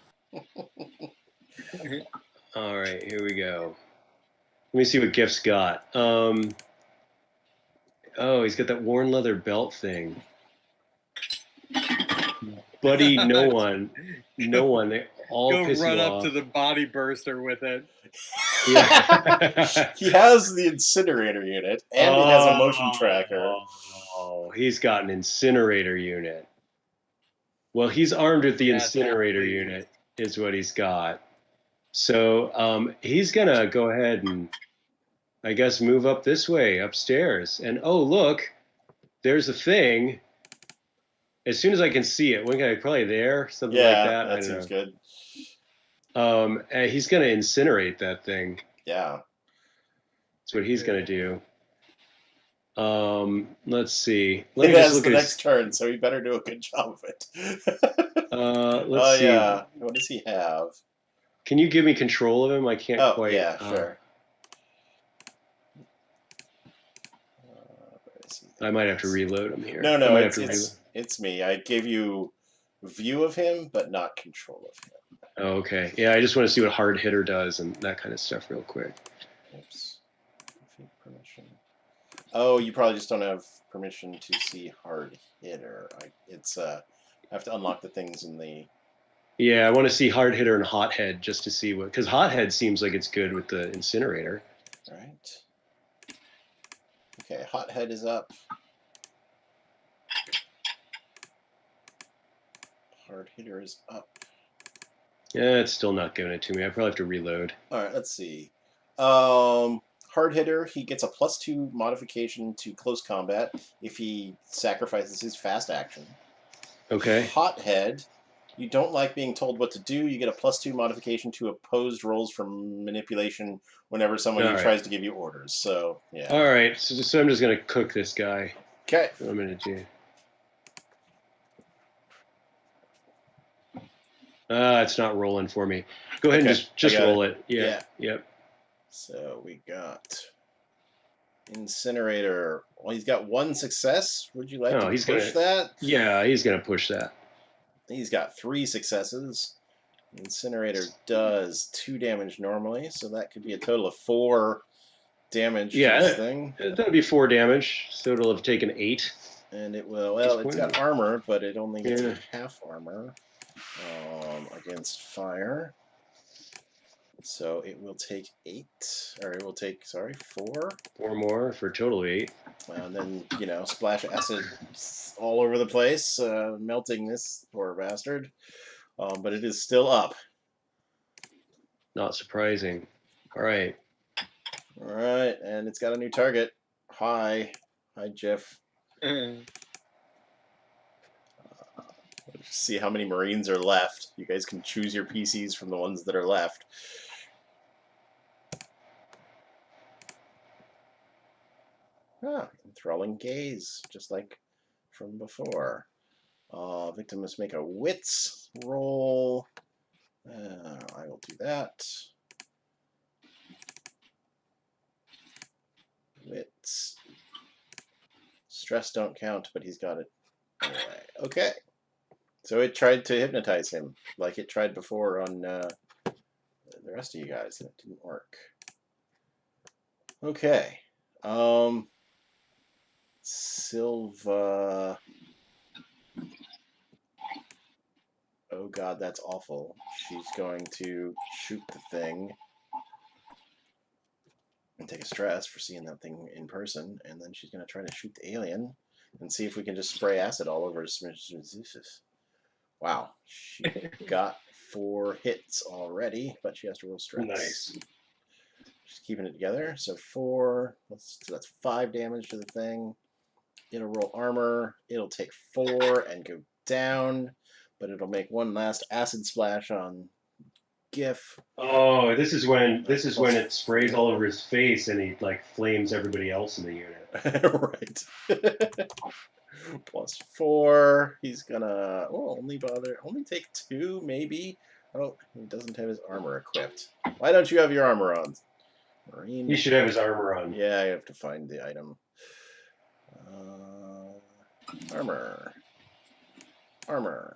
All right, here we go. Let me see what GIF's got. Oh, he's got that worn leather belt thing. Buddy, no one. They all Go piss run you up off. to the body burster with it. Yeah. He has the incinerator unit, and he has a motion tracker. Oh, he's got an incinerator unit. Well, he's armed with the incinerator unit, is what he's got. So he's going to go ahead and, I guess, move up this way, upstairs. And, oh, look, there's a thing. As soon as I can see it, probably there, something like that. That seems good. And he's going to incinerate that thing. Yeah. That's what he's going to do. Let's see. It has the next turn, so he better do a good job of it. Let's see. Yeah. What does he have? Can you give me control of him? I can't quite. Yeah, sure. I might have to reload him here. No, it's me. I gave you view of him, but not control of him. Oh, okay. Yeah, I just want to see what hard hitter does and that kind of stuff real quick. Oops. Permission. Oh, you probably just don't have permission to see hard hitter. I have to unlock the things in the. Yeah, I want to see hard hitter and hothead just to see what, because hothead seems like it's good with the incinerator. All right. Okay, hothead is up. Hard hitter is up. Yeah, it's still not giving it to me. I probably have to reload. All right, let's see. Hard hitter, he gets a +2 modification to close combat if he sacrifices his fast action. Okay. Hothead, you don't like being told what to do. You get a +2 modification to opposed rolls from manipulation whenever somebody tries to give you orders. So, yeah. All right, so I'm just going to cook this guy. Okay. What I'm going to do. It's not rolling for me. Go ahead and just roll it. Yeah. Yep. So we got incinerator. Well, he's got 1 success. Would you like to push that? Yeah, he's going to push that. He's got 3 successes. Incinerator does 2 damage normally, so that could be a total of 4 damage to this thing. That'll be 4 damage, so it'll have taken 8. And it will, well, it's got armor, but it only gets a half armor against fire. So it will take 8, or it will take, 4. 4 more for a total of 8. And then, splash acid all over the place, melting this poor bastard. But it is still up. Not surprising. All right. All right, and it's got a new target. Hi, Jeff. See how many Marines are left. You guys can choose your PCs from the ones that are left. Enthralling gaze, just like from before. Victim must make a wits roll. I will do that. Wits. Stress don't count, but he's got it anyway. Okay. So it tried to hypnotize him, like it tried before on the rest of you guys, and it didn't work. Okay. Silva. Oh god, that's awful. She's going to shoot the thing. and take a stress for seeing that thing in person, and then she's going to try to shoot the alien and see if we can just spray acid all over his. Wow, she got 4 hits already, but she has to roll stress. Nice. She's keeping it together. So 4. So that's 5 damage to the thing. It'll roll armor. It'll take 4 and go down, but it'll make one last acid splash on GIF. Oh, this is when it sprays all over his face and he like flames everybody else in the unit. Right. Plus 4. He's gonna only take 2 maybe. Oh, he doesn't have his armor equipped. Why don't you have your armor on, Marine? He should have his armor on. Yeah, I have to find the item. Armor. Armor.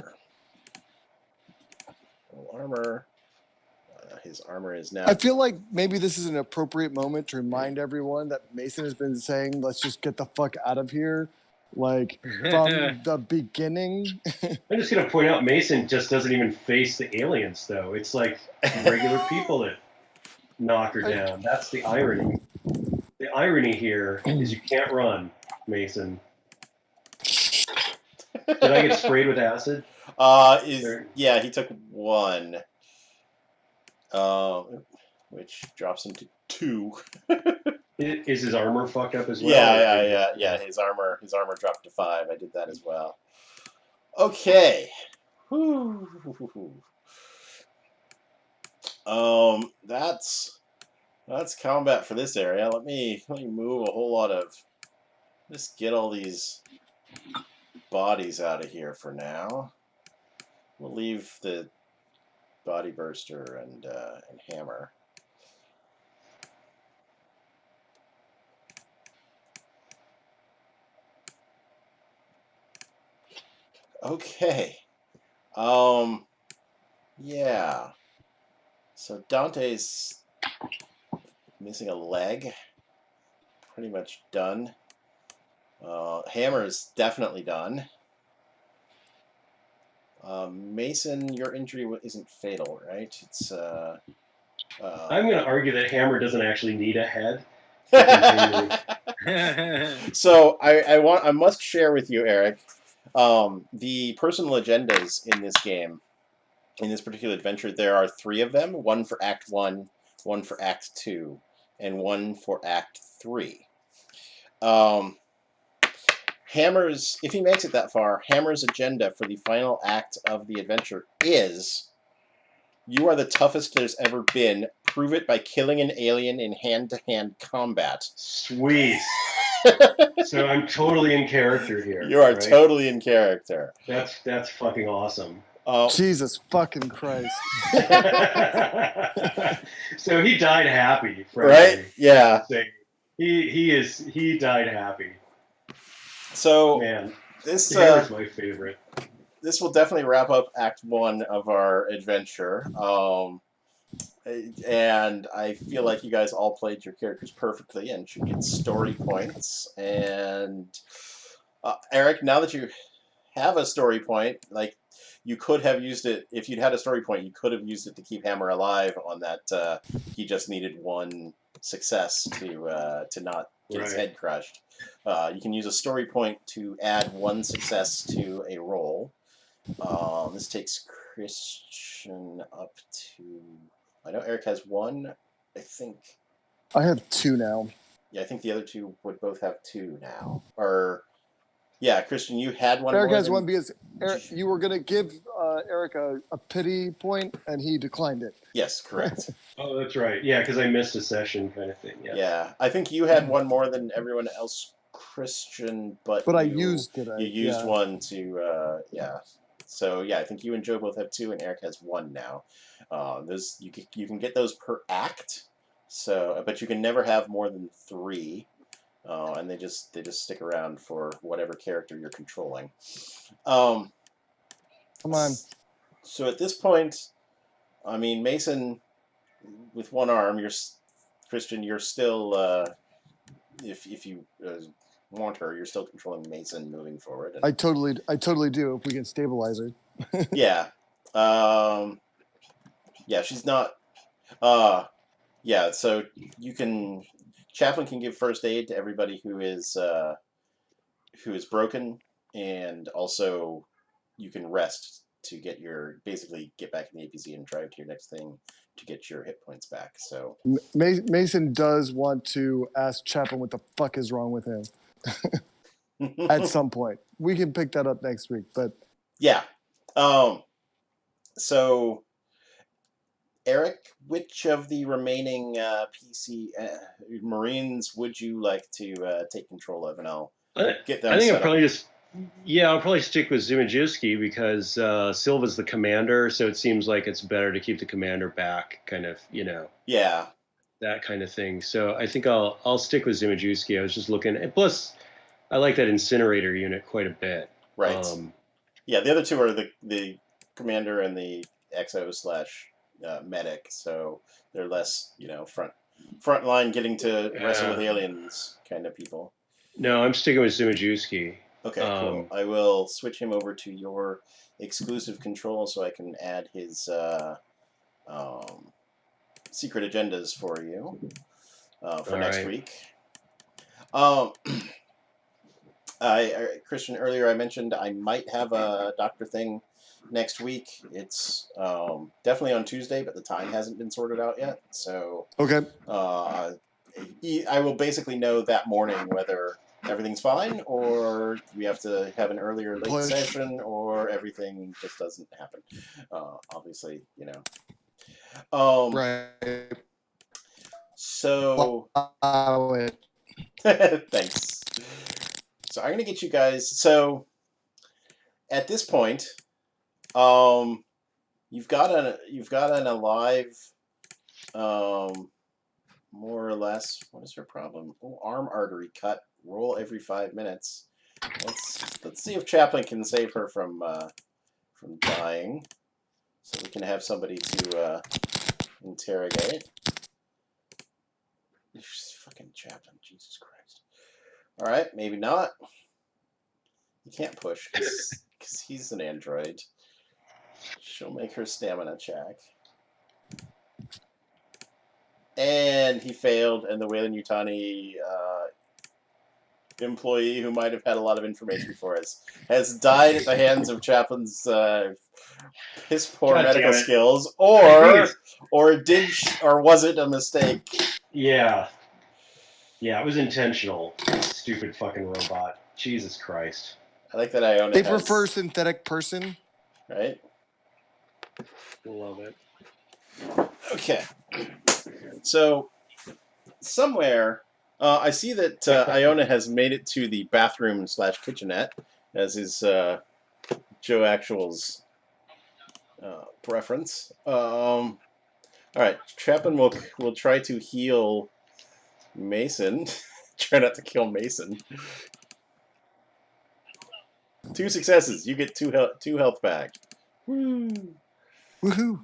His armor is now. I feel like maybe this is an appropriate moment to remind everyone that Mason has been saying, "Let's just get the fuck out of here," like from the beginning. I'm just gonna point out Mason just doesn't even face the aliens though. It's like regular people that knock her down. That's the irony. The irony here is you can't run, Mason. Did I get sprayed with acid? Yeah, he took 1. Which drops him to 2. Is his armor fucked up as well? Yeah. His armor dropped to 5. I did that as well. Okay. That's combat for this area. Let me move a whole lot of. Just get all these bodies out of here for now. We'll leave the body burster and hammer. Okay. Yeah. So Dante's missing a leg. Pretty much done. Hammer's definitely done. Mason, your injury isn't fatal, right? It's. I'm going to argue that Hammer doesn't actually need a head. So I must share with you, Eric, the personal agendas in this game, in this particular adventure. There are 3 of them: 1 for Act 1, 1 for Act 2, and 1 for Act 3. Hammer's, if he makes it that far, Hammer's agenda for the final act of the adventure is: you are the toughest there's ever been. Prove it by killing an alien in hand-to-hand combat. Sweet. So I'm totally in character here. You are totally in character. That's fucking awesome. Jesus fucking Christ. So he died happy, frankly. Right? Yeah. He died happy. So man, this is my favorite. This will definitely wrap up Act 1 of our adventure. And I feel like you guys all played your characters perfectly and should get story points. And Eric, now that you have a story point, like, you could have used it, if you'd had a story point, you could have used it to keep Hammer alive on that. He just needed 1 success to not get his head crushed. You can use a story point to add 1 success to a roll. This takes Christian up to. I know Eric has 1. I think. I have 2 now. Yeah, I think the other 2 would both have 2 now. Or, yeah, Christian, you had 1. Eric has 1 because Eric, you were going to give Eric a pity point, and he declined it. Yes, correct. Oh, that's right. Yeah, because I missed a session kind of thing. Yeah. I think you had 1 more than everyone else, Christian, but I used it. You used 1 to, So, yeah, I think you and Joe both have 2, and Eric has 1 now. Those you can get those per act, so but you can never have more than 3, and they just stick around for whatever character you're controlling. Come on. So at this point, I mean, Mason, with 1 arm, Christian, you're still, if you want her, you're still controlling Mason moving forward. I totally do if we can stabilize her. Yeah. Yeah, she's not. Yeah, so you can Chaplain can give first aid to everybody who is broken, and also you can rest to get get back in the APC and drive to your next thing to get your hit points back. So Mason does want to ask Chaplin what the fuck is wrong with him at some point. We can pick that up next week, but yeah. So Eric, which of the remaining PC Marines would you like to take control of, and I'll get them. I think set I'll probably up. just. Yeah, I'll probably stick with Zumajewski because Silva's the commander, so it seems like it's better to keep the commander back, kind of, Yeah. that kind of thing. So I think I'll stick with Zumajewski. I was just looking, and plus, I like that incinerator unit quite a bit. Right. Yeah, the other two are the commander and the XO / medic, so they're less, front line getting to wrestle with aliens kind of people. No, I'm sticking with Zumajewski. Okay, cool. I will switch him over to your exclusive control so I can add his secret agendas for you for next week. Christian, earlier I mentioned I might have a doctor thing next week. It's definitely on Tuesday, but the time hasn't been sorted out yet. So okay. I will basically know that morning whether everything's fine, or we have to have an earlier late session, or everything just doesn't happen. Obviously, Right. So thanks. So I'm gonna get you guys. So at this point, you've got an alive, more or less. What is her problem? Oh, arm artery cut. Roll every 5 minutes. Let's see if Chaplain can save her from dying, so we can have somebody to interrogate. Fucking Chaplain, Jesus Christ! All right, maybe not. You can't push because he's an android. She'll make her stamina check. And he failed, and the Wayland Yutani employee, who might have had a lot of information for us, has died at the hands of Chaplin's piss poor medical skills, or was it a mistake? Yeah, it was intentional. Stupid fucking robot. Jesus Christ. I like that Iona. They prefer synthetic person, right? Love it. Okay. So, somewhere, I see that Iona has made it to the bathroom / kitchenette, as is Joe Actual's preference. All right, Chaplain will try to heal Mason. Try not to kill Mason. 2 successes. You get 2 health back. Woohoo!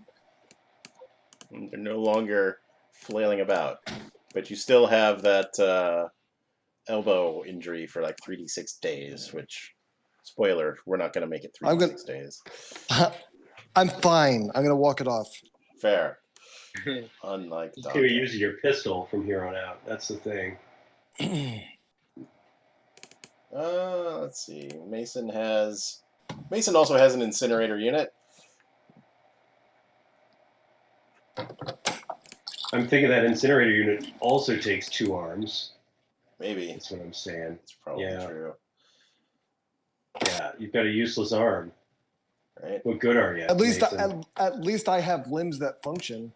They're no longer flailing about, but you still have that elbow injury for like 3d6 days, which, spoiler, we're not going to make it 3d6 days. I'm fine. I'm going to walk it off. Fair. Unlike You're going to be using your pistol from here on out. That's the thing. Let's see. Mason also has an incinerator unit. I'm thinking that incinerator unit also takes 2 arms. Maybe. That's what I'm saying. It's probably true. Yeah, you've got a useless arm. Right. What good are you? At least I have limbs that function.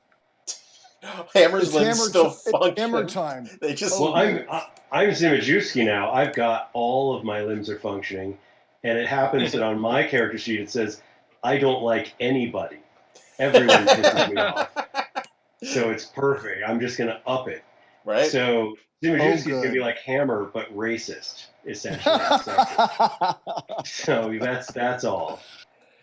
Hammer's limbs still function. Hammer time. They just. Well, I'm Zimajewski now. I've got all of my limbs are functioning, and it happens that on my character sheet it says I don't like anybody. Everyone pisses me off. So it's perfect. I'm just gonna up it. Right. So Zimajewski's gonna be like Hammer, but racist, essentially. So that's all.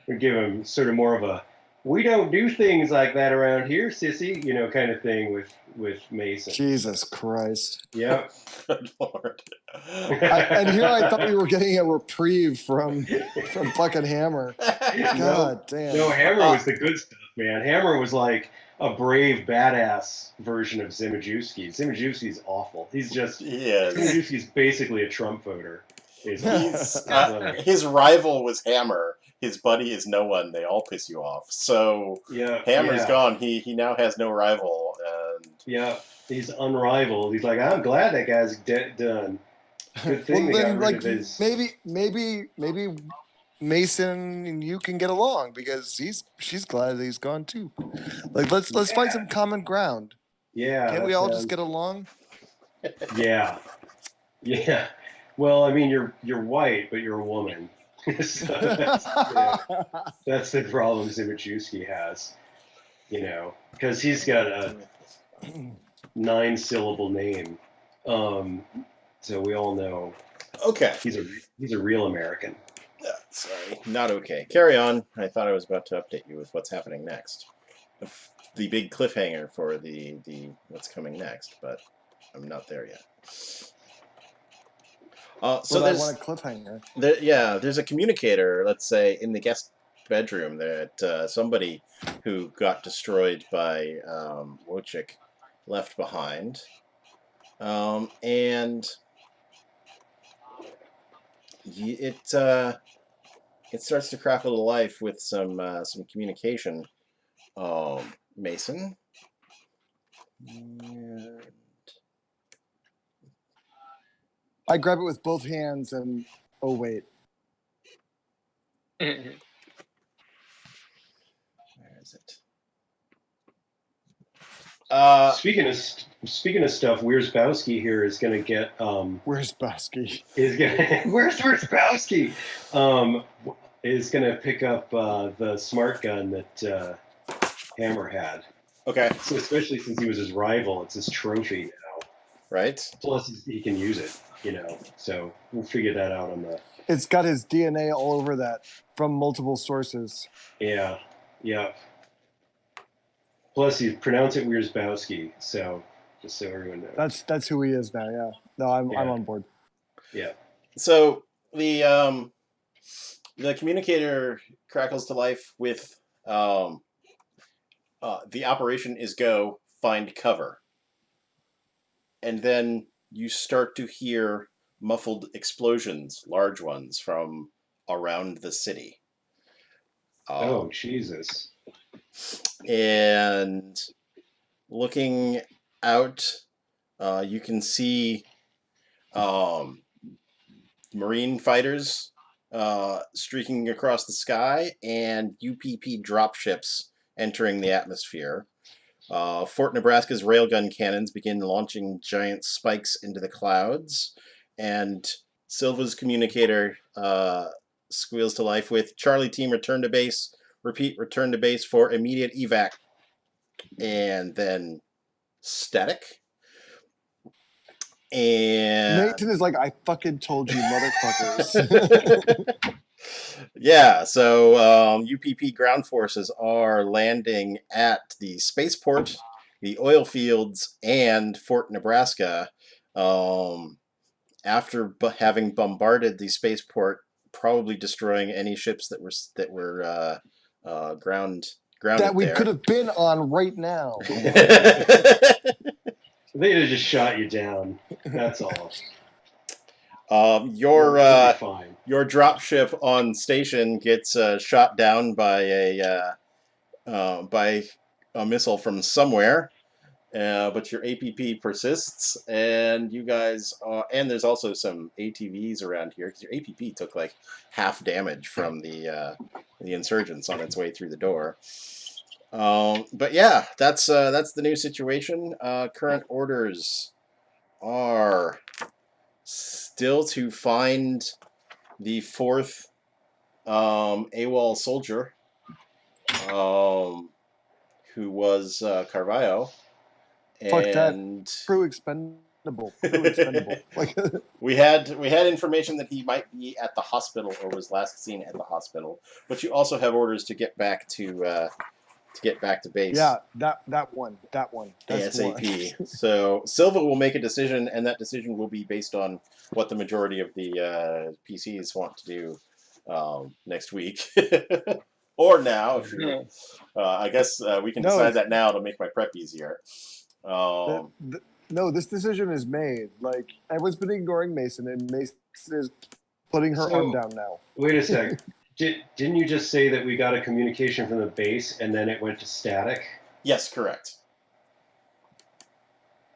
We give him sort of more of a "we don't do things like that around here, sissy," kind of thing with Mason. Jesus Christ. Yep. Good Lord. And here I thought we were getting a reprieve from fucking Hammer. God damn. No, Hammer was the good stuff, man. Hammer was like, a brave, badass version of Zimajewski. Zimajewski's awful. Zimajewski's basically a Trump voter. He's his rival was Hammer. His buddy is no one. They all piss you off. So Hammer's gone. He now has no rival. And he's unrivaled. He's like, I'm glad that guy's done. Good thing they got rid of his. Maybe Mason and you can get along because she's glad that he's gone too. Like let's find some common ground. Yeah. Can't we all just get along? Yeah. Yeah. Well, I mean, you're white, but you're a woman. So that's the problem Zimajewski has. Because he's got a 9-syllable name. So we all know. Okay. He's a real American. Sorry, not okay. Carry on. I thought I was about to update you with what's happening next. The big cliffhanger for the what's coming next, but I'm not there yet. So I want a cliffhanger. There's a communicator, let's say, in the guest bedroom that somebody who got destroyed by Wojcik left behind. And it starts to crackle to life with some communication. Mason. And I grab it with both hands and oh wait. Where is it? Speaking of stuff, Wierzbowski here is going to get. Wierzbowski Where's Wierzbowski? Is going to pick up the smart gun that Hammer had. Okay. So especially since he was his rival, it's his trophy now. Right. Plus he can use it. So we'll figure that out on the. It's got his DNA all over that from multiple sources. Yeah. Plus, you pronounce it Wierzbowski, so just so everyone knows. That's who he is now. Yeah. No, I'm on board. Yeah. So the communicator crackles to life with the operation is go, find cover, and then you start to hear muffled explosions, large ones from around the city. Oh Jesus. And looking out, you can see Marine fighters streaking across the sky and UPP dropships entering the atmosphere. Fort Nebraska's railgun cannons begin launching giant spikes into the clouds, and Silva's communicator squeals to life with Charlie team return to base. Repeat, return to base for immediate evac. And then static. And Nathan is like, I fucking told you, motherfuckers. Yeah, so UPP ground forces are landing at the spaceport, the oil fields, and Fort Nebraska after having bombarded the spaceport, probably destroying any ships that were grounded that we there. could have been on right now. They could have just shot you down. That's all. Your dropship on station gets shot down by a missile from somewhere, but your APP persists, and you guys and there's also some ATVs around here because your APP took like half damage from the insurgents on its way through the door. But yeah, that's the new situation. Current orders are still to find the fourth AWOL soldier, who was Carvalho. Fuck that. And Crew expendable. Like, we had information that he might be at the hospital or was last seen at the hospital. But you also have orders to get back to base. Yeah, that one. That's ASAP. So Silva will make a decision, and that decision will be based on what the majority of the PCs want to do next week. or now if you. I guess we can No, decide it's- that now to make my prep easier. I guess we can No, decide it's- that now to make my prep easier. No, this decision is made. Like everyone's been ignoring Mason, and Mason is putting her arm down now. Wait a sec. Didn't you just say that we got a communication from the base and then it went to static? Yes, correct.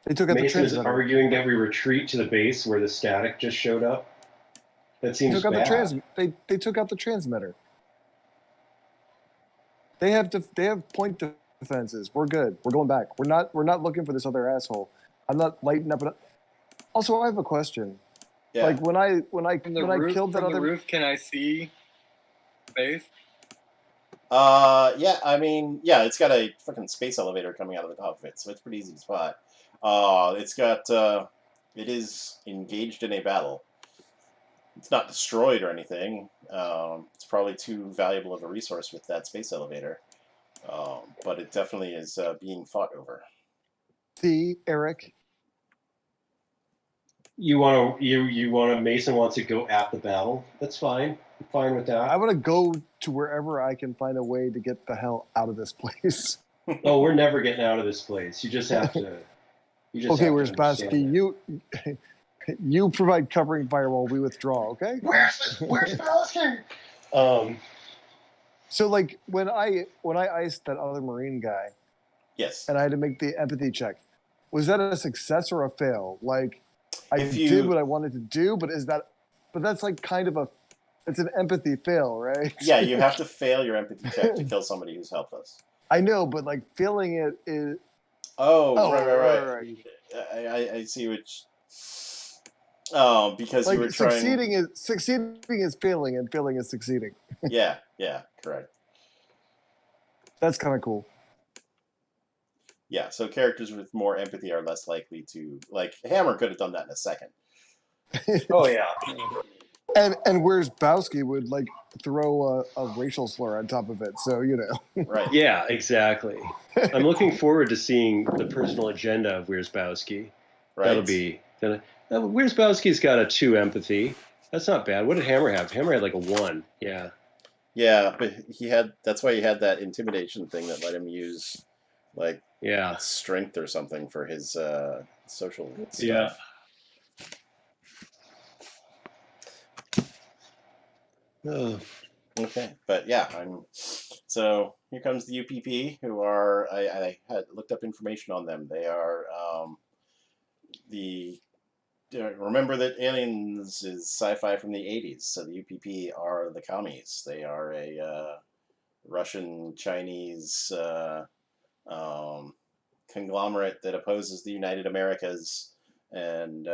They took out Mason the is transmitter. arguing that we retreat to the base where the static just showed up. That They seems took out bad. they took out the transmitter. They have point defenses. We're good. We're going back. We're not looking for this other asshole. I'm not lighting up. Also, I have a question. Yeah. Like when I killed that from other the roof, can I see base? Yeah, I mean, yeah, it's got a fucking space elevator coming out of the top of it, so it's pretty easy to spot. It is engaged in a battle. It's not destroyed or anything. It's probably too valuable of a resource with that space elevator. But it definitely is being fought over. See, Eric. You want to Mason wants to go at the battle. That's fine. I'm fine with that. I want to go to wherever I can find a way to get the hell out of this place. Oh, we're never getting out of this place. You just have to. Okay, where's Basky? You provide covering fire while we withdraw. Okay. Where's Basky? So like when I iced that other Marine guy, Yes. and I had to make the empathy check, was that a success or a fail? Like I If you- did what I wanted to do, but that's like kind of it's an empathy fail, right? Yeah, you have to fail your empathy check to kill somebody who's helpless. I know, but like failing it is. Oh, right. I see which. Because Like you were trying. succeeding is failing, and failing is succeeding. Yeah, correct. That's kind of cool. Yeah, so characters with more empathy are less likely to, like, Hammer could have done that in a second. Oh yeah. And whereas Bowski would like throw a racial slur on top of it, so you know. Right. Yeah, exactly. I'm looking forward to seeing the personal agenda of Wierzbowski. Right. That'll be. Wierzbowski's got a 2 empathy. That's not bad. What did Hammer have? Hammer had like a 1. Yeah. Yeah, but that's why he had that intimidation thing that let him use, like, strength or something for his social stuff. Yeah. Oh. Okay, but yeah, so here comes the UPP, who are, I had looked up information on them. They are remember that Aliens is sci-fi from the 80s, so the UPP are the commies. They are a Russian-Chinese conglomerate that opposes the United Americas and,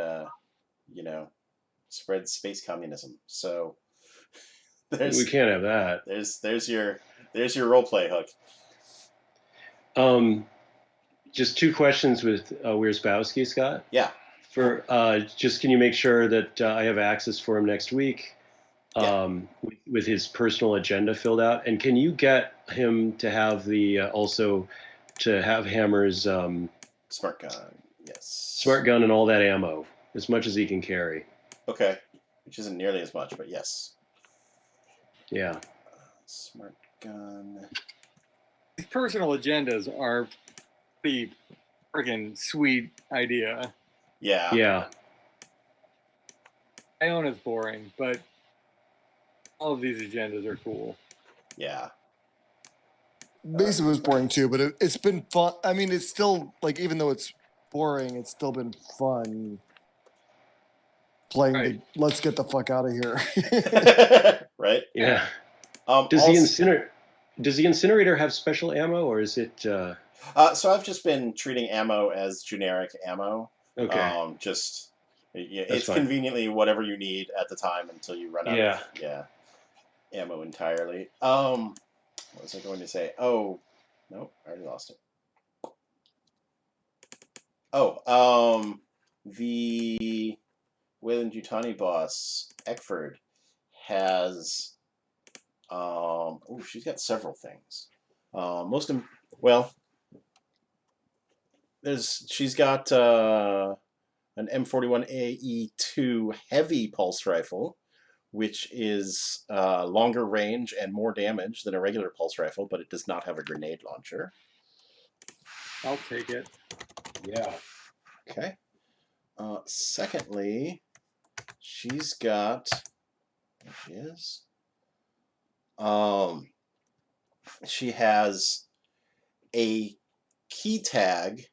spreads space communism. So We can't have that. There's your role-play hook. Just 2 questions with Wierzbowski, Scott. Yeah. For just can you make sure that I have access for him next week, with his personal agenda filled out, and can you get him to have also to have Hammer's smart gun? Yes. Smart gun and all that ammo, as much as he can carry. Okay, which isn't nearly as much, but yes. Yeah. Smart gun. These personal agendas are pretty freaking sweet idea. Yeah. Yeah. Iona's boring, but all of these agendas are cool. Yeah. Mason was boring too, but it's been fun. I mean, it's still like, even though it's boring, it's still been fun playing. Right. Let's get the fuck out of here. Right. Yeah. Does the incinerator have special ammo, or is it? So I've just been treating ammo as generic ammo. Okay. It's fine. Conveniently whatever you need at the time until you run out of ammo entirely. What was I going to say? Oh, no, I already lost it. Oh, the Wayland Yutani boss, Eckford, has, she's got several things. She's got an M41AE2 heavy pulse rifle, which is longer range and more damage than a regular pulse rifle, but it does not have a grenade launcher. I'll take it. Yeah. Okay. Secondly, she's got. There she is. She has a key tag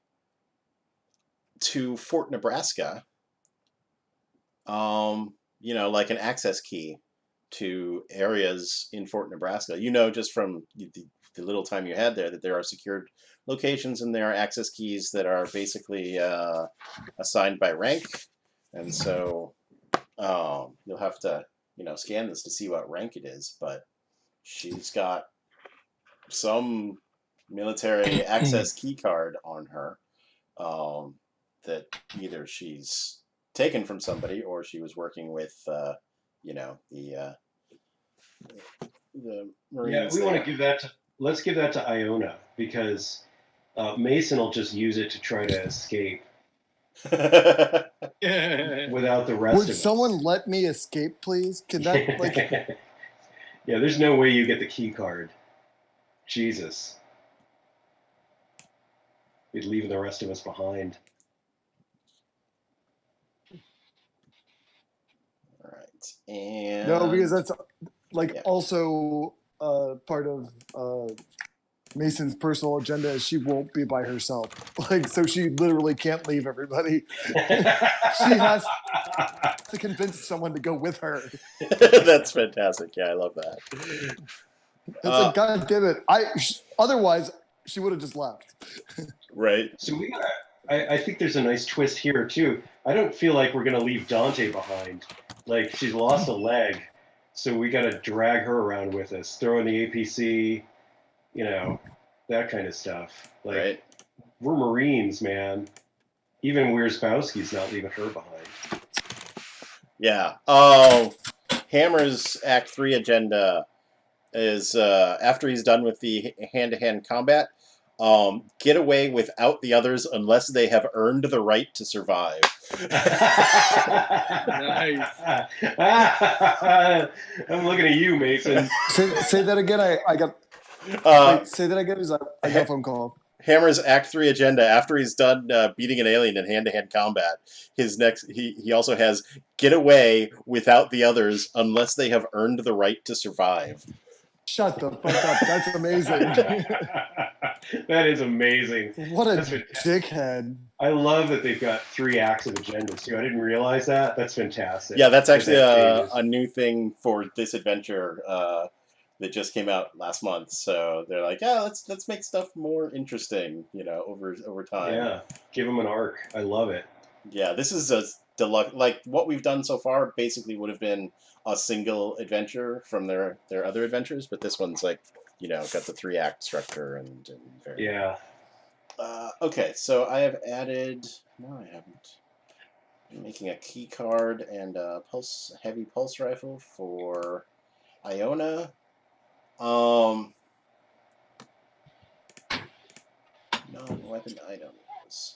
to Fort Nebraska. Like an access key to areas in Fort Nebraska. Just from the little time you had there, that there are secured locations and there are access keys that are basically assigned by rank. And so you'll have to, scan this to see what rank it is. But she's got some military access key card on her that either she's taken from somebody or she was working with, the Marines. Yeah, we want to give that to. Let's give that to Iona because Mason will just use it to try to escape without the rest Would of us. someone let me escape, please? Can that Yeah, there's no way you get the key card. Jesus. We'd leave the rest of us behind. All right. And No, because that's Yeah. also part of Mason's personal agenda is she won't be by herself. So she literally can't leave everybody. She has to convince someone to go with her. That's fantastic. Yeah, I love that. It's like, God damn it. Otherwise, she would have just left. Right. So I think there's a nice twist here too. I don't feel like we're gonna leave Dante behind. Like she's lost a leg, so we gotta drag her around with us, throw in the APC, that kind of stuff. Like Right. we're Marines, man. Even Wierzbowski's not leaving her behind. Yeah. Hammer's Act 3 agenda is after he's done with the hand-to-hand combat, get away without the others unless they have earned the right to survive. Nice. I'm looking at you, Mason. Say that again. I got. Say that again. I got a phone call. Hammer's Act 3 agenda, after he's done beating an alien in hand-to-hand combat, he also has get away without the others unless they have earned the right to survive. Shut the fuck up. That's amazing. That is amazing. What a dickhead. I love that they've got 3 acts of agendas too. I didn't realize that. That's fantastic. Yeah, that's actually a new thing for this adventure that just came out last month. So they're like, yeah, let's make stuff more interesting, over time. Yeah, give them an arc. I love it. Yeah, this is a deluxe. Like what we've done so far, basically would have been a single adventure from their other adventures, but this one's like, got the 3-act structure and very. Yeah. Okay, so I have added. No, I haven't. I'm making a key card and a heavy pulse rifle for Iona. Non-weapon items.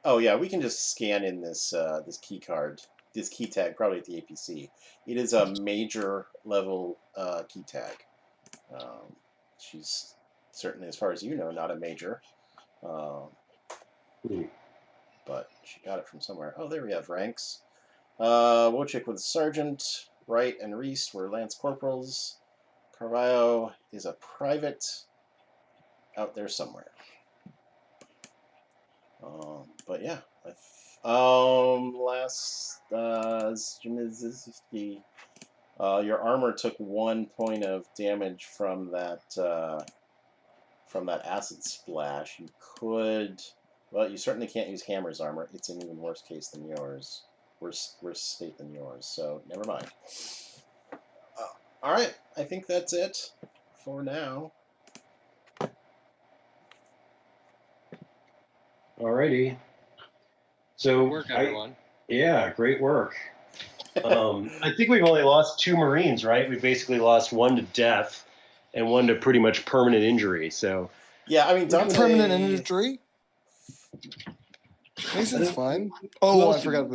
Oh yeah, we can just scan in this key card, this key tag, probably at the APC. It is a major level key tag. She's certainly, as far as you know, not a major. But she got it from somewhere. Oh, there we have ranks. Wojcik with Sergeant. Wright and Reese were Lance Corporals. Carvalho is a private out there somewhere. But yeah. Your armor took 1 point of damage from that acid splash. You could. Well, you certainly can't use Hammer's armor. It's in even worse case than yours. Worse state than yours. So never mind. All right, I think that's it for now. Alrighty. So Good work, everyone. Yeah, great work. I think we've only lost 2 Marines, right? We basically lost 1 to death and 1 to pretty much permanent injury. So yeah, I mean, Dante... permanent injury. Mason's fine. Oh, I forgot.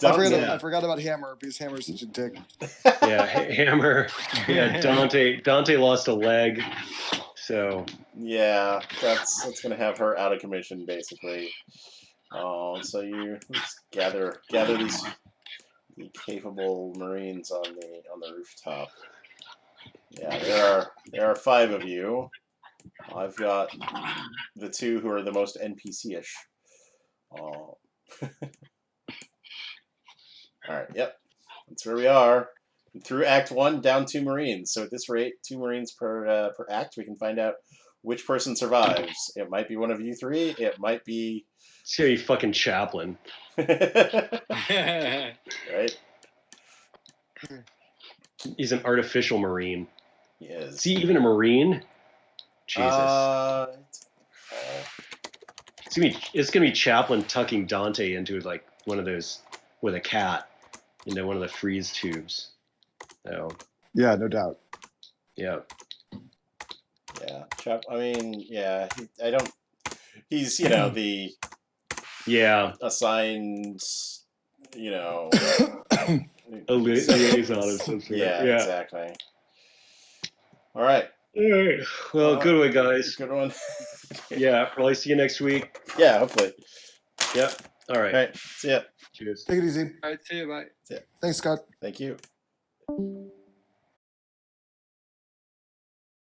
I forgot about Hammer because Hammer's such a dick. Yeah, Hammer. Yeah, Dante lost a leg, so yeah, that's gonna have her out of commission basically. So you let's gather these capable Marines on the rooftop. Yeah, there are 5 of you. I've got the 2 who are the most NPC-ish. All right, yep, that's where we are. Through Act 1, down 2 Marines. So at this rate, 2 Marines per act. We can find out which person survives. It might be one of you 3. It might be. It's gonna be fucking Chaplin. Right. He's an artificial Marine. He is. Is he even a Marine? Jesus. It's gonna be Chaplin tucking Dante into like one of those with a cat into one of the freeze tubes. So Yeah, no doubt. yeah. Yeah. I mean, yeah. I don't. He's the. Yeah. Assigned. A liaison of some sort. Yeah. Exactly. All right. All right. Well, good one, guys. Good one. Yeah. Probably see you next week. Yeah. Hopefully. Yep. All right. All right. See ya. Cheers. Take it easy. All right, see you. Bye. See ya. Thanks, Scott. Thank you.